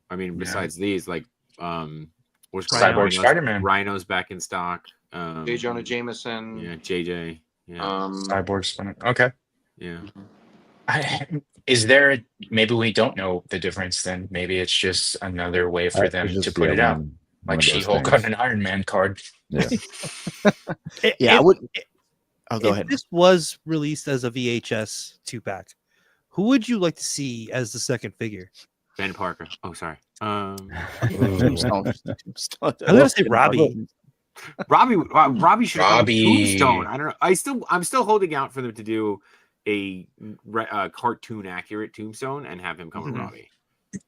Speaker 12: I mean, besides these, like what's
Speaker 2: Cyborg Spider-Man.
Speaker 12: Rhino's back in stock.
Speaker 1: J. Jonah Jameson.
Speaker 12: Yeah, JJ. Yeah.
Speaker 2: Cyborg Spider-Man. Okay.
Speaker 12: Yeah.
Speaker 2: Is there? Maybe we don't know the difference. Then maybe it's just another way for them
Speaker 3: it's
Speaker 2: to
Speaker 3: just,
Speaker 2: put it out,
Speaker 3: one
Speaker 2: like
Speaker 3: of those
Speaker 2: She-Hulk
Speaker 3: things.
Speaker 2: on an Iron Man card.
Speaker 3: Yeah.
Speaker 5: I would. Go
Speaker 13: If
Speaker 5: ahead.
Speaker 13: this was released as a VHS 2-pack, who would you like to see as the second figure?
Speaker 12: Ben Parker. Oh, sorry.
Speaker 5: Tombstone.
Speaker 13: I'm gonna say Robbie.
Speaker 12: Robbie should have come
Speaker 2: Robbie.
Speaker 12: Tombstone. I don't know. I'm still holding out for them to do a cartoon accurate Tombstone and have him come with Robbie.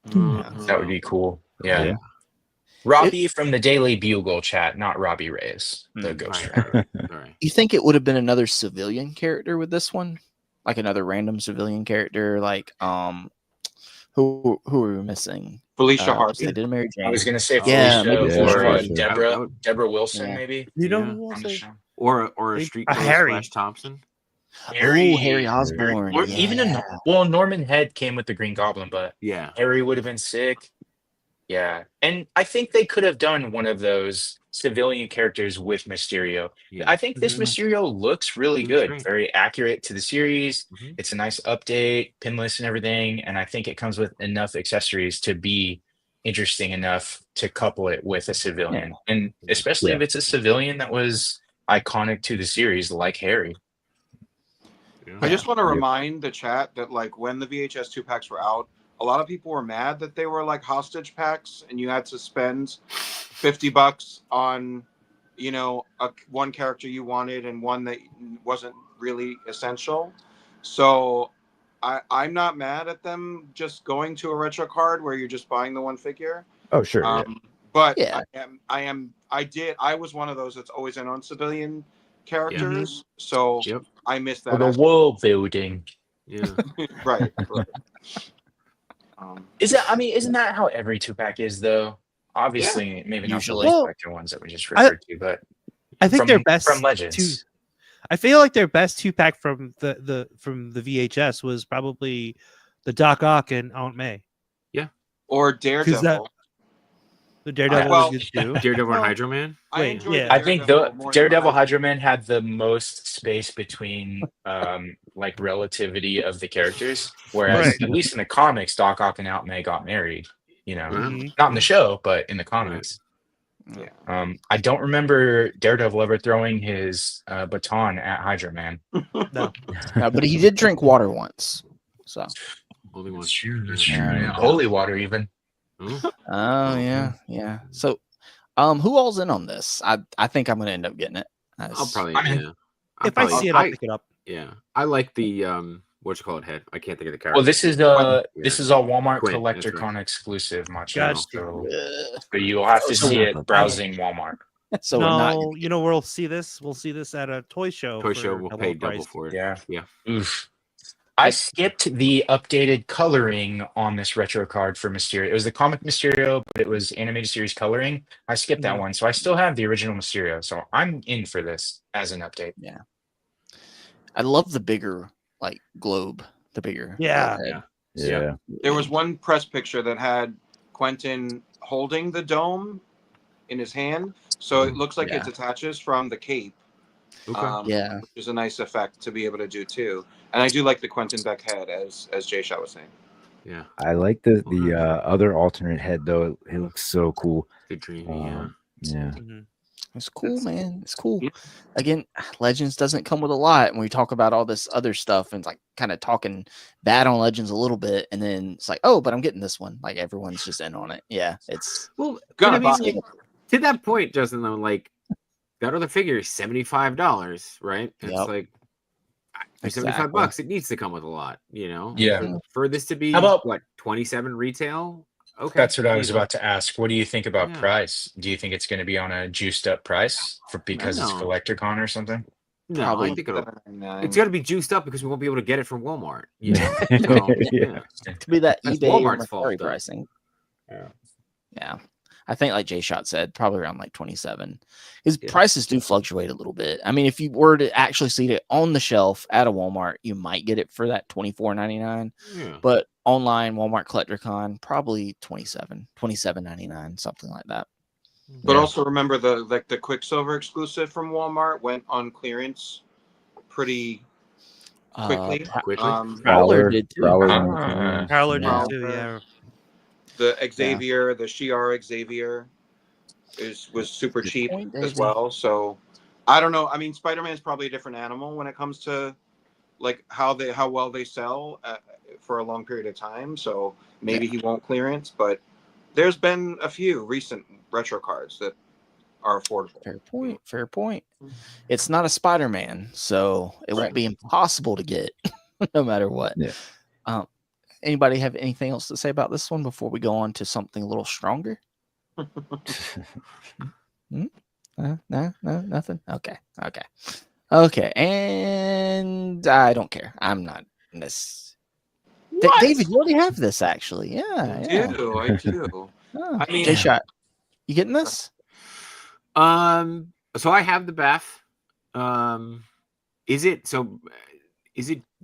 Speaker 2: That would be cool. Yeah. Robbie from the Daily Bugle chat, not Robbie Reyes, the Ghost Rider.
Speaker 5: You think it would have been another civilian character with this one, like another random civilian character, like who are we missing?
Speaker 1: Felicia Hardy.
Speaker 5: They did Mary Jane.
Speaker 2: I was gonna say
Speaker 5: Yeah,
Speaker 2: Felicia
Speaker 5: maybe
Speaker 2: or
Speaker 5: Felicia.
Speaker 2: Deborah Wilson,
Speaker 5: Yeah.
Speaker 2: maybe.
Speaker 13: You know
Speaker 12: Yeah.
Speaker 13: who
Speaker 2: On the
Speaker 13: else?
Speaker 2: show.
Speaker 12: Or a street clothes
Speaker 13: Harry.
Speaker 12: Flash Thompson.
Speaker 5: Harry Osborn.
Speaker 2: Or even Norman Head came with the Green Goblin, but
Speaker 12: Yeah.
Speaker 2: Harry would have been sick. Yeah, and I think they could have done one of those civilian characters with Mysterio.
Speaker 12: Yeah.
Speaker 2: I think this Mysterio looks really good,
Speaker 12: great.
Speaker 2: very accurate to the series. It's a nice update, pinless and everything, and I think it comes with enough accessories to be interesting enough to couple it with a civilian, and especially if it's a civilian that was iconic to the series, like Harry.
Speaker 1: I just want to remind the chat that like when the VHS 2-packs were out, a lot of people were mad that they were like hostage packs and you had to spend $50 on, one character you wanted and one that wasn't really essential. So I'm not mad at them just going to a retro card where you're just buying the one figure.
Speaker 3: Oh, sure.
Speaker 1: But
Speaker 5: Yeah.
Speaker 1: I was one of those that's always in on civilian characters. So I missed that.
Speaker 2: For the
Speaker 1: aspect.
Speaker 2: world building.
Speaker 12: Yeah.
Speaker 1: Right.
Speaker 2: Isn't that how every 2-pack is though? Obviously, maybe not the
Speaker 5: Usually.
Speaker 2: Light Spectre ones that we just referred to, but
Speaker 13: I think their best
Speaker 2: from Legends.
Speaker 13: I feel like their best 2-pack from the VHS was probably the Doc Ock and Aunt May.
Speaker 1: Or Daredevil.
Speaker 13: The Daredevil
Speaker 1: well,
Speaker 13: was good too.
Speaker 12: Daredevil and Hydro Man.
Speaker 1: I
Speaker 13: Wait,
Speaker 1: enjoyed
Speaker 13: yeah.
Speaker 2: I think
Speaker 1: Daredevil more than
Speaker 2: Daredevil
Speaker 1: Hydro.
Speaker 2: Hydro Man had the most space between like relativity of the characters, whereas
Speaker 13: Right.
Speaker 2: at least in the comics, Doc Ock and Aunt May got married.
Speaker 13: Mhm.
Speaker 2: Not in the show, but in the comics.
Speaker 1: Yeah.
Speaker 2: I don't remember Daredevil ever throwing his baton at Hydro Man.
Speaker 13: No.
Speaker 5: No, but he did drink water once. So.
Speaker 12: Only one.
Speaker 2: That's true. Yeah. Holy water, even.
Speaker 5: Oh yeah. So, who all's in on this? I think I'm gonna end up getting it.
Speaker 12: I'll probably.
Speaker 13: If I see it, I'll pick it up.
Speaker 12: Yeah, I like the what you call it head. I can't think of the character.
Speaker 2: Well, this is a Walmart
Speaker 12: Quinn,
Speaker 2: Collector
Speaker 12: that's
Speaker 2: Con exclusive, Macho.
Speaker 13: Gotcha.
Speaker 2: So you'll have to see it browsing Walmart.
Speaker 5: So
Speaker 13: No, you know where we'll see this? We'll see this at a toy show.
Speaker 12: Toy
Speaker 13: for
Speaker 12: show will
Speaker 13: double
Speaker 12: pay
Speaker 13: price.
Speaker 12: double for it.
Speaker 2: Yeah.
Speaker 12: Yeah.
Speaker 2: Oof. I skipped the updated coloring on this retro card for Mysterio. It was the comic Mysterio, but it was animated series coloring. I skipped that one, so I still have the original Mysterio. So I'm in for this as an update.
Speaker 5: Yeah. I love the bigger globe. The bigger.
Speaker 13: Yeah.
Speaker 5: head.
Speaker 3: Yeah.
Speaker 1: There was one press picture that had Quentin holding the dome in his hand, so it looks like it detaches from the cape.
Speaker 5: Yeah,
Speaker 1: which is a nice effect to be able to do too. And I do like the Quentin Beck head, as Jshot was saying.
Speaker 12: Yeah,
Speaker 3: I like the other alternate head though. It looks so cool.
Speaker 12: Good dreamy, yeah.
Speaker 3: Yeah.
Speaker 5: it's cool, man. It's cool. Again, Legends doesn't come with a lot. When we talk about all this other stuff and like kind of talking bad on Legends a little bit, and then it's like, oh, but I'm getting this one. Like everyone's just in on it. Yeah, it's
Speaker 12: well.
Speaker 1: Gonna
Speaker 12: I mean,
Speaker 1: buy
Speaker 12: like, to that point, Justin, though, like that other figure is $75, right? It's like for $75, it needs to come with a lot, you know.
Speaker 2: Yeah.
Speaker 12: For this to be
Speaker 2: How about
Speaker 12: what 27 retail? Okay,
Speaker 2: that's what I was
Speaker 12: you know.
Speaker 2: about to ask. What do you think about price? Do you think it's going to be on a juiced up price because it's CollectorCon or something?
Speaker 12: No,
Speaker 5: Probably
Speaker 12: I think it's got to be juiced up because we won't be able to get it from Walmart. You know?
Speaker 5: To be that
Speaker 12: That's
Speaker 5: eBay
Speaker 12: Walmart's
Speaker 5: or
Speaker 12: fault,
Speaker 5: Mercari
Speaker 12: though.
Speaker 5: pricing. Yeah. I think like Jshot said, probably around like 27. His prices do fluctuate a little bit. I mean, if you were to actually see it on the shelf at a Walmart, you might get it for that $24.99.
Speaker 12: Yeah.
Speaker 5: But online, Walmart CollectorCon, probably $27.99, something like that.
Speaker 1: But also remember the Quicksilver exclusive from Walmart went on clearance pretty quickly.
Speaker 5: Prowler did too.
Speaker 13: Prowler did too, yeah.
Speaker 1: The Xavier, the Shi'ar Xavier was super cheap as well. So I don't know. I mean, Spider-Man's probably a different animal when it comes to like how well they sell for a long period of time. So maybe he won't clearance, but there's been a few recent retro cards that are affordable.
Speaker 5: Fair point. It's not a Spider-Man, so it won't be impossible to get no matter what.
Speaker 3: Yeah.
Speaker 5: Anybody have anything else to say about this one before we go on to something a little stronger? No, nothing. Okay. And I don't care. I'm not this. David, you already have this actually. Yeah,
Speaker 1: I do.
Speaker 5: Oh,
Speaker 12: I mean,
Speaker 5: Jshot, you getting this?
Speaker 12: So I have the Bath. Is it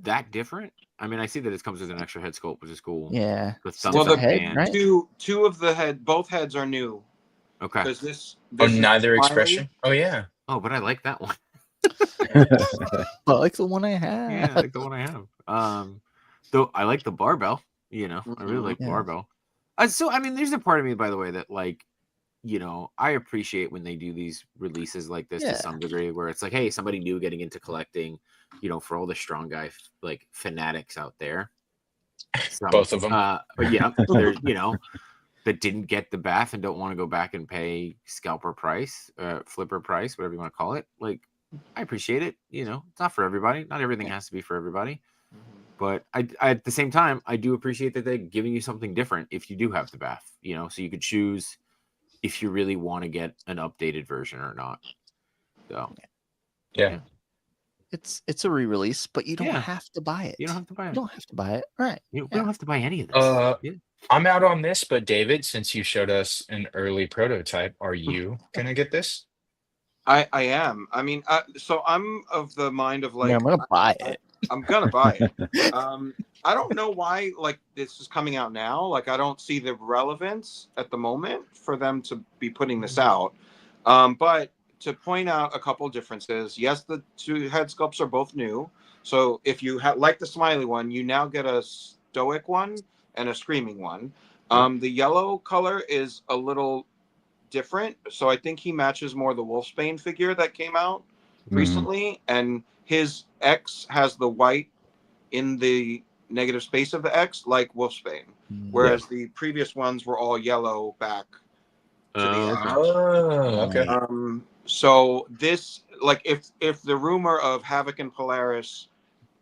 Speaker 12: that different? I mean, I see that it comes with an extra head sculpt, which is cool.
Speaker 5: Yeah.
Speaker 12: Well,
Speaker 1: the
Speaker 12: head,
Speaker 5: right?
Speaker 1: two of the both heads are new.
Speaker 12: Okay.
Speaker 1: Because this
Speaker 2: neither
Speaker 1: is
Speaker 2: expression. Oh yeah.
Speaker 12: Oh, but I like that one.
Speaker 5: I like the one I have.
Speaker 12: Yeah, I like the one I have. Though I like the barbell. You know, I really like barbell. So I mean, there's a part of me, by the way, that like, you know, I appreciate when they do these releases like this to some degree, where it's like, hey, somebody new getting into collecting, you know, for all the strong guy like fanatics out there.
Speaker 2: Both of them.
Speaker 12: But yeah, there's, you know, that didn't get the Bath and don't want to go back and pay scalper price, flipper price, whatever you want to call it. Like, I appreciate it. You know, it's not for everybody. Not everything has to be for everybody. But I at the same time, I do appreciate that they're giving you something different if you do have the Bath, you know, so you could choose if you really want to get an updated version or not. So,
Speaker 2: yeah.
Speaker 5: It's a re-release, but you don't have to buy it.
Speaker 12: You don't have to buy it.
Speaker 5: You don't have to buy it. Right.
Speaker 12: We don't have to buy any of this.
Speaker 2: I'm out on this, but David, since you showed us an early prototype, are you gonna get this?
Speaker 1: I am. I mean, so I'm of the mind of like,
Speaker 5: I'm gonna buy it.
Speaker 1: I'm gonna buy it. I don't know why like this is coming out now. Like I don't see the relevance at the moment for them to be putting this out. But to point out a couple of differences, yes, the two head sculpts are both new. So if you like the smiley one, you now get a stoic one and a screaming one. The yellow color is a little different, so I think he matches more the Wolfsbane figure that came out recently, and his X has the white in the negative space of the X like Wolfsbane, whereas the previous ones were all yellow back to the X.
Speaker 2: Okay.
Speaker 1: So this, like, if the rumor of Havoc and Polaris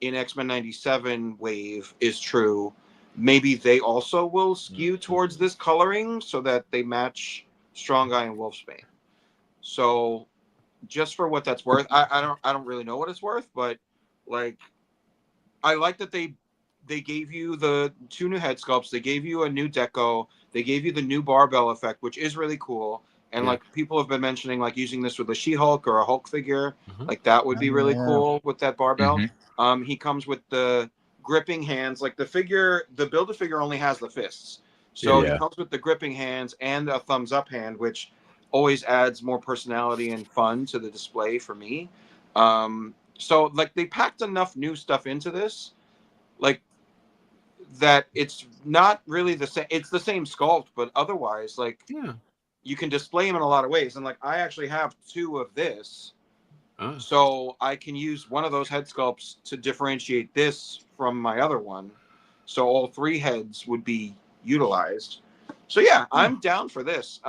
Speaker 1: in X-Men 97 wave is true, maybe they also will skew towards this coloring so that they match Strong Guy and Wolfsbane. So just for what that's worth, I don't really know what it's worth, but like I like that they gave you the two new head sculpts, they gave you a new deco, they gave you the new barbell effect, which is really cool. And like people have been mentioning, like using this with a She-Hulk or a Hulk figure, like that would be really cool with that barbell. He comes with the gripping hands, like the Build-A-Figure only has the fists. So
Speaker 3: Yeah.
Speaker 1: it comes with the gripping hands and a thumbs up hand, which always adds more personality and fun to the display for me. So like they packed enough new stuff into this, like that it's not really the same. It's the same sculpt, but otherwise, like you can display them in a lot of ways. And like I actually have 2 of this. So I can use one of those head sculpts to differentiate this from my other one. So all 3 heads would be utilized. So yeah, I'm down for this.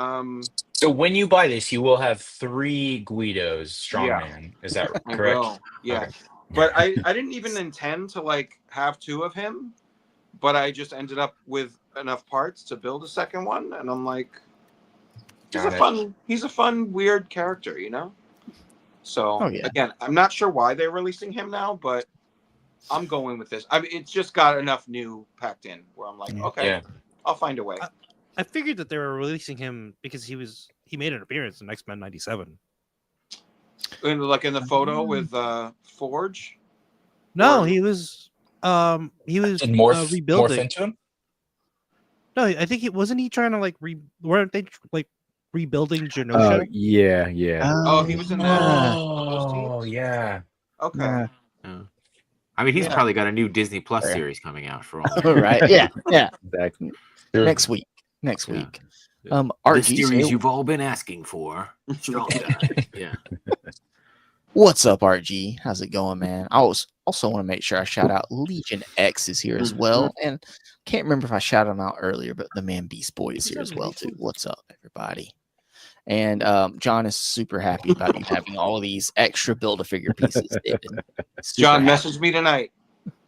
Speaker 2: So when you buy this, you will have 3 Guidos strongman. Is that
Speaker 1: I
Speaker 2: correct?
Speaker 1: will. Yeah.
Speaker 2: Okay.
Speaker 1: But I didn't even intend to like have 2 of him, but I just ended up with enough parts to build a second one, and I'm like, he's a fun, weird character, you know? So again, I'm not sure why they're releasing him now, but I'm going with this. I mean, it's just got enough new packed in where I'm like, okay, I'll find a way.
Speaker 13: I figured that they were releasing him because he made an appearance in X-Men '97.
Speaker 1: Like in the photo with Forge.
Speaker 13: No, he was
Speaker 2: Did morph
Speaker 13: rebuilding.
Speaker 2: into him?
Speaker 13: No, I think wasn't he trying to like weren't they like rebuilding Genosha?
Speaker 3: Yeah.
Speaker 1: He was in that.
Speaker 2: Oh, yeah.
Speaker 1: Okay.
Speaker 12: I mean, he's
Speaker 1: Yeah.
Speaker 12: probably got a new Disney Plus
Speaker 5: Fair.
Speaker 12: series coming out for all.
Speaker 5: Right? Yeah.
Speaker 3: Exactly.
Speaker 5: Next week.
Speaker 12: The
Speaker 5: RG,
Speaker 12: series
Speaker 5: so-
Speaker 12: you've all been asking for. Strong guy. Yeah.
Speaker 5: What's up, RG? How's it going, man? I also want to make sure I shout out Legion X is here as well, and can't remember if I shouted him out earlier, but the man Beast Boy is here as well too. What's up, everybody? And John is super happy about you having all of these extra Build-A-Figure pieces. David. Super
Speaker 1: John
Speaker 5: happy.
Speaker 1: messaged me tonight.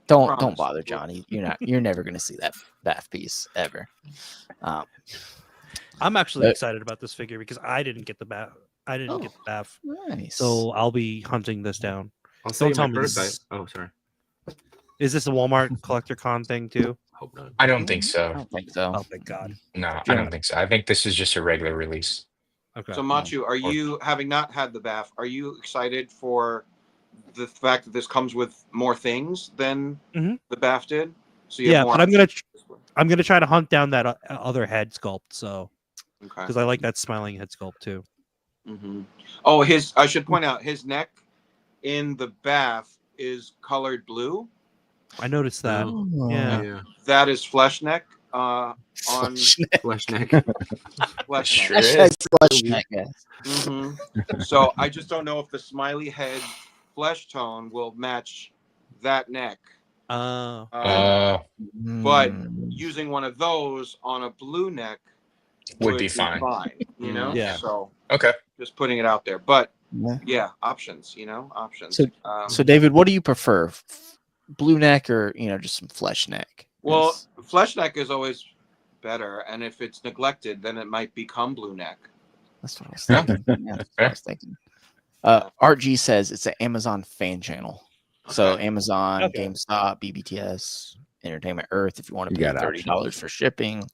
Speaker 5: Don't bother, Johnny. You're never gonna see that BAF piece ever.
Speaker 13: I'm actually excited about this figure because I didn't get the BAF. I didn't get the BAF.
Speaker 5: Nice.
Speaker 13: So I'll be hunting this down.
Speaker 12: I'll say
Speaker 13: Don't tell
Speaker 12: my
Speaker 13: me
Speaker 12: prototype.
Speaker 13: this.
Speaker 12: Oh, sorry.
Speaker 13: Is this a Walmart collector con thing too?
Speaker 12: Hope not.
Speaker 2: I don't think so.
Speaker 5: I don't think so.
Speaker 13: Oh, thank God.
Speaker 2: No, I don't think so. I think this is just a regular release.
Speaker 13: Okay.
Speaker 1: So Matchu, are you, having not had the BAF, are you excited for the fact that this comes with more things than the BAF did? So you have more
Speaker 13: but I'm gonna try to hunt down that other head sculpt. So because I like that smiling head sculpt too.
Speaker 1: Oh, I should point out his neck in the BAF is colored blue.
Speaker 13: I noticed that. Yeah.
Speaker 1: That is flesh neck. On
Speaker 12: Flesh neck.
Speaker 1: Flesh
Speaker 5: That
Speaker 1: neck.
Speaker 5: says flesh neck, guys.
Speaker 1: So I just don't know if the smiley head flesh tone will match that neck. But using one of those on a blue neck
Speaker 2: would be fine.
Speaker 1: You know?
Speaker 13: Yeah.
Speaker 1: So
Speaker 2: okay.
Speaker 1: Just putting it out there. But yeah, options, options.
Speaker 5: So David, what do you prefer? Blue neck or just some flesh neck?
Speaker 1: Well, flesh neck is always better, and if it's neglected, then it might become blue neck.
Speaker 5: That's what I was thinking. Yeah, that's what I was thinking. RG says it's an Amazon fan channel. So Amazon, GameStop, BBTS, Entertainment Earth. If you want to pay $30 for shipping,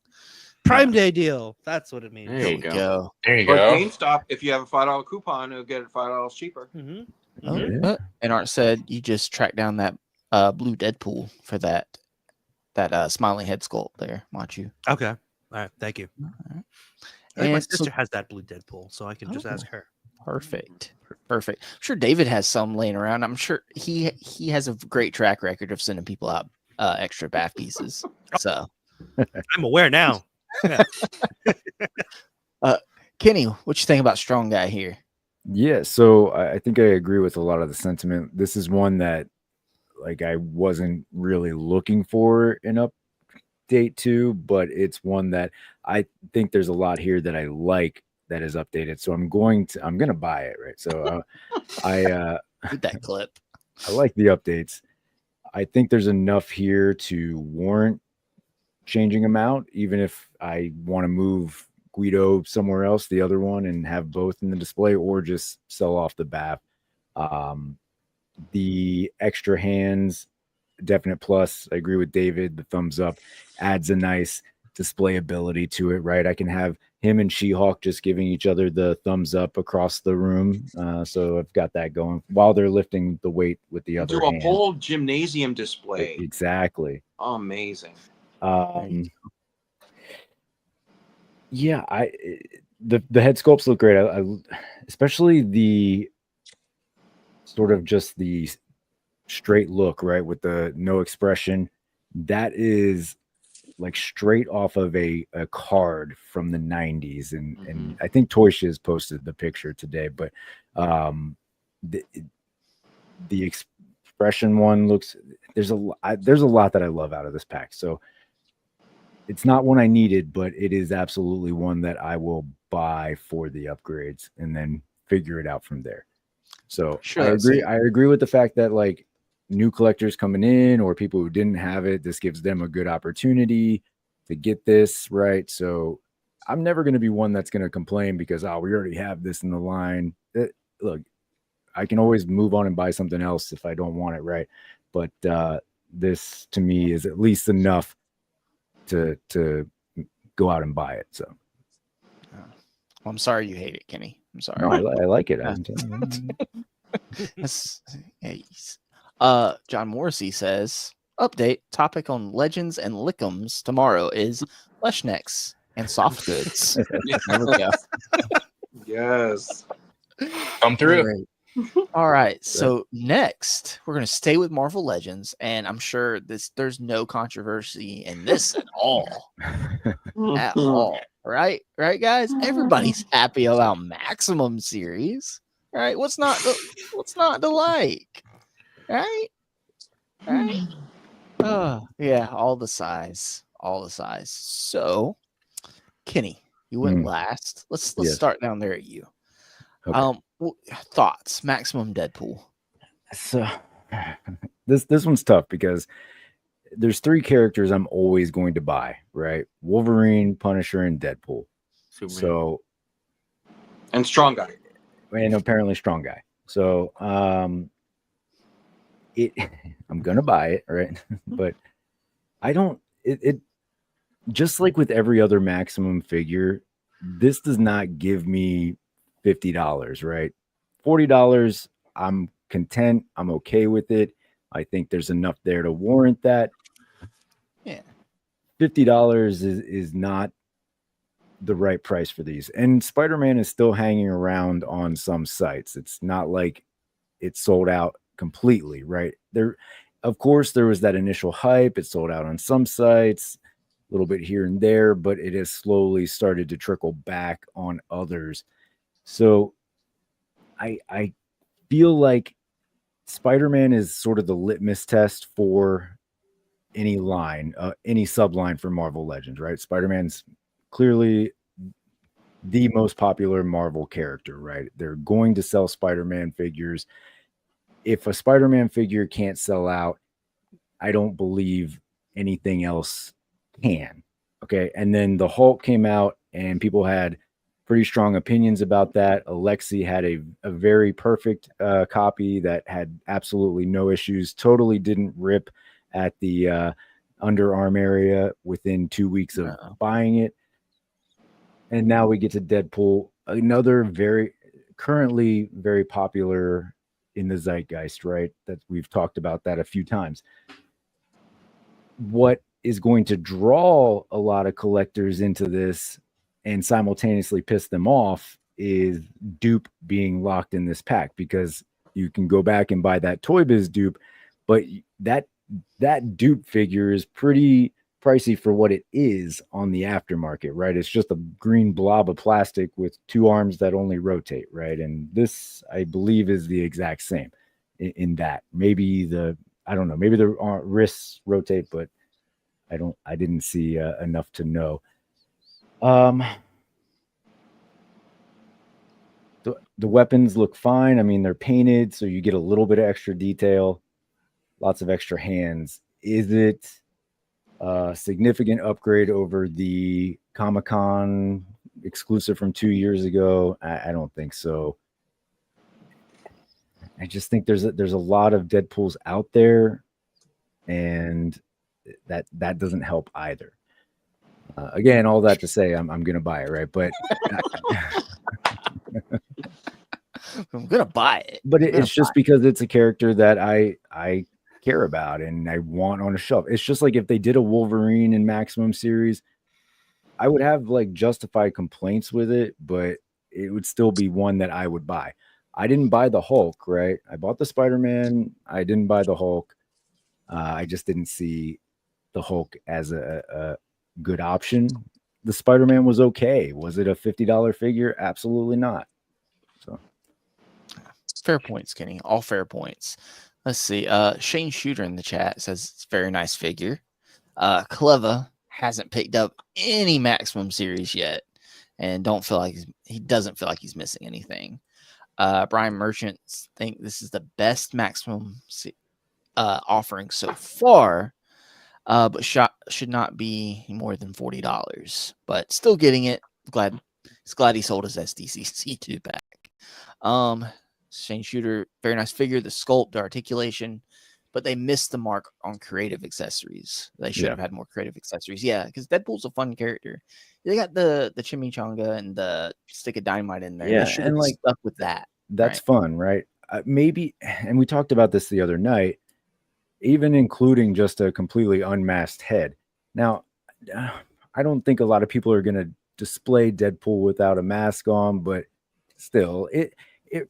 Speaker 13: Prime Day deal. That's what it means.
Speaker 5: there you go.
Speaker 2: There you
Speaker 1: But
Speaker 2: go.
Speaker 1: GameStop, if you have a $5 coupon, it'll get it $5 cheaper.
Speaker 5: And Art said you just tracked down that blue Deadpool for that smiling head sculpt there, Matchu.
Speaker 13: Okay. All right. Thank you.
Speaker 5: Right.
Speaker 13: I think my
Speaker 5: And
Speaker 13: sister has that blue Deadpool, so I can just ask her.
Speaker 5: Perfect. I'm sure David has some laying around. I'm sure he has a great track record of sending people out extra BAF pieces. So
Speaker 13: I'm aware now.
Speaker 5: Kenny, what you think about Strong Guy here?
Speaker 3: Yeah, so I think I agree with a lot of the sentiment. This is one that like I wasn't really looking for an update to, but it's one that I think there's a lot here that I like that is updated. So I'm gonna buy it, right? So
Speaker 5: With that clip.
Speaker 3: I like the updates. I think there's enough here to warrant changing them out, even if I want to move Guido somewhere else, the other one, and have both in the display, or just sell off the BAF. The extra hands, definite plus. I agree with David. The thumbs up adds a nice display ability to it, right? I can have him and She-Hulk just giving each other the thumbs up across the room. So I've got that going while they're lifting the weight with the other hand.
Speaker 1: Do a whole gymnasium display.
Speaker 3: Exactly.
Speaker 1: Amazing.
Speaker 3: Yeah, the head sculpts look great. I especially the sort of just the straight look, right, with the no expression. That is like straight off of a card from the 90s, and I think Toy Shiz posted the picture today, but the expression one looks, there's a lot that I love out of this pack. So it's not one I needed, but it is absolutely one that I will buy for the upgrades and then figure it out from there. So
Speaker 5: Sure,
Speaker 3: I agree with the fact that like new collectors coming in or people who didn't have it, this gives them a good opportunity to get this, right? So I'm never going to be one that's going to complain because, oh, we already have this in the line. Look, I can always move on and buy something else if I don't want it, right? But this to me is at least enough to go out and buy it. So
Speaker 5: I'm sorry you hate it, Kenny. I'm sorry.
Speaker 3: no, I like it.
Speaker 5: John Morrissey says, update topic on legends and lickums tomorrow is flesh necks and soft goods. There we go.
Speaker 1: Yes.
Speaker 2: Come through.
Speaker 5: All right. So next, we're going to stay with Marvel Legends, and I'm sure there's no controversy in this at all. At all. Right, guys? Everybody's happy about Maximum series. Right? What's not to like? Right? Yeah, all the size. So, Kenny, you went last. Let's start down there at you.
Speaker 3: Okay.
Speaker 5: Thoughts? Maximum Deadpool.
Speaker 3: So this one's tough because there's three characters I'm always going to buy, right? Wolverine, Punisher, and Deadpool.
Speaker 12: Superman.
Speaker 3: So
Speaker 1: and Strong Guy.
Speaker 3: And apparently Strong Guy. So I'm gonna buy it, right? But I don't it just like with every other Maximum figure, this does not give me $50, right? $40, I'm content. I'm okay with it. I think there's enough there to warrant that.
Speaker 5: Yeah.
Speaker 3: $50 is not the right price for these. And Spider-Man is still hanging around on some sites. It's not like it's sold out completely, right? Of course, there was that initial hype. It sold out on some sites, a little bit here and there, but it has slowly started to trickle back on others. So I feel like Spider-Man is sort of the litmus test for any line, any subline for Marvel Legends, right? Spider-Man's clearly the most popular Marvel character, right? They're going to sell Spider-Man figures. If a Spider-Man figure can't sell out, I don't believe anything else can. Okay. And then the Hulk came out and people had pretty strong opinions about that. Alexi had a very perfect copy that had absolutely no issues, totally didn't rip at the underarm area within 2 weeks of buying it. And now we get to Deadpool, another currently very popular in the zeitgeist, right? That we've talked about that a few times. What is going to draw a lot of collectors into this and simultaneously piss them off is dupe being locked in this pack, because you can go back and buy that Toy Biz dupe, but that dupe figure is pretty pricey for what it is on the aftermarket, right? It's just a green blob of plastic with two arms that only rotate, right? And this, I believe, is the exact same in that. Maybe the wrists rotate, but I didn't see enough to know. The weapons look fine. I mean, they're painted, so you get a little bit of extra detail, lots of extra hands. Is it a significant upgrade over the Comic-Con exclusive from 2 years ago? I don't think so. I just think there's a lot of Deadpools out there, and that doesn't help either. Again, all that to say, I'm gonna buy it, right? But
Speaker 5: I'm gonna buy it.
Speaker 3: But it's just because it's a character that I care about and I want on a shelf. It's just like if they did a Wolverine in Maximum series, I would have like justified complaints with it, but it would still be one that I would buy. I didn't buy the Hulk, right? I bought the Spider-Man. I didn't buy the Hulk. I just didn't see the Hulk as a good option. The Spider-Man was okay. Was it a $50 figure? Absolutely not. So
Speaker 5: fair points, Kenny. All fair points. Let's see. Shane Shooter in the chat says it's a very nice figure. Cleva hasn't picked up any Maximum series yet, and he doesn't feel like he's missing anything. Brian Merchants think this is the best Maximum offering so far, but should not be more than $40. But still getting it. He's glad he sold his SDCC 2-pack. Shane Shooter, very nice figure. The sculpt, the articulation, but they missed the mark on creative accessories. They should have had more creative accessories. Yeah, because Deadpool's a fun character. They got the chimichanga and the stick of dynamite in there.
Speaker 3: Yeah,
Speaker 5: They should have stuck with that.
Speaker 3: That's fun, right? Maybe, and we talked about this the other night, even including just a completely unmasked head. Now, I don't think a lot of people are going to display Deadpool without a mask on, but still, it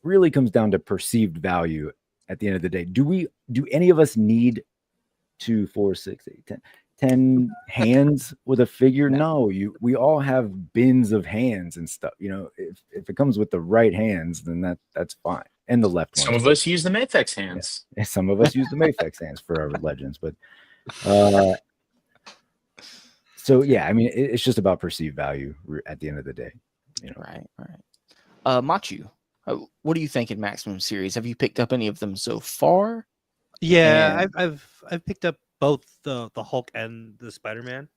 Speaker 3: really comes down to perceived value at the end of the day. Do any of us need 2, 4, 6, 8, 10 hands with a figure? No, we all have bins of hands and stuff. You know, if it comes with the right hands, then that's fine. And the left one.
Speaker 2: Some of us use the Mafex hands.
Speaker 3: Yeah. Some of us use the Mafex hands for our legends, but so yeah, I mean, it's just about perceived value at the end of the day. You know?
Speaker 5: Right. Matchu, what do you think in Maximum series? Have you picked up any of them so far?
Speaker 13: Yeah, I've picked up both the Hulk and the Spider-Man.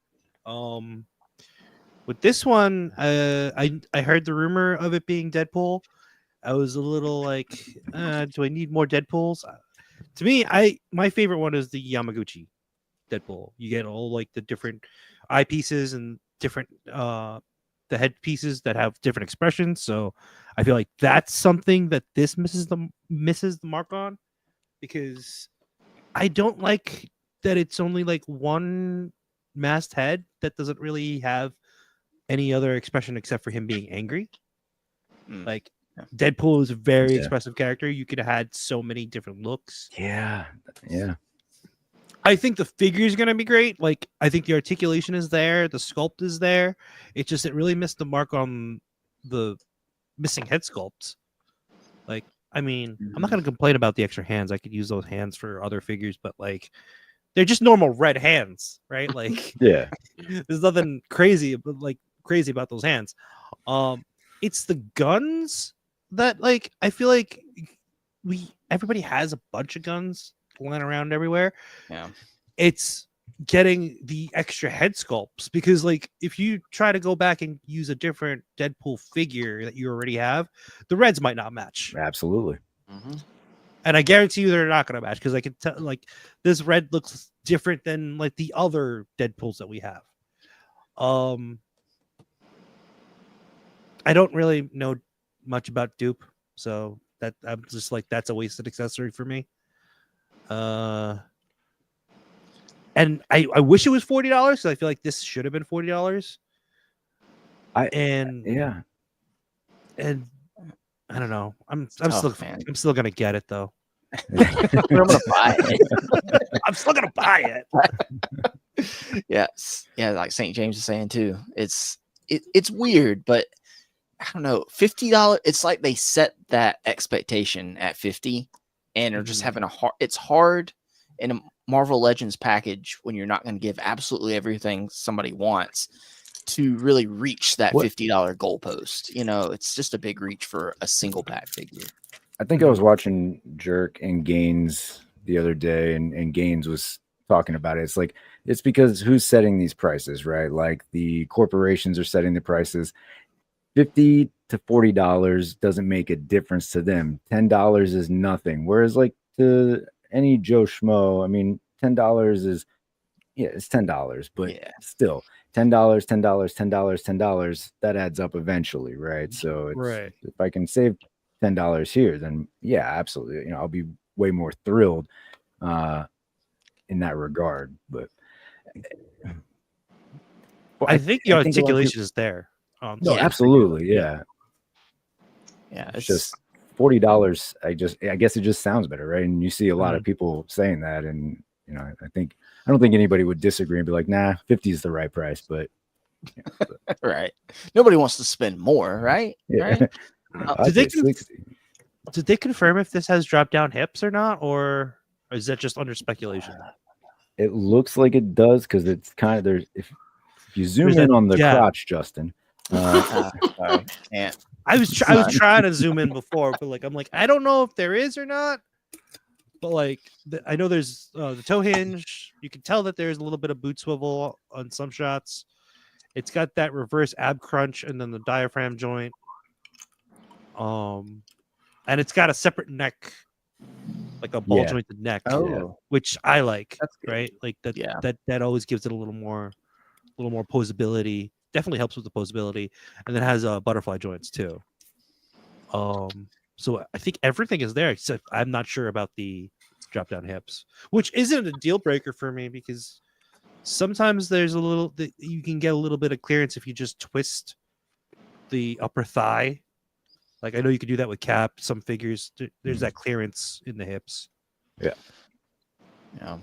Speaker 13: With this one, I heard the rumor of it being Deadpool. I was a little like, do I need more Deadpools? To me, my favorite one is the Yamaguchi Deadpool. You get all like the different eyepieces and different the head pieces that have different expressions. So I feel like that's something that this misses the mark on, because I don't like that it's only like one masked head that doesn't really have any other expression except for him being angry. Like Deadpool is a very expressive character. You could have had so many different looks.
Speaker 3: Yeah.
Speaker 13: I think the figure is going to be great. Like, I think the articulation is there. The sculpt is there. It's just, it really missed the mark on the missing head sculpts. Like, I mean, I'm not going to complain about the extra hands. I could use those hands for other figures, but like, they're just normal red hands, right? Like,
Speaker 3: yeah,
Speaker 13: there's nothing crazy about those hands. It's the guns that, like, I feel like everybody has a bunch of guns flying around everywhere.
Speaker 5: Yeah,
Speaker 13: it's getting the extra head sculpts, because like if you try to go back and use a different Deadpool figure that you already have, the reds might not match.
Speaker 3: Absolutely.
Speaker 13: And I guarantee you they're not going to match, because I can tell, like, this red looks different than like the other Deadpools that we have. I don't really know much about dupe, so that I'm just like, that's a wasted accessory for me. And I wish it was $40, because I feel like this should have been $40. And I don't know. I'm still gonna get it though.
Speaker 5: I'm gonna buy it.
Speaker 13: I'm still gonna buy it.
Speaker 5: Yes, yeah, like St. James is saying too. It's weird, but I don't know. $50. It's like they set that expectation at 50, and are just having it's hard in a Marvel Legends package when you're not going to give absolutely everything somebody wants to really reach that $50 goalpost. You know, it's just a big reach for a single pack figure.
Speaker 3: I think I was watching Jerk and Gaines the other day, and Gaines was talking about it. It's like, it's because who's setting these prices, right? Like the corporations are setting the prices. $50 to $40 doesn't make a difference to them. $10 is nothing. Whereas like to any Joe Schmo, I mean, $10 is, it's $10, but still $10, that adds up eventually, right? So it's, if I can save $10 here, then yeah, absolutely. You know, I'll be way more thrilled in that regard. But
Speaker 13: I think the
Speaker 3: I think a lot of
Speaker 13: articulation
Speaker 3: people-
Speaker 13: is there.
Speaker 3: No,
Speaker 5: Yeah.
Speaker 3: absolutely, yeah.
Speaker 5: Yeah,
Speaker 3: It's just $40. I guess it just sounds better, right? And you see a lot of people saying that, and I don't think anybody would disagree and be like, nah, 50 is the right price, but
Speaker 5: right. Nobody wants to spend more, right?
Speaker 3: yeah.
Speaker 5: Right?
Speaker 3: I'd say 60.
Speaker 13: Did they confirm if this has drop down hips or not, or is that just under speculation?
Speaker 3: It looks like it does because it's kind of there's if you zoom
Speaker 13: There's
Speaker 3: in
Speaker 13: that-
Speaker 3: on the
Speaker 13: yeah.
Speaker 3: crotch, Justin.
Speaker 5: Sorry, can't.
Speaker 13: I was trying to zoom in before, but I'm like, I don't know if there is or not. But I know there's the toe hinge. You can tell that there's a little bit of boot swivel on some shots. It's got that reverse ab crunch and then the diaphragm joint. And it's got a separate neck, like a ball jointed neck.
Speaker 5: Oh.
Speaker 13: Which I like.
Speaker 5: That's good.
Speaker 13: Right? Like that.
Speaker 5: Yeah.
Speaker 13: That always gives it a little more posability. Definitely helps with the posability, and then has butterfly joints too. So I think everything is there, except I'm not sure about the drop down hips, which isn't a deal breaker for me because sometimes there's you can get a little bit of clearance if you just twist the upper thigh. Like I know you could do that with Cap. Some figures there's that clearance in the hips.
Speaker 3: Yeah.
Speaker 5: Yeah.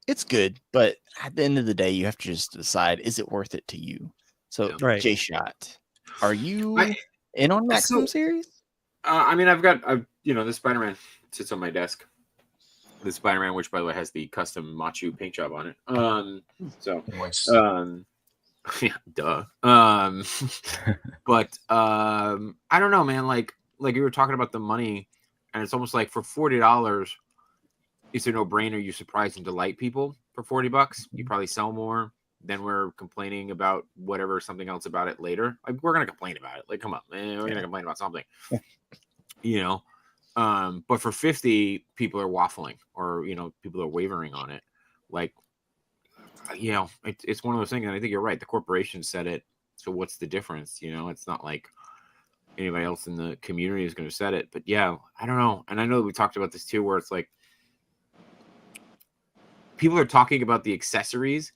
Speaker 5: It's good, but at the end of the day, you have to just decide, is it worth it to you? So,
Speaker 13: Right.
Speaker 5: Jshot, are you in on Maximum series?
Speaker 12: I mean, I've got the Spider-Man sits on my desk. The Spider-Man, which by the way has the custom Matchu paint job on it. Yeah, duh. But I don't know, man. Like you were talking about the money, and it's almost like for $40, it's a no-brainer. You surprise and delight people for $40. You probably sell more. Then we're complaining about something else about it later. Like, we're gonna complain about it. Like, come on, man, we're gonna complain about something. But for 50, people are waffling, or people are wavering on it. Like, it's one of those things, and I think you're right. The corporation said it, so what's the difference? It's not like anybody else in the community is going to set it. But yeah, I don't know. And I know that we talked about this too, where it's like people are talking about the accessories,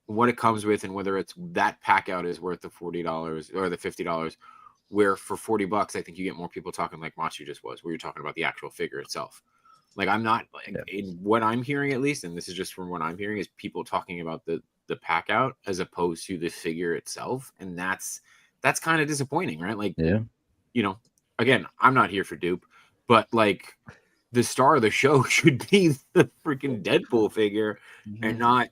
Speaker 12: what it comes with, and whether it's that pack out is worth the $40 or the $50. Where for $40, I think you get more people talking like Matchu just was, where you're talking about the actual figure itself. Like, I'm not in what I'm hearing, at least, and this is just from what I'm hearing, is people talking about the pack out as opposed to the figure itself, and that's kind of disappointing, right? Like, again, I'm not here for dupe, but like the star of the show should be the freaking Deadpool figure, and not,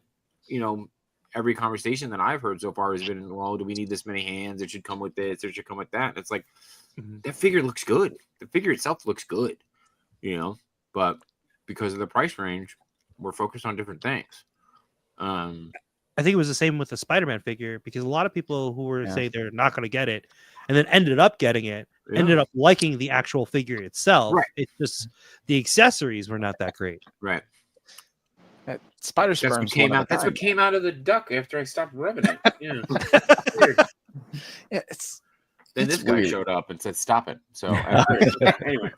Speaker 12: every conversation that I've heard so far has been, well, do we need this many hands? It should come with this. It should come with that. And it's like, that figure looks good. The figure itself looks good, but because of the price range, we're focused on different things.
Speaker 13: I think it was the same with the Spider-Man figure, because a lot of people who were saying they're not going to get it and then ended up getting it, ended up liking the actual figure itself.
Speaker 12: Right.
Speaker 13: It's just the accessories were not that great.
Speaker 12: Right.
Speaker 5: Spider
Speaker 12: That's
Speaker 5: sperm
Speaker 12: what came out. That's what came out of the duck after I stopped rubbing it.
Speaker 5: Yeah.
Speaker 12: Then
Speaker 5: it's
Speaker 12: this guy
Speaker 5: weird.
Speaker 12: showed up and said, "Stop it." So anyway,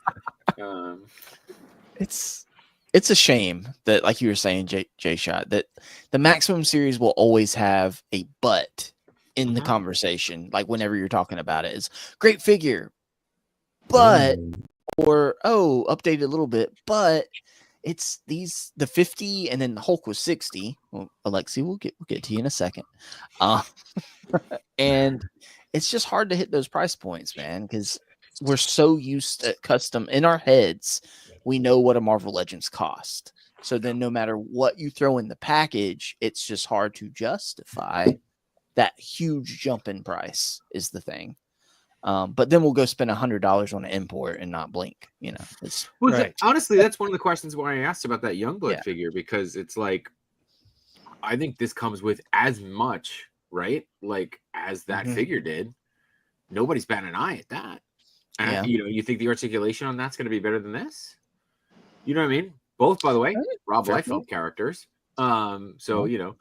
Speaker 5: it's a shame that, like you were saying, Jshot, that the Maximum series will always have a but in the conversation. Like, whenever you're talking about it, it's great figure, but or updated a little bit, but it's the 50, and then the Hulk was 60. Well, Alexi, we'll get to you in a second. And it's just hard to hit those price points, man, because we're so used to custom in our heads. We know what a Marvel Legends cost. So then no matter what you throw in the package, it's just hard to justify that huge jump in price is the thing. But then we'll go spend $100 on an import and not blink.
Speaker 12: Honestly, that's one of the questions why I asked about that Youngblood figure, because it's like, I think this comes with as much, right? Like, as that figure did. Nobody's batting an eye at that. And you think the articulation on that's going to be better than this? You know what I mean? Both, by the way, Rob Liefeld characters. So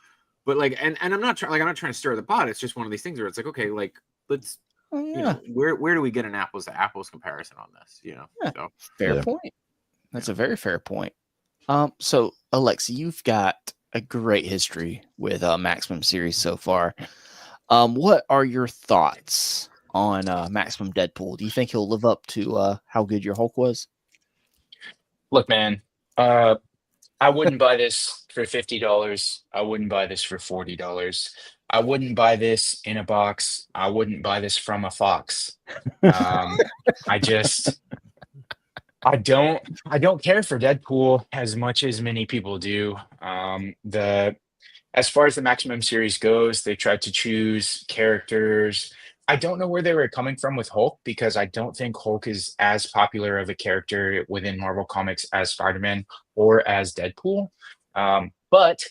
Speaker 12: but like, and I'm not trying to stir the pot. It's just one of these things where it's like, okay, like, let's. Where do we get an apples to apples comparison on this?
Speaker 5: Fair point. That's a very fair point. So Alexa, you've got a great history with Maximum series so far. What are your thoughts on Maximum Deadpool? Do you think he'll live up to how good your Hulk was?
Speaker 2: Look, man, I wouldn't buy this for $50. I wouldn't buy this for $40. I wouldn't buy this in a box. I wouldn't buy this from a Fox. I just I don't care for Deadpool as much as many people do. The As far as the Maximum series goes, they tried to choose characters. I don't know where they were coming from with Hulk because I don't think Hulk is as popular of a character within Marvel Comics as Spider-Man or as Deadpool. But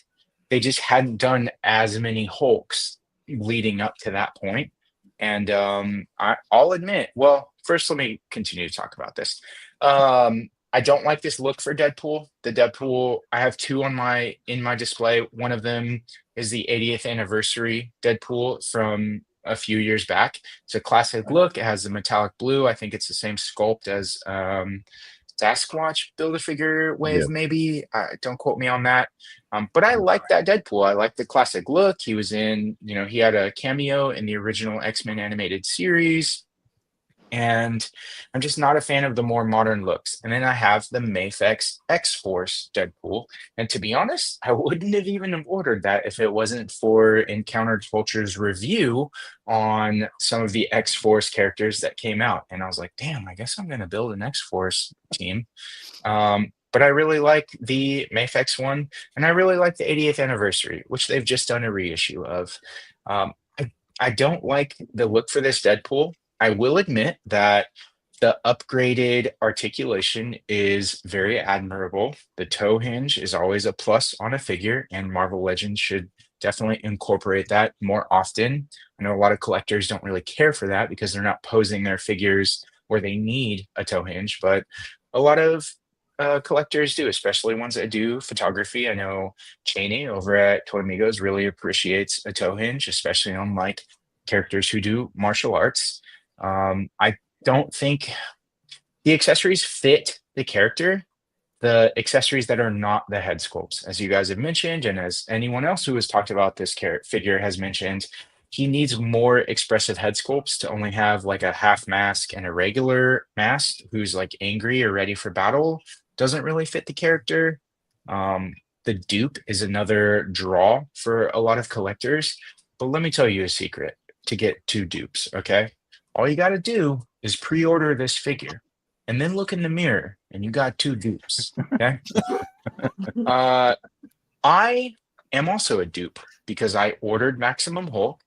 Speaker 2: they just hadn't done as many Hulks leading up to that point. And I'll admit, well, first let me continue to talk about this. I don't like this look for Deadpool. The Deadpool, I have two in my display. One of them is the 80th anniversary Deadpool from a few years back. It's a classic look. It has the metallic blue. I think it's the same sculpt as Sasquatch Build-A-Figure with, maybe. Don't quote me on that. But I like that Deadpool. I like the classic look. He was in, he had a cameo in the original X-Men animated series. And I'm just not a fan of the more modern looks. And then I have the Mafex X-Force Deadpool. And to be honest, I wouldn't have even ordered that if it wasn't for Encountered Vulture's review on some of the X-Force characters that came out. And I was like, damn, I guess I'm going to build an X-Force team. But I really like the Mafex one. And I really like the 80th anniversary, which they've just done a reissue of. I don't like the look for this Deadpool. I will admit that the upgraded articulation is very admirable. The toe hinge is always a plus on a figure, and Marvel Legends should definitely incorporate that more often. I know a lot of collectors don't really care for that because they're not posing their figures where they need a toe hinge, but a lot of collectors do, especially ones that do photography. I know Cheney over at Toy Amigos really appreciates a toe hinge, especially on like characters who do martial arts. I don't think the accessories fit the character, the accessories that are not the head sculpts, as you guys have mentioned, and as anyone else who has talked about this figure has mentioned, he needs more expressive head sculpts to only have like a half mask and a regular mask who's like angry or ready for battle. Doesn't really fit the character. The dupe is another draw for a lot of collectors, but let me tell you a secret to get two dupes, okay? All you got to do is pre-order this figure and then look in the mirror and you got two dupes. Okay. I am also a dupe because I ordered Maximum Hulk,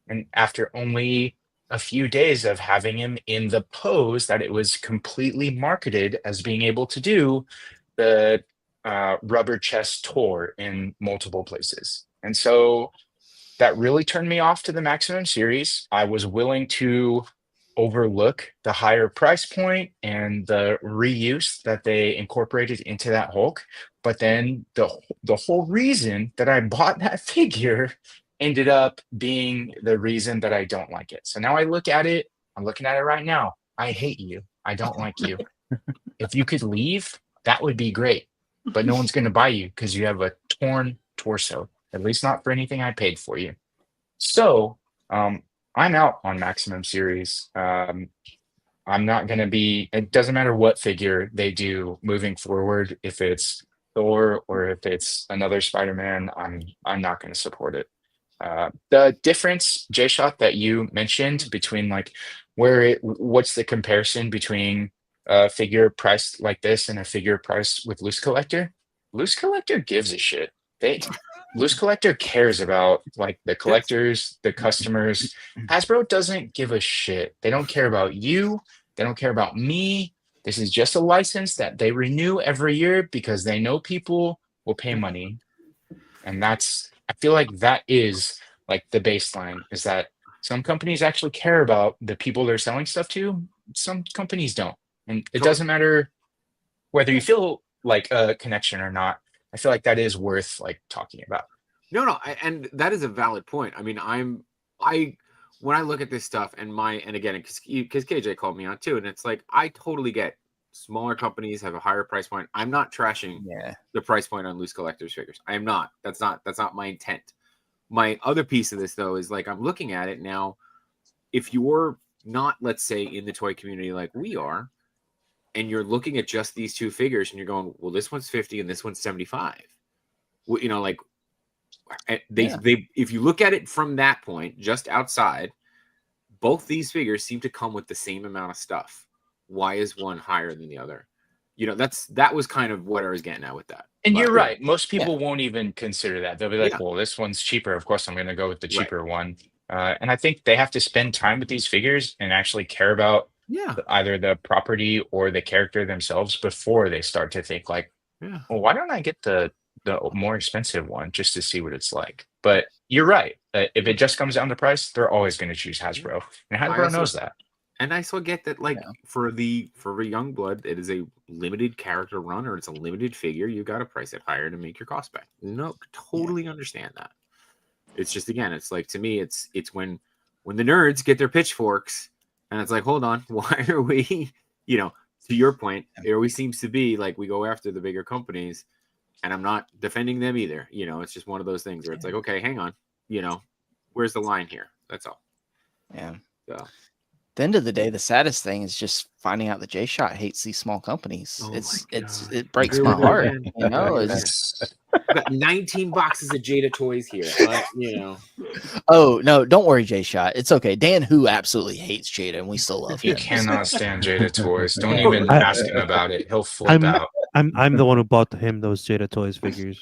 Speaker 2: and after only a few days of having him in the pose that it was completely marketed as being able to do, the rubber chest tour in multiple places. And so that really turned me off to the Maximum series. I was willing to overlook the higher price point and the reuse that they incorporated into that Hulk. But then the whole reason that I bought that figure ended up being the reason that I don't like it. So now I look at it, I'm looking at it right now. I hate you. I don't like you. If you could leave, that would be great. But no one's going to buy you because you have a torn torso, at least not for anything I paid for you. So, I'm out on Maximum series. I'm not going to be, it doesn't matter what figure they do moving forward. If it's Thor or if it's another Spider-Man, I'm not going to support it. The difference, Jshot, that you mentioned between like what's the comparison between a figure priced like this and a figure priced with Loose Collector? Loose Collector gives a shit. Loose Collector cares about like the collectors, the customers. Hasbro doesn't give a shit. They don't care about you. They don't care about me. This is just a license that they renew every year because they know people will pay money. And I feel like that is like the baseline, is that some companies actually care about the people they're selling stuff to. Some companies don't. And it doesn't matter whether you feel like a connection or not. I feel like that is worth like talking about.
Speaker 12: No, and that is a valid point. I mean, when I look at this stuff and again, because KJ called me on too, and it's like I totally get Smaller companies have a higher price point. I'm not trashing the price point on loose collectors figures. I am not. That's not my intent. My other piece of this though is like I'm looking at it now. If you're not, let's say, in the toy community like we are, and you're looking at just these two figures and you're going, well, this one's 50 and this one's 75. Well, you know, like they if you look at it from that point, just outside, both these figures seem to come with the same amount of stuff. Why is one higher than the other? You know, that was kind of what I was getting at with that.
Speaker 2: And you're right. Most people won't even consider that. They'll be like, well, this one's cheaper. Of course, I'm going to go with the cheaper one. And I think they have to spend time with these figures and actually care about either the property or the character themselves before they start to think like, well, why don't I get the more expensive one just to see what it's like? But you're right. If it just comes down to price, they're always going to choose Hasbro. And Hasbro knows that.
Speaker 12: And I still get that, like, for Youngblood, it is a limited character run or it's a limited figure. You got to price it higher to make your cost back. No, totally understand that. It's just, again, it's like, to me, it's when the nerds get their pitchforks and it's like, hold on, why are we, you know, to your point, it always seems to be like we go after the bigger companies, and I'm not defending them either. You know, it's just one of those things where it's like, okay, hang on, you know, where's the line here? That's all.
Speaker 5: Yeah.
Speaker 12: So.
Speaker 5: The end of the day, the saddest thing is just finding out that Jshot hates these small companies. It breaks my heart. You know,
Speaker 12: I've got 19 boxes of Jada toys here. But, you know.
Speaker 5: Oh no, don't worry, Jshot. It's okay. Dan Who absolutely hates Jada, and we still love him.
Speaker 2: He cannot stand Jada toys. Don't even ask him about it. He'll flip out.
Speaker 13: I'm the one who bought him those Jada Toys figures.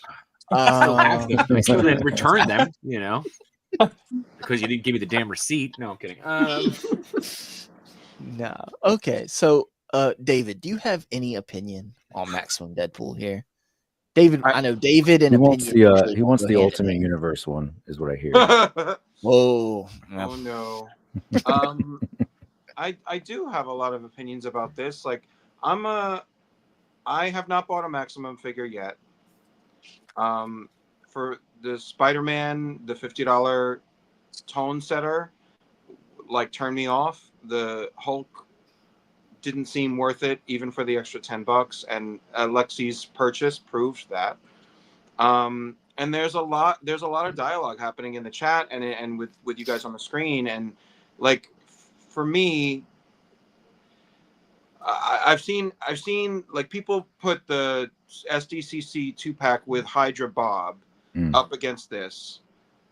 Speaker 12: I still didn't return them, you know. Because you didn't give me the damn receipt. No, I'm kidding.
Speaker 5: No. Okay. So, David, do you have any opinion on Maximum Deadpool here? David, I know David and
Speaker 3: he wants the Ultimate Universe one, is what I hear.
Speaker 5: Whoa.
Speaker 1: Oh no. I do have a lot of opinions about this. Like, I have not bought a Maximum figure yet. For the Spider-Man, the $50 tone setter, like, turned me off. The Hulk didn't seem worth it, even for the extra $10, and Lexi's purchase proved that. And there's a lot of dialogue happening in the chat and with you guys on the screen, and like, for me, I've seen like people put the SDCC 2-pack with Hydra Bob up against this,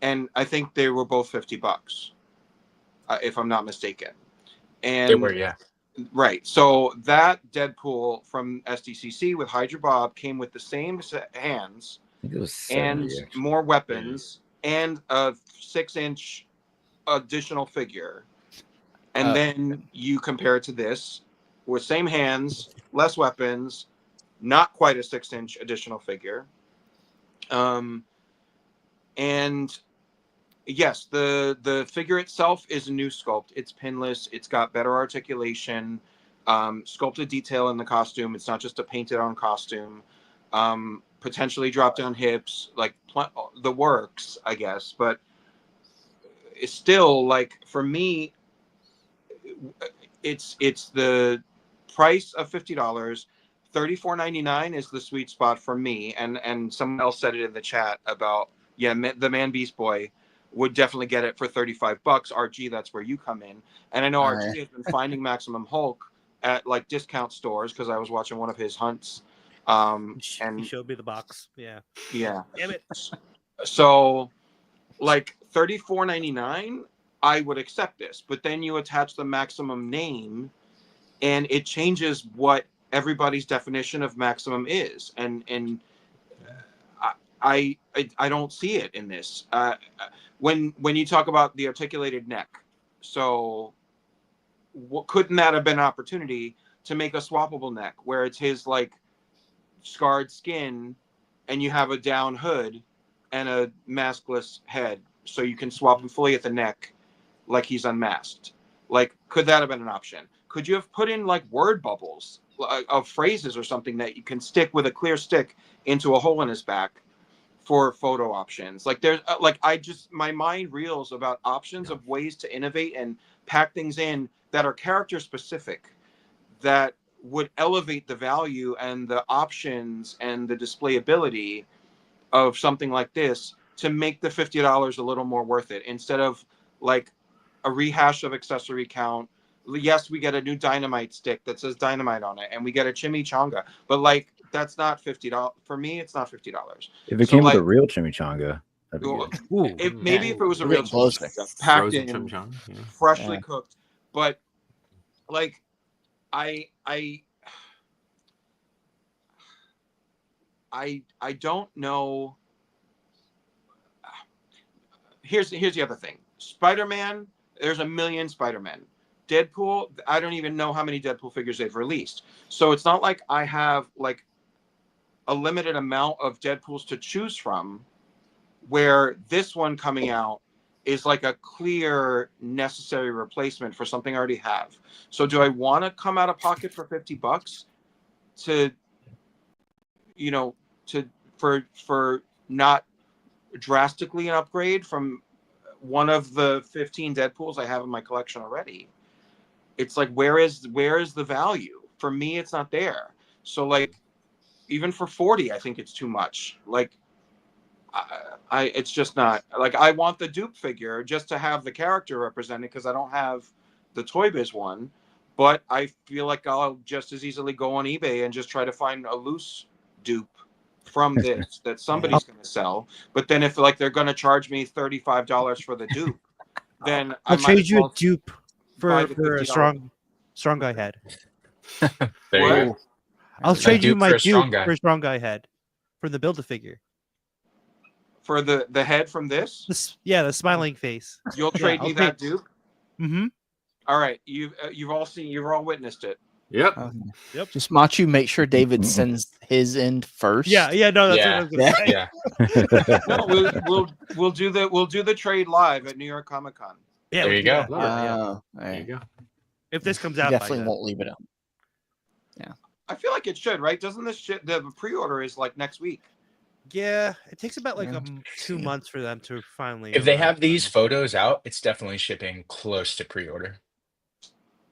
Speaker 1: and I think they were both $50, if I'm not mistaken. And
Speaker 2: they were, yeah.
Speaker 1: Right. So that Deadpool from SDCC with Hydra Bob came with the same hands and more weapons and a 6-inch additional figure. And then you compare it to this with same hands, less weapons, not quite a 6-inch additional figure. And yes, the figure itself is a new sculpt. It's pinless. It's got better articulation, sculpted detail in the costume. It's not just a painted on costume. Potentially drop down hips, like the works, I guess. But it's still, like, for me, it's the price of $50. $34.99 is the sweet spot for me. And someone else said it in the chat about, the Man Beast Boy would definitely get it for $35. RG, that's where you come in. And I know RG has been finding Maximum Hulk at, like, discount stores, because I was watching one of his hunts. And
Speaker 13: he showed me the box. Yeah.
Speaker 1: Damn it. So, like, $34.99, I would accept this. But then you attach the Maximum name, and it changes what everybody's definition of Maximum is. And I don't see it in this. When you talk about the articulated neck, so couldn't that have been an opportunity to make a swappable neck where it's his, like, scarred skin and you have a down hood and a maskless head, so you can swap him fully at the neck like he's unmasked? Like, could that have been an option? Could you have put in, like, word bubbles of phrases or something that you can stick with a clear stick into a hole in his back for photo options? Like, there's my mind reels about options of ways to innovate and pack things in that are character specific, that would elevate the value and the options and the displayability of something like this to make the $50 a little more worth it, instead of like a rehash of accessory count. Yes, we get a new dynamite stick that says dynamite on it, and we get a chimichanga, but like that's not $50 for me. It's not $50.
Speaker 3: If it
Speaker 1: So,
Speaker 3: came
Speaker 1: like,
Speaker 3: with a real chimichanga, that'd be good.
Speaker 1: maybe if it was a
Speaker 5: We're
Speaker 1: real
Speaker 5: getting closer.
Speaker 1: chimichanga, packed
Speaker 12: Frozen
Speaker 1: in,
Speaker 12: chimichanga, yeah.
Speaker 1: freshly
Speaker 5: Yeah.
Speaker 1: cooked, but like I don't know. Here's the other thing. Spider-Man, there's a million Spider-Man. Deadpool, I don't even know how many Deadpool figures they've released. So it's not like I have like a limited amount of Deadpools to choose from, where this one coming out is like a clear necessary replacement for something I already have. So do I want to come out of pocket for $50 to, you know, for not drastically an upgrade from one of the 15 Deadpools I have in my collection already? It's like, where is the value? For me, it's not there. So like, even for 40, I think it's too much. Like, it's just not, like, I want the dupe figure just to have the character represented because I don't have the Toy Biz one, but I feel like I'll just as easily go on eBay and just try to find a loose dupe from this that somebody's going to sell. But then if like they're going to charge me $35 for the dupe, then
Speaker 13: I'll
Speaker 1: I might
Speaker 13: trade
Speaker 1: as
Speaker 13: you
Speaker 1: well
Speaker 13: a dupe
Speaker 1: buy
Speaker 13: for
Speaker 1: the
Speaker 13: a
Speaker 1: $50.
Speaker 13: strong guy head.
Speaker 2: There you go.
Speaker 13: I'll trade you
Speaker 2: dupe
Speaker 13: my
Speaker 2: for a strong
Speaker 13: dupe
Speaker 2: guy.
Speaker 13: for a strong guy head for the Build-A-Figure.
Speaker 1: For the head from this?
Speaker 13: The smiling face.
Speaker 1: You'll trade me that dupe?
Speaker 13: Mm-hmm.
Speaker 1: All right, you've all witnessed it.
Speaker 12: Yep.
Speaker 13: Yep.
Speaker 5: Just Matchu, make sure David sends his end first.
Speaker 13: No, that's what I was gonna say.
Speaker 1: No, we'll do the trade live at New York Comic Con.
Speaker 13: Yeah,
Speaker 2: There
Speaker 13: we
Speaker 2: you
Speaker 13: can
Speaker 2: go.
Speaker 13: do that. Yeah.
Speaker 5: All
Speaker 12: There you
Speaker 5: right.
Speaker 12: go.
Speaker 13: If this comes
Speaker 5: We
Speaker 13: out,
Speaker 5: definitely
Speaker 13: by then.
Speaker 5: won't leave it up.
Speaker 1: I feel like it should, right? Doesn't this shit? The pre-order is like next week.
Speaker 13: Yeah, it takes about like 2 months for them to finally.
Speaker 2: If they
Speaker 13: arrive.
Speaker 2: have these photos out, it's definitely shipping close to pre-order.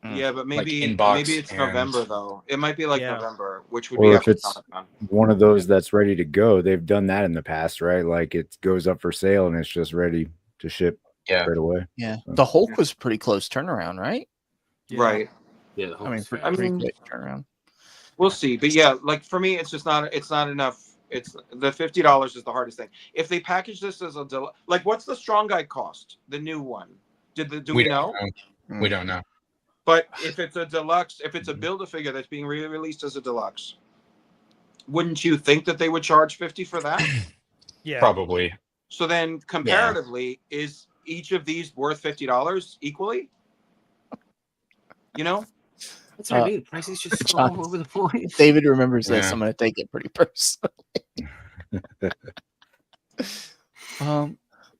Speaker 1: Yeah, but maybe
Speaker 2: inbox
Speaker 1: maybe it's
Speaker 2: and-
Speaker 1: November though. It might be like
Speaker 13: Yeah.
Speaker 1: November, which would
Speaker 3: Or
Speaker 1: be
Speaker 3: if
Speaker 1: after
Speaker 3: it's
Speaker 1: Comic-Con.
Speaker 3: one of those that's ready to go, they've done that in the past, right? Like it goes up for sale and it's just ready to ship right away.
Speaker 5: Yeah. The Hulk was a pretty close turnaround, right?
Speaker 1: Right.
Speaker 12: Yeah, the
Speaker 5: I mean,
Speaker 12: Hulk's
Speaker 5: pretty
Speaker 1: mean,
Speaker 5: quick turnaround.
Speaker 1: We'll see, but yeah, like for me, it's just not. It's not enough. It's the $50 is the hardest thing. If they package this as a like, what's the Strong Guy cost? The new one. Do we know?
Speaker 2: We don't know.
Speaker 1: But if it's a deluxe, if it's a Build-A-Figure that's being re-released as a deluxe, wouldn't you think that they would charge $50 for that?
Speaker 13: Yeah.
Speaker 2: Probably.
Speaker 1: So then, comparatively, is each of these worth $50 equally? You know,
Speaker 12: That's what I mean. Prices just go all over the place.
Speaker 5: David remembers this.
Speaker 2: Yeah.
Speaker 5: I'm going to take it pretty personally.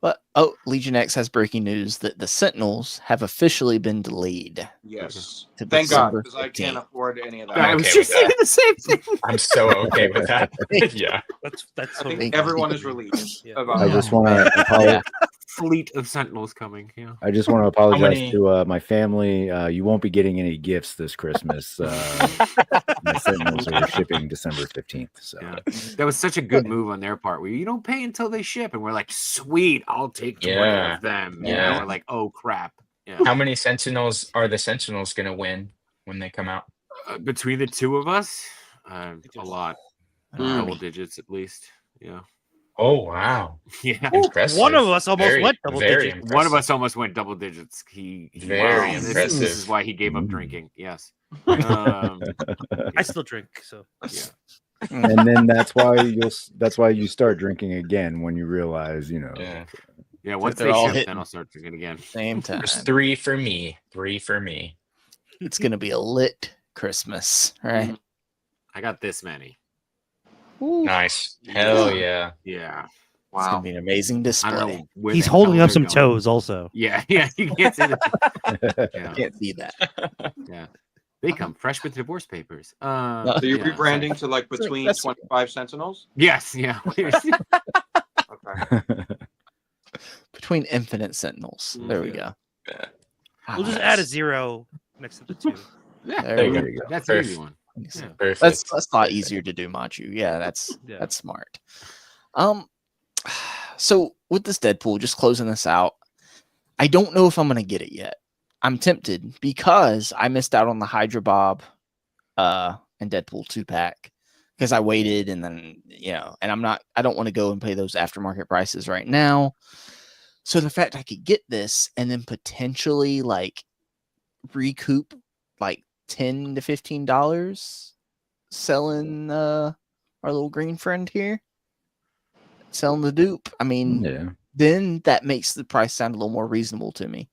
Speaker 5: But Legion X has breaking news that the Sentinels have officially been delayed.
Speaker 1: yes.
Speaker 5: To
Speaker 1: Thank God,
Speaker 5: December
Speaker 1: because I can't
Speaker 5: 15th.
Speaker 1: afford any of that.
Speaker 12: I was
Speaker 2: okay
Speaker 12: just
Speaker 2: with
Speaker 12: saying
Speaker 2: that.
Speaker 12: the same thing.
Speaker 2: I'm so okay with that. Yeah.
Speaker 13: That's
Speaker 1: I
Speaker 13: totally
Speaker 1: think everyone is relieved.
Speaker 13: Yeah.
Speaker 1: About
Speaker 3: I
Speaker 1: that.
Speaker 3: just want to apologize.
Speaker 12: Fleet of Sentinels coming. Yeah.
Speaker 3: I just want to apologize
Speaker 2: many-
Speaker 3: to my family. You won't be getting any gifts this Christmas. My Sentinels are shipping December 15th. So
Speaker 12: Yeah. That was such a good move on their part. Where you don't pay until they ship, and we're like, sweet, I'll take 20
Speaker 2: Yeah.
Speaker 12: of them. You
Speaker 2: Yeah.
Speaker 12: know, we're like, oh crap. Yeah.
Speaker 2: How many Sentinels are the Sentinels going to win when they come out?
Speaker 12: Between the two of us, a lot,
Speaker 1: Mm.
Speaker 12: double digits at least. Yeah.
Speaker 2: Oh, wow.
Speaker 12: Yeah.
Speaker 2: Impressive.
Speaker 13: One of us almost went double
Speaker 2: very
Speaker 13: digits.
Speaker 2: impressive.
Speaker 12: One of us almost went double digits. He
Speaker 2: Very
Speaker 12: this
Speaker 2: impressive.
Speaker 12: is why he gave up drinking. Yes.
Speaker 13: I still drink, so
Speaker 12: Yeah.
Speaker 3: and then that's why you start drinking again when you realize,
Speaker 2: Yeah.
Speaker 12: Yeah. Once
Speaker 5: they're
Speaker 12: they
Speaker 5: all
Speaker 12: ship,
Speaker 5: hitting.
Speaker 12: then I'll start drinking again.
Speaker 5: Same time.
Speaker 2: There's 3 for me. 3 for me.
Speaker 5: It's going to be a lit Christmas, right?
Speaker 12: I got this many.
Speaker 2: Nice. Hell yeah.
Speaker 12: Yeah.
Speaker 5: It's going to be an amazing
Speaker 12: I
Speaker 5: display.
Speaker 12: don't know. Where
Speaker 13: he's
Speaker 12: the
Speaker 13: holding
Speaker 12: hell
Speaker 13: up some
Speaker 12: they're going.
Speaker 13: toes also.
Speaker 12: Yeah. Yeah. You can't see that. Yeah.
Speaker 5: Can't see that.
Speaker 12: Yeah. They come fresh with divorce papers.
Speaker 1: So you're
Speaker 12: yeah,
Speaker 1: rebranding to like between
Speaker 5: that's-
Speaker 1: 25 Sentinels?
Speaker 12: Yes. Yeah.
Speaker 1: Okay.
Speaker 5: Between Infinite Sentinels. There we go.
Speaker 13: We'll just add a 0 next to the 2.
Speaker 12: Yeah.
Speaker 5: There
Speaker 2: There
Speaker 5: we
Speaker 2: you
Speaker 5: go.
Speaker 2: go.
Speaker 12: That's an easy one.
Speaker 2: Perfect.
Speaker 5: That's a lot easier to do, Machu. Yeah, that's smart. So with this Deadpool, just closing this out, I don't know if I'm gonna get it yet. I'm tempted because I missed out on the Hydra Bob and Deadpool 2-pack because I waited, and then and I don't want to go and pay those aftermarket prices right now. So the fact I could get this and then potentially like recoup like $10 to $15 selling our little green friend here, selling the dupe. I mean, then that makes the price sound a little more reasonable to me.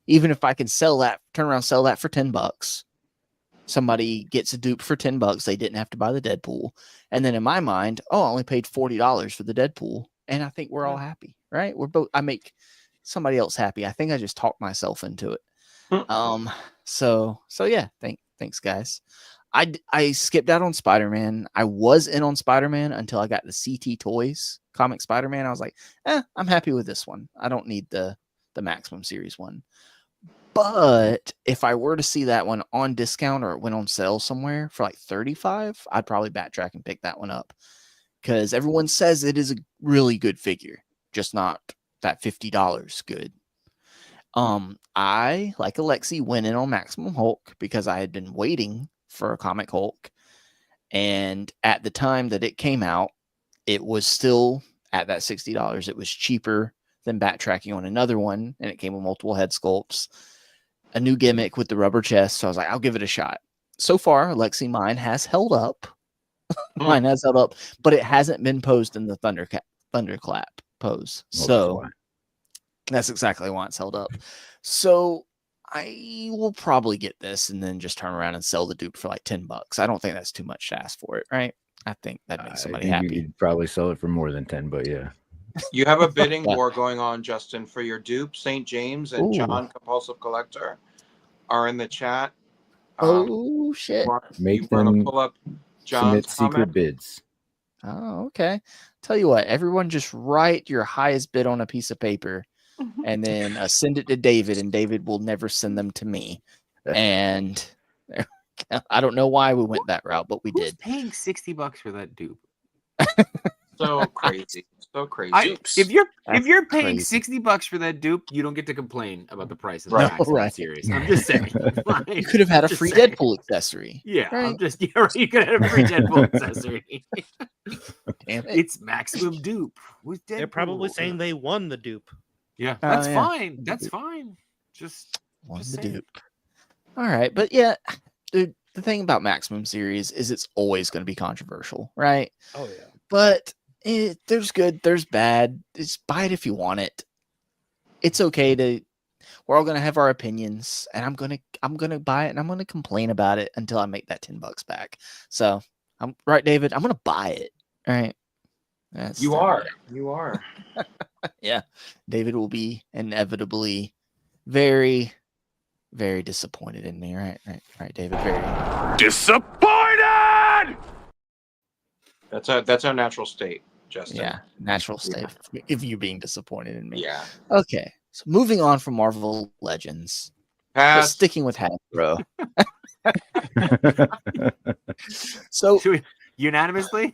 Speaker 5: Even if I can sell that, turn around, sell that for $10. Somebody gets a dupe for $10. They didn't have to buy the Deadpool. And then in my mind, I only paid $40 for the Deadpool. And I think we're all happy, right? I make somebody else happy. I think I just talked myself into it. So yeah, thanks guys. I skipped out on Spider-Man. I was in on Spider-Man until I got the CT Toys comic Spider-Man. I was like, I'm happy with this one. I don't need the Maximum Series one. But if I were to see that one on discount or it went on sale somewhere for like $35, I'd probably backtrack and pick that one up. Because everyone says it is a really good figure, just not that $50 good. I, like Alexi, went in on Maximum Hulk because I had been waiting for a comic Hulk. And at the time that it came out, it was still at that $60. It was cheaper than backtracking on another one. And it came with multiple head sculpts, a new gimmick with the rubber chest. So I was like, I'll give it a shot. So far, Alexi, mine has held up. Mine has held up, but it hasn't been posed in the thunderclap pose. So that's exactly why it's held up. So I will probably get this and then just turn around and sell the dupe for like $10. I don't think that's too much to ask for it, right? I think that makes somebody happy.
Speaker 3: You'd probably sell it for more than 10, but yeah.
Speaker 1: You have a bidding war going on, Justin, for your dupe. St. James and John, Compulsive Collector, are in the chat.
Speaker 5: Oh shit!
Speaker 3: Make
Speaker 1: you want
Speaker 3: them
Speaker 1: to pull up John's
Speaker 3: submit secret bids.
Speaker 5: Oh, okay. Tell you what, everyone just write your highest bid on a piece of paper and then send it to David, and David will never send them to me. And I don't know why we went that route, but we did.
Speaker 12: Paying $60 for that dupe.
Speaker 1: So crazy. So crazy.
Speaker 12: If you're paying $60 for that dupe, you don't get to complain about the price of the Maximum Series. I'm just saying.
Speaker 5: You could have had a free Deadpool accessory.
Speaker 12: Yeah,
Speaker 5: right?
Speaker 12: You could have a free Deadpool accessory.
Speaker 5: Damn it.
Speaker 12: It's Maximum dupe with Deadpool.
Speaker 13: They're probably saying they won the dupe.
Speaker 12: Yeah, that's fine. That's fine. Just
Speaker 5: won the
Speaker 12: saying.
Speaker 5: dupe. All right, but yeah, dude, the thing about Maximum Series is it's always going to be controversial, right?
Speaker 13: Oh yeah.
Speaker 5: But there's good, there's bad. Just buy it if you want it. It's okay to. We're all gonna have our opinions, and I'm gonna buy it, and I'm gonna complain about it until I make that $10 back. So I'm right, David. I'm gonna buy it. All right.
Speaker 1: You are.
Speaker 5: Yeah, David will be inevitably very, very disappointed in me. Right, David. Very
Speaker 9: disappointed.
Speaker 1: That's our natural state, Justin.
Speaker 5: Yeah, natural state. If you being disappointed in me.
Speaker 1: Yeah.
Speaker 5: Okay. So moving on from Marvel Legends,
Speaker 1: Pass.
Speaker 5: but sticking with Hasbro. So
Speaker 12: unanimously,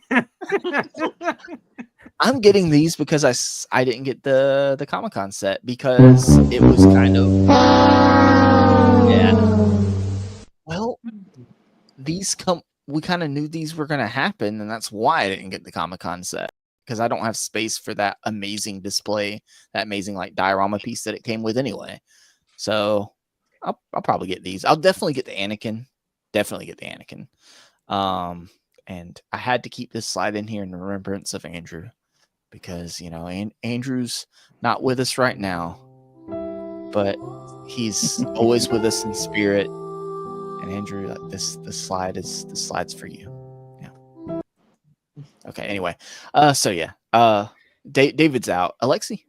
Speaker 5: I'm getting these because I didn't get the Comic-Con set because it was kind of Well, we kind of knew these were going to happen, and that's why I didn't get the Comic-Con set, because I don't have space for that amazing display, that amazing like diorama piece that it came with anyway. So I'll probably get these. I'll definitely get the Anakin. And I had to keep this slide in here in remembrance of Andrew, because Andrew's not with us right now, but he's always with us in spirit. And Andrew, this slide's for you. Yeah. Okay. Anyway, so yeah, David's out. Alexi.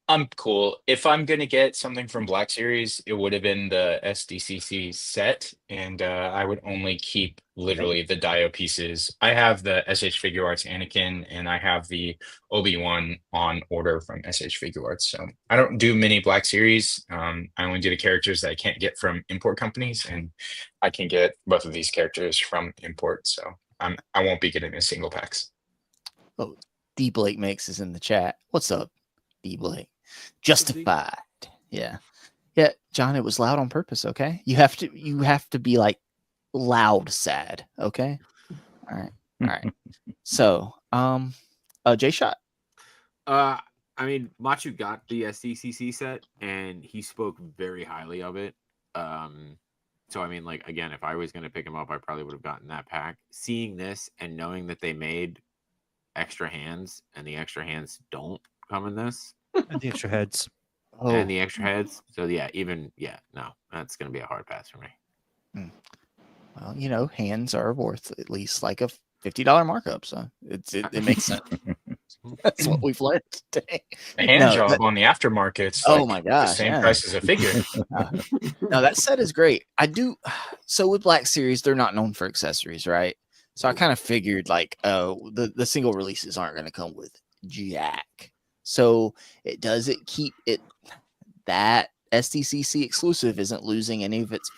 Speaker 2: I'm cool. If I'm gonna get something from Black Series, it would have been the SDCC set, and I would only keep literally the Dio pieces. I have the SH Figure Arts Anakin, and I have the Obi-Wan on order from SH Figure Arts. So I don't do many Black Series. I only do the characters that I can't get from import companies, and I can get both of these characters from import. So I won't be getting the single packs.
Speaker 5: Oh, D Blake makes is in the chat. What's up, D Blake? Justified. Yeah. Yeah, John, it was loud on purpose, okay? You have to be like loud sad, okay? All right. All right. So, Jshot.
Speaker 12: I mean, Matchu got the SDCC set, and he spoke very highly of it. So I mean, like, again, if I was going to pick him up, I probably would have gotten that pack. Seeing this and knowing that they made extra hands, and the extra hands don't come in this,
Speaker 13: And the extra heads.
Speaker 12: and the extra heads. So no, that's going to be a hard pass for me.
Speaker 5: Well, you know, hands are worth at least like a $50 markup, so it makes sense. That's what we've learned today.
Speaker 2: The hand job on the aftermarket's
Speaker 5: oh
Speaker 2: like
Speaker 5: my gosh,
Speaker 2: the same
Speaker 5: yeah.
Speaker 2: price as a figure.
Speaker 5: No, that set is great. I do. So with Black Series, they're not known for accessories, right? So I kind of figured like, oh, the single releases aren't going to come with jack. So it keep it that SDCC exclusive isn't losing any of its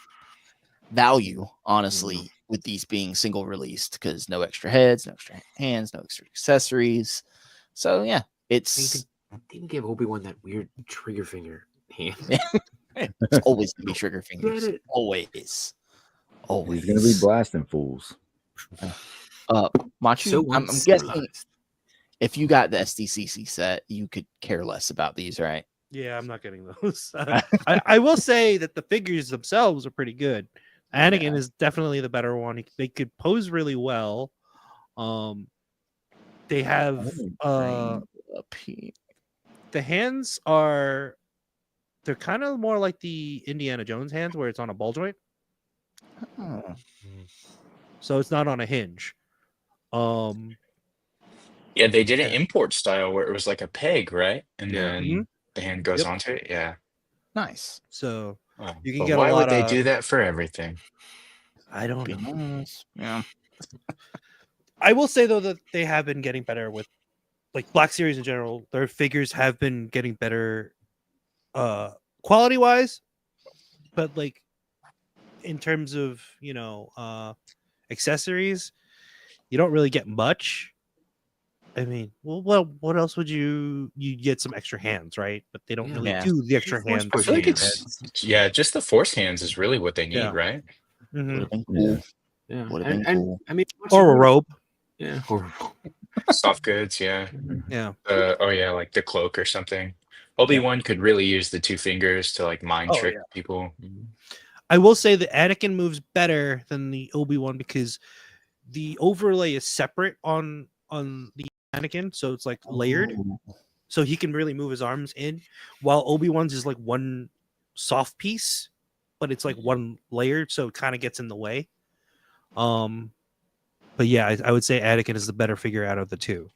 Speaker 5: value, honestly, with these being single released, because no extra heads, no extra hands, no extra accessories. So yeah, it's
Speaker 12: They didn't give Obi-Wan that weird trigger finger hand.
Speaker 5: it's always gonna be trigger fingers.
Speaker 12: Get it?
Speaker 5: Always.
Speaker 3: He's gonna be blasting fools.
Speaker 5: Machu,
Speaker 12: So
Speaker 5: I'm guessing if you got the SDCC set, you could care less about these, right?
Speaker 13: Yeah, I'm not getting those. I will say that the figures themselves are pretty good. Anakin is definitely the better one. They could pose really well. They have the hands are they're kind of more like the Indiana Jones hands where it's on a ball joint. So it's not on a hinge.
Speaker 2: Yeah, they did an import style where it was like a peg, right? And then the hand goes onto it. Yeah.
Speaker 5: Nice.
Speaker 13: So you can
Speaker 2: But
Speaker 13: get
Speaker 2: why
Speaker 13: a lot
Speaker 2: would they
Speaker 13: of,
Speaker 2: do that for everything?
Speaker 13: I don't know.
Speaker 5: Yeah.
Speaker 13: I will say though that they have been getting better with like Black Series in general. Their figures have been getting better quality wise, but like in terms of, you know, accessories, you don't really get much. I mean, well, what else would you get some extra hands, right? But they don't really do the extra hands.
Speaker 2: I feel like it's just the force hands is really what they need, right?
Speaker 5: Cool.
Speaker 12: Yeah.
Speaker 5: Would have been cool.
Speaker 12: I mean,
Speaker 13: Or a robe.
Speaker 12: Yeah.
Speaker 2: Soft goods, yeah.
Speaker 13: Yeah.
Speaker 2: Like the cloak or something. Obi-Wan could really use the two fingers to like mind trick people.
Speaker 13: I will say that Anakin moves better than the Obi-Wan because the overlay is separate on the Anakin, so it's like layered. So he can really move his arms in, while Obi-Wan's is like one soft piece, but it's like one layered, so it kind of gets in the way. But yeah, I would say Anakin is the better figure out of the two.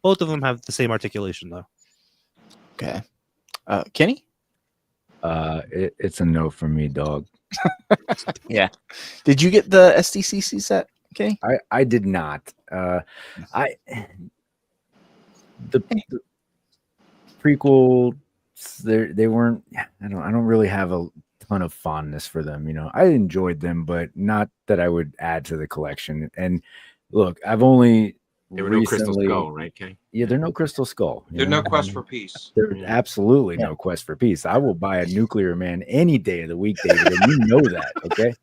Speaker 13: Both of them have the same articulation though.
Speaker 5: Okay. Kenny?
Speaker 3: It's a no for me, dog.
Speaker 5: Yeah. Did you get the SDCC set, Kenny?
Speaker 3: I did not. The prequel, they weren't. I don't really have a ton of fondness for them. You know, I enjoyed them, but not that I would add to the collection. And look, I've only
Speaker 12: They were no Crystal Skull, right, Kenny?
Speaker 3: Yeah, they're no Crystal Skull.
Speaker 1: There's no quest for peace.
Speaker 3: There's absolutely no quest for peace. I will buy a Nuclear Man any day of the week, David, and you know that, okay?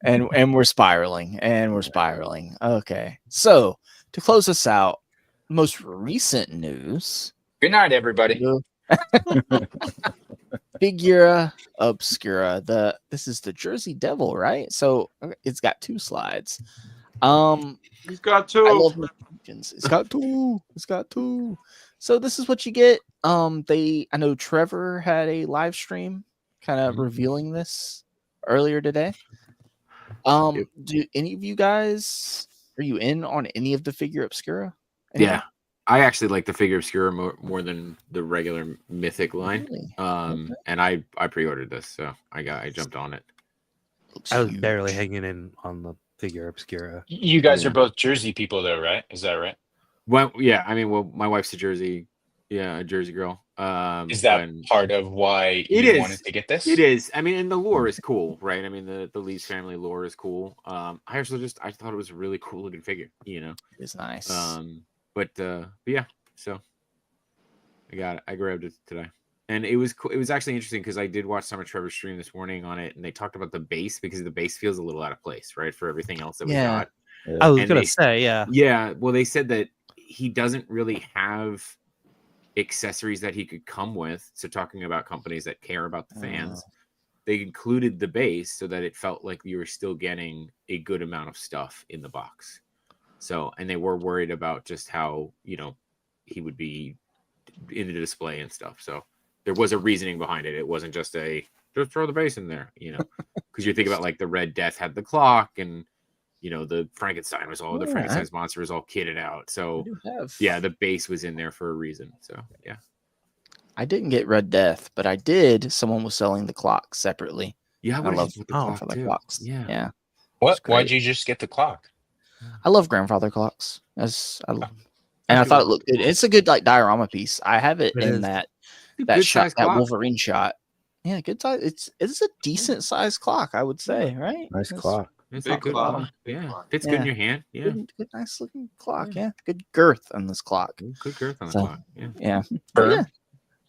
Speaker 5: And we're spiraling, Okay, so to close us out, most recent news.
Speaker 2: Good night, everybody.
Speaker 5: Figura Obscura. This is the Jersey Devil, right? So it's got two slides.
Speaker 1: He's got two.
Speaker 5: I love mentions. It's got two. It's got two. So this is what you get. I know Trevor had a live stream kind of revealing this earlier today. Do any of you guys, are you in on any of the Figura Obscura?
Speaker 12: Yeah. I actually like the Figure Obscura more than the regular Mythic line.
Speaker 5: Really?
Speaker 12: And I pre-ordered this, so I jumped on it.
Speaker 13: I was barely hanging in on the Figure Obscura.
Speaker 2: You guys are both Jersey people, though, right? Is that right?
Speaker 12: Well, yeah. I mean, my wife's a Jersey girl.
Speaker 2: Is that part of why you wanted to get this?
Speaker 12: It is. I mean, and the lore is cool, right? I mean, the Leafs family lore is cool. I thought it was a really cool looking figure.
Speaker 5: It's nice.
Speaker 12: But yeah. So I got it. I grabbed it today, and it was cool. It was actually interesting because I did watch some of Trevor's stream this morning on it, and they talked about the base because the base feels a little out of place, right, for everything else that we got.
Speaker 13: I was gonna say, yeah.
Speaker 12: Yeah. Well, they said that he doesn't really have accessories that he could come with. So talking about companies that care about the fans, they included the base so that it felt like you were still getting a good amount of stuff in the box. So, and they were worried about just how, he would be in the display and stuff. So there was a reasoning behind it. It wasn't just just throw the base in there, because you think about like the Red Death had the clock, and the Frankenstein the Frankenstein's monster was all kitted out. So yeah, the base was in there for a reason. So yeah.
Speaker 5: I didn't get Red Death, but I did. Someone was selling the clock separately.
Speaker 12: Yeah,
Speaker 5: I love
Speaker 12: the clock
Speaker 5: grandfather
Speaker 12: too.
Speaker 5: clocks.
Speaker 12: Yeah.
Speaker 5: Yeah.
Speaker 2: Why'd you just get the clock?
Speaker 5: I love grandfather clocks. I thought it looked good. It's a good diorama piece. I have it in that shot, that Wolverine shot. Yeah, good size. It's a decent sized clock, I would say, right?
Speaker 3: Nice clock.
Speaker 12: It's
Speaker 1: Big
Speaker 12: a good
Speaker 1: clock.
Speaker 12: Yeah, fits good in your hand. Yeah,
Speaker 5: good nice looking clock. Yeah, good girth on this clock.
Speaker 12: Good girth on the clock.
Speaker 5: Yeah.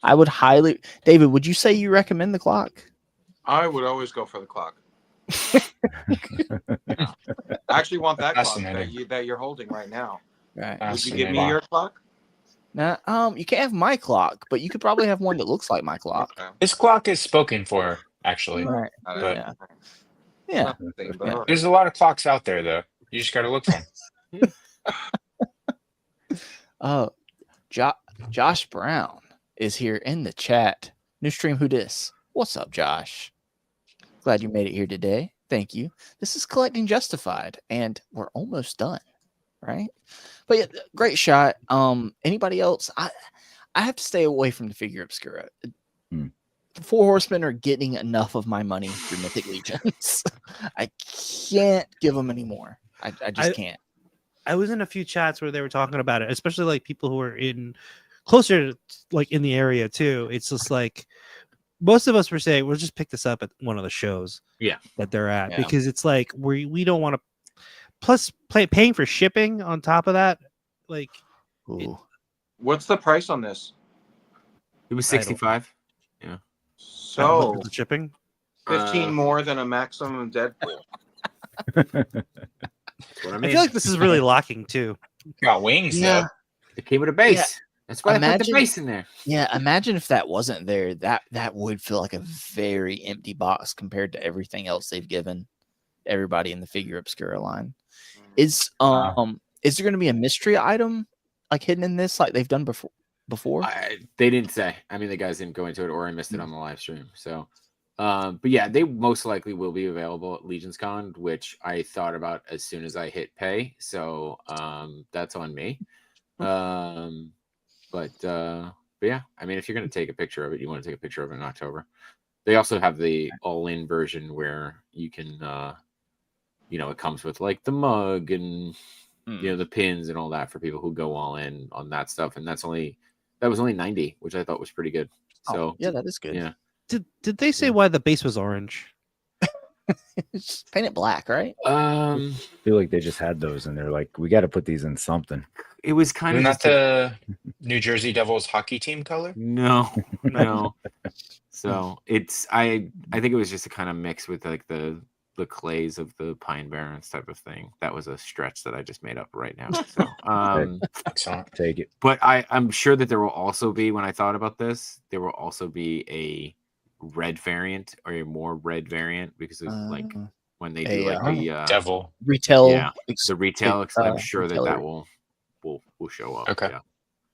Speaker 5: I would highly. David, would you say you recommend the clock?
Speaker 1: I would always go for the clock. I actually want that clock that you're holding right now.
Speaker 5: Right.
Speaker 1: Would you give me your clock?
Speaker 5: Nah, you can't have my clock, but you could probably have one that looks like my clock.
Speaker 1: Okay.
Speaker 2: This clock is spoken for, actually.
Speaker 5: Right.
Speaker 2: But
Speaker 5: Yeah.
Speaker 2: there's a lot of clocks out there, though. You just got to look for them.
Speaker 5: Josh Brown is here in the chat. New stream, who dis? What's up, Josh? Glad you made it here today. Thank you. This is Collecting Justified, and we're almost done, right? But yeah, great shot. Anybody else? I have to stay away from the Figure Obscura. The Four Horsemen are getting enough of my money through Mythic Legions. I can't give them any more. I just can't.
Speaker 13: I was in a few chats where they were talking about it, especially like people who are closer, like in the area too. It's just like most of us were saying we'll just pick this up at one of the shows that they're at, because it's like we don't want to plus paying for shipping on top of that. Like,
Speaker 1: what's the price on this?
Speaker 12: It was 65. Yeah.
Speaker 1: So
Speaker 13: the shipping
Speaker 1: 15 more than a maximum Deadpool.
Speaker 12: That's what I mean.
Speaker 13: I feel like this is really locking too.
Speaker 2: Got wings, though.
Speaker 12: It came with a base.
Speaker 5: Yeah.
Speaker 12: That's why I put the base in there.
Speaker 5: Yeah, imagine if that wasn't there. That would feel like a very empty box compared to everything else they've given everybody in the Figure Obscura line. Is there going to be a mystery item like hidden in this, like they've done before?
Speaker 12: They didn't say. I mean, the guys didn't go into it, or I missed it on the live stream. So, but yeah, they most likely will be available at Legions Con, which I thought about as soon as I hit pay. So, that's on me. But yeah, I mean, if you're going to take a picture of it, you want to take a picture of it in October. They also have the all-in version where you can, it comes with like the mug and the pins and all that for people who go all in on that stuff. And that was only 90, which I thought was pretty good. So
Speaker 5: yeah, that is good.
Speaker 12: Yeah.
Speaker 13: Did they say why the base was orange?
Speaker 5: Just paint it black, right?
Speaker 3: I feel like they just had those and they're like, we got to put these in something.
Speaker 12: It was kind of
Speaker 2: not the New Jersey Devils hockey team color.
Speaker 12: No. So it's I think it was just a kind of mix with like the clays of the Pine Barrens type of thing. That was a stretch that I just made up right now. So
Speaker 3: take it.
Speaker 12: But I'm sure that there will also be, when I thought about this, there will also be a red variant or a more red variant, because it's like when they do the
Speaker 2: devil
Speaker 5: retail,
Speaker 12: the retail. I'm sure that will show up.
Speaker 2: Okay.
Speaker 12: Yeah.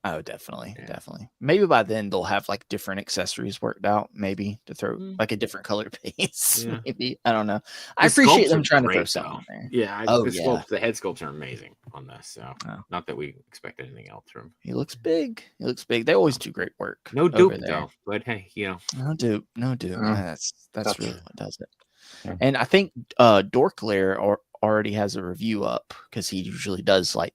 Speaker 5: Oh, definitely,
Speaker 12: Yeah.
Speaker 5: definitely. Maybe by then they'll have like different accessories worked out. Maybe to throw like a different color base.
Speaker 12: Yeah.
Speaker 5: Maybe I don't know. I
Speaker 12: The
Speaker 5: appreciate
Speaker 12: sculpts
Speaker 5: them
Speaker 12: are
Speaker 5: trying to throw
Speaker 12: great,
Speaker 5: something
Speaker 12: though.
Speaker 5: in there.
Speaker 12: Yeah,
Speaker 5: Oh,
Speaker 12: the
Speaker 5: yeah.
Speaker 12: sculpts, the head sculpts are amazing on this. So
Speaker 5: Oh.
Speaker 12: not that we expect anything else from him.
Speaker 5: He looks big. He looks big. They always do great work.
Speaker 12: No
Speaker 5: over
Speaker 12: dupe
Speaker 5: there.
Speaker 12: though, but hey, you know,
Speaker 5: No dupe. No dupe. That's
Speaker 1: that's
Speaker 5: really
Speaker 1: true.
Speaker 5: what does it.
Speaker 3: Yeah.
Speaker 5: And I think Dorklair already has a review up because he usually does like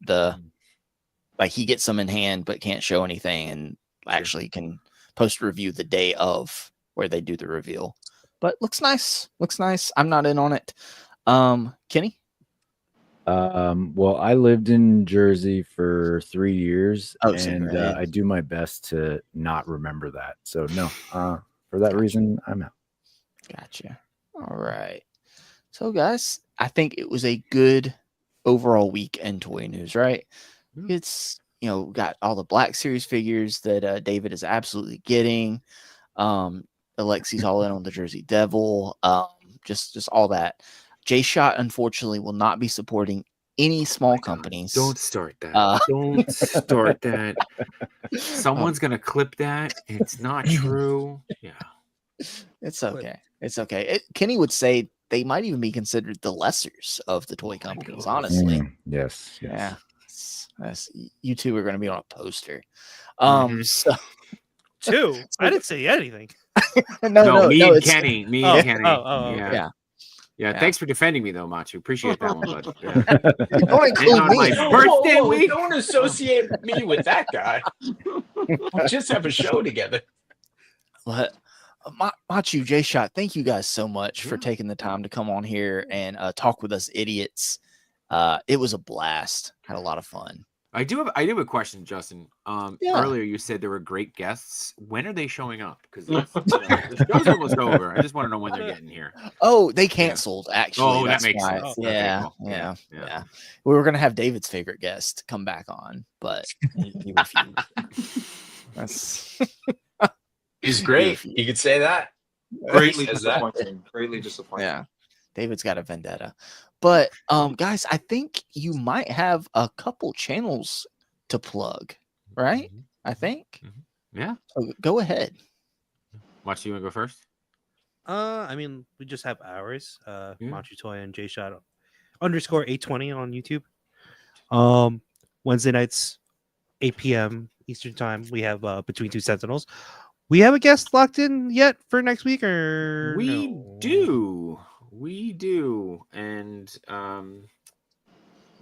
Speaker 5: he gets them in hand but can't show anything, and actually can post a review the day of where they do the reveal. But looks nice. Looks nice. I'm not in on it. Kenny?
Speaker 3: Well, I lived in Jersey for 3 years,
Speaker 5: Oh, so
Speaker 3: and
Speaker 5: great.
Speaker 3: I do my best to not remember that. So no, for that reason, I'm out.
Speaker 5: Gotcha. All right. So, guys, I think it was a good overall week in toy news, right? It's, got all the Black Series figures that David is absolutely getting. Alexi's all in on the Jersey Devil. Just all that. Jshot, unfortunately, will not be supporting any small companies.
Speaker 12: don't start that. Don't start that. Someone's gonna clip that. It's not true. Yeah.
Speaker 5: It's okay. It's okay. Kenny would say they might even be considered the lessers of the toy companies, honestly.
Speaker 3: Yes.
Speaker 5: Yeah. You two are going to be on a poster.
Speaker 12: Mhm.
Speaker 5: So
Speaker 13: Two? I didn't say anything.
Speaker 5: no,
Speaker 12: me and
Speaker 5: it's-
Speaker 12: Kenny. Me
Speaker 13: Oh,
Speaker 12: and Kenny.
Speaker 13: oh,
Speaker 12: yeah.
Speaker 13: okay.
Speaker 5: Yeah.
Speaker 12: Yeah, thanks for defending me though, Machu. Appreciate that one, bud. Yeah.
Speaker 5: Don't
Speaker 12: And
Speaker 5: include
Speaker 12: on
Speaker 5: me.
Speaker 12: my
Speaker 2: Whoa,
Speaker 12: birthday
Speaker 2: whoa,
Speaker 12: week.
Speaker 2: don't associate me with that guy. We'll just have a show together.
Speaker 5: But Matchu, Jshot, thank you guys so much for taking the time to come on here and talk with us idiots. It was a blast. Had a lot of fun.
Speaker 12: I do have a question, Justin.
Speaker 5: Yeah.
Speaker 12: Earlier you said there were great guests. When are they showing up? Because the show's almost over. I just want to know when they're getting here.
Speaker 5: Oh, they canceled, actually.
Speaker 12: Oh, that
Speaker 5: That's
Speaker 12: makes
Speaker 5: why.
Speaker 12: sense.
Speaker 5: Yeah,
Speaker 12: Okay, cool.
Speaker 5: yeah,
Speaker 12: Yeah.
Speaker 5: yeah. We were going to have David's favorite guest come back on, but he refused. That's
Speaker 2: He's great. You could say that.
Speaker 1: Greatly
Speaker 2: Says that.
Speaker 1: disappointing. Greatly disappointing.
Speaker 5: Yeah. David's got a vendetta. But guys, I think you might have a couple channels to plug, right? I think.
Speaker 12: Yeah.
Speaker 5: So go ahead.
Speaker 12: Watch, you want to go first?
Speaker 13: I mean, we just have ours. Matchu Toy and Jshot _820 on YouTube. Wednesday nights, 8 p.m. Eastern time. We have Between Two Sentinels. We have a guest locked in yet for next week, or
Speaker 12: We
Speaker 13: no?
Speaker 12: do. And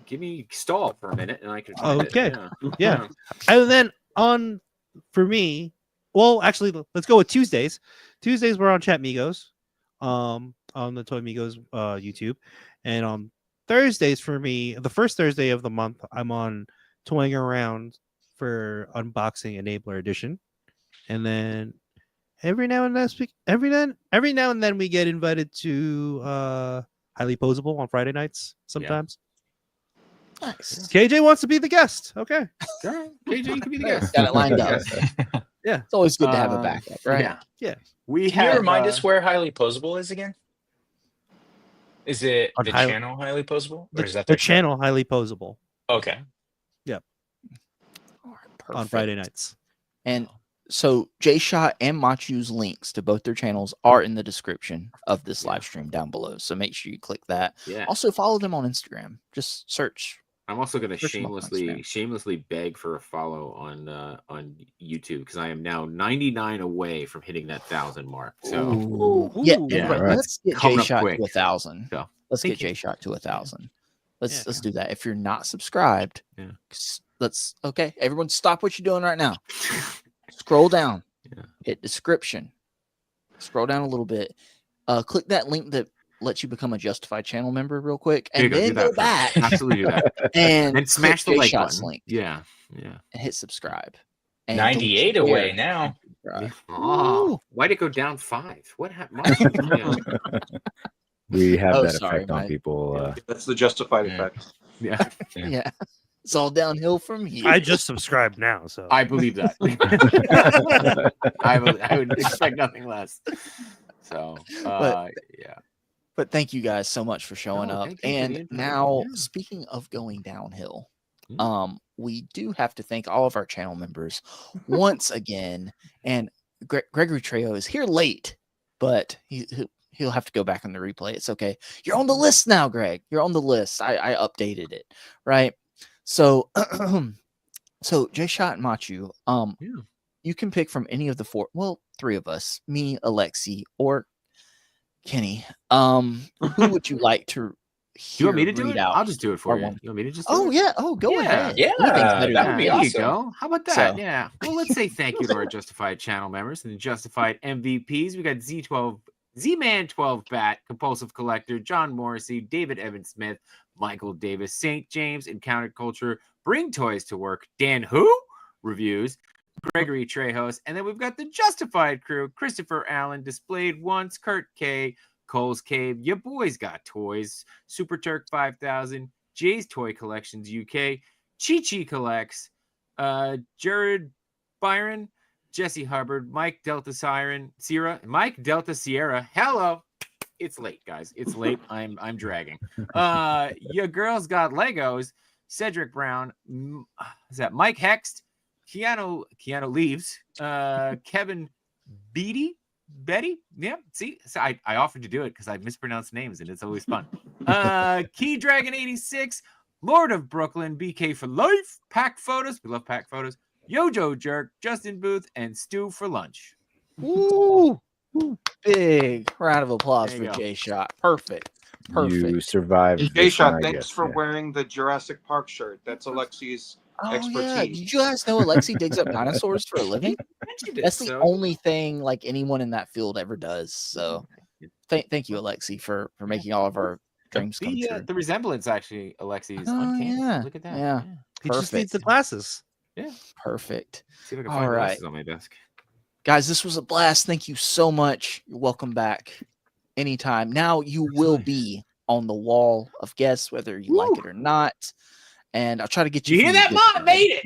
Speaker 12: give me stall for a minute, and I can. Find
Speaker 13: Okay.
Speaker 12: It.
Speaker 13: Yeah. And then for me, well, actually, let's go with Tuesdays. Tuesdays we're on Chat Migos, on the Toy Migos YouTube, and on Thursdays for me, the first Thursday of the month, I'm on Toying Around for Unboxing Enabler Edition, and then every now and then we get invited to Highly Posable on Friday nights sometimes.
Speaker 5: Nice.
Speaker 13: KJ wants to be the guest. Okay.
Speaker 12: All right, KJ, you can be the guest.
Speaker 5: Got it lined up.
Speaker 13: Yeah.
Speaker 5: It's always good to have a backup, right?
Speaker 12: Yeah.
Speaker 13: Yeah.
Speaker 12: We
Speaker 2: Can you
Speaker 12: have.
Speaker 2: remind us where Highly Posable is again? Is it
Speaker 13: On
Speaker 2: the
Speaker 13: Highly-
Speaker 2: channel Highly Posable? Or is that
Speaker 13: Their
Speaker 2: their show?
Speaker 13: channel Highly Posable
Speaker 2: Okay.
Speaker 5: All right,
Speaker 13: on
Speaker 5: perfect.
Speaker 13: Friday nights.
Speaker 5: And so Jshot and Machu's links to both their channels are in the description of this live stream down below. So make sure you click that.
Speaker 12: Yeah.
Speaker 5: Also follow them on Instagram. Just search.
Speaker 12: I'm also going to
Speaker 5: Search them up on Instagram.
Speaker 12: shamelessly beg for a follow on YouTube, because I am now 99 away from hitting that 1,000 mark. So
Speaker 5: Yeah,
Speaker 12: Yeah,
Speaker 5: right.
Speaker 3: right.
Speaker 5: Let's get
Speaker 12: Coming up
Speaker 5: Jshot
Speaker 12: quick.
Speaker 5: to 1,000.
Speaker 12: Yeah.
Speaker 5: Let's
Speaker 13: Thank
Speaker 5: get
Speaker 13: you.
Speaker 5: Jshot to 1,000. Let's
Speaker 13: Yeah.
Speaker 5: do that. If you're not subscribed,
Speaker 12: Yeah.
Speaker 5: okay. Everyone, stop what you're doing right now. Scroll down.
Speaker 12: Yeah.
Speaker 5: Hit description. Scroll down a little bit. Click that link that lets you become a Justified channel member real quick,
Speaker 12: There you
Speaker 5: and
Speaker 12: do
Speaker 5: then
Speaker 12: that
Speaker 5: go
Speaker 12: first.
Speaker 5: back
Speaker 12: Absolutely do that.
Speaker 5: and
Speaker 12: smash the
Speaker 5: click
Speaker 12: like
Speaker 5: Jshot's
Speaker 12: button.
Speaker 5: link
Speaker 12: Yeah.
Speaker 5: and hit subscribe. And don't
Speaker 2: 98
Speaker 5: you
Speaker 2: away
Speaker 5: dare
Speaker 2: now.
Speaker 5: subscribe.
Speaker 12: Oh, why'd it go down 5? What happened? Yeah.
Speaker 3: We have
Speaker 5: Oh,
Speaker 3: that
Speaker 5: sorry,
Speaker 3: effect on
Speaker 5: Mike.
Speaker 3: people.
Speaker 1: That's the justified
Speaker 2: Yeah.
Speaker 1: effect.
Speaker 12: Yeah.
Speaker 5: Yeah, it's all downhill from here.
Speaker 13: I just subscribed now, so
Speaker 12: I believe that. I would expect nothing less. So, yeah.
Speaker 5: But thank you guys so much for showing
Speaker 12: Oh,
Speaker 5: up.
Speaker 12: thank you for the
Speaker 5: And
Speaker 12: invite.
Speaker 5: now,
Speaker 12: Yeah.
Speaker 5: speaking of going downhill, We do have to thank all of our channel members once again. And Gregory Trejo is here late, but he'll have to go back on the replay. It's okay. You're on the list now, Greg. You're on the list. I updated it, right? So, so Jshot and Matchu, you can pick from any of the three of us, me, Alexi, or Kenny. Who would you like to
Speaker 12: you want me to do it? I'll just do it for you. You want me to just do it?
Speaker 5: Yeah. Oh, go ahead.
Speaker 2: Yeah, that would be awesome.
Speaker 12: There you go. How about that? Yeah. Well, let's say thank you to our Justified channel members and the Justified MVPs. We got Z12, Z-Man 12 Bat, Compulsive Collector, John Morrissey, David Evan Smith, Michael Davis, St. James, Encountered Culture, Bring Toys to Work, Dan Who Reviews, Gregory Trejos, and then we've got the Justified crew, Christopher Allen, Displayed Once, Kurt K, Cole's Cave, Ya Boys Got Toys, Super Turk 5000, Jay's Toy Collections UK, Chi Collects, Jared Byron, Jesse Hubbard, Mike Delta Sierra, hello. It's late, guys. It's late. I'm dragging. Ya Girls Got Legos, Cedric Brown, is that Mike Hext, Keanu Leaves, Kevin Betty, yeah. See, so I offered to do it because I mispronounce names and it's always fun. Key Dragon 86, Lord of Brooklyn, BK for life, Pack Photos, we love Pack Photos, Yojo Jerk, Justin Booth, and Stu for lunch.
Speaker 5: Woo! Big round of applause for Jshot. Perfect.
Speaker 3: You survived.
Speaker 1: Jshot, thanks for wearing the Jurassic Park shirt. That's Alexi's expertise.
Speaker 5: Yeah. Did you guys know Alexi digs up dinosaurs for a living? That's the only thing like anyone in that field ever does. So thank you, Alexi, for making all of our dreams come true.
Speaker 12: The resemblance actually, Alexi's uncanny.
Speaker 5: Yeah.
Speaker 12: Look at that.
Speaker 5: Yeah.
Speaker 13: He just needs the glasses.
Speaker 12: Yeah.
Speaker 5: Perfect.
Speaker 12: See if I can find glasses on my desk.
Speaker 5: Guys, this was a blast. Thank you so much. You're welcome back anytime. Now you will be on the wall of guests, whether you like it or not. And I'll try to get you.
Speaker 6: You hear that, Mom? Made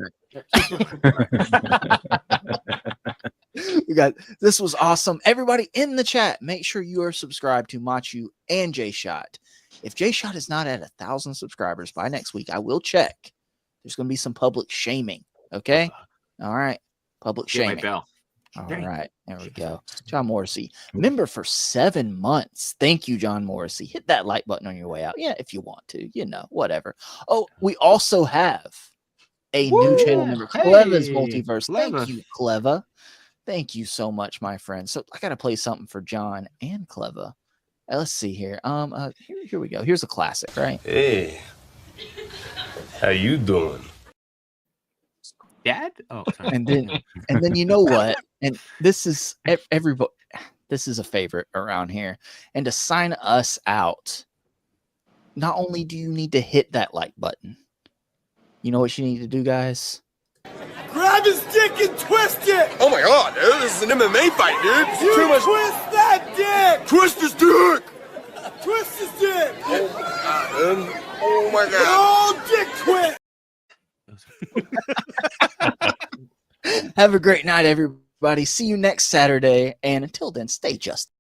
Speaker 5: it. This was awesome. Everybody in the chat, make sure you are subscribed to Matchu and Jshot. If Jshot is not at 1,000 subscribers by next week, I will check. There's going to be some public shaming. Okay. All right. Public shaming.
Speaker 12: My bell.
Speaker 5: All right, there we go. John Morrissey, member for 7 months. Thank you, John Morrissey. Hit that like button on your way out. Yeah, if you want to, whatever. Oh, we also have a new channel member, Cleva's Multiverse. Thank you, Cleva. Thank you so much, my friend. So I got to play something for John and Cleva. Let's see here. Here we go. Here's a classic, right?
Speaker 9: Hey, how you doing?
Speaker 12: Dad? Oh, sorry.
Speaker 5: And then you know what? And this is everybody. This is a favorite around here. And to sign us out, not only do you need to hit that like button, you know what you need to do, guys?
Speaker 6: Grab his dick and twist it!
Speaker 9: Oh my god, dude, this is an MMA fight, dude.
Speaker 6: You too much. Twist that dick!
Speaker 9: Twist his dick!
Speaker 6: Twist his dick!
Speaker 9: Oh my god.
Speaker 6: Oh, dick twist!
Speaker 5: Have a great night, everybody. See you next Saturday. And until then, stay just.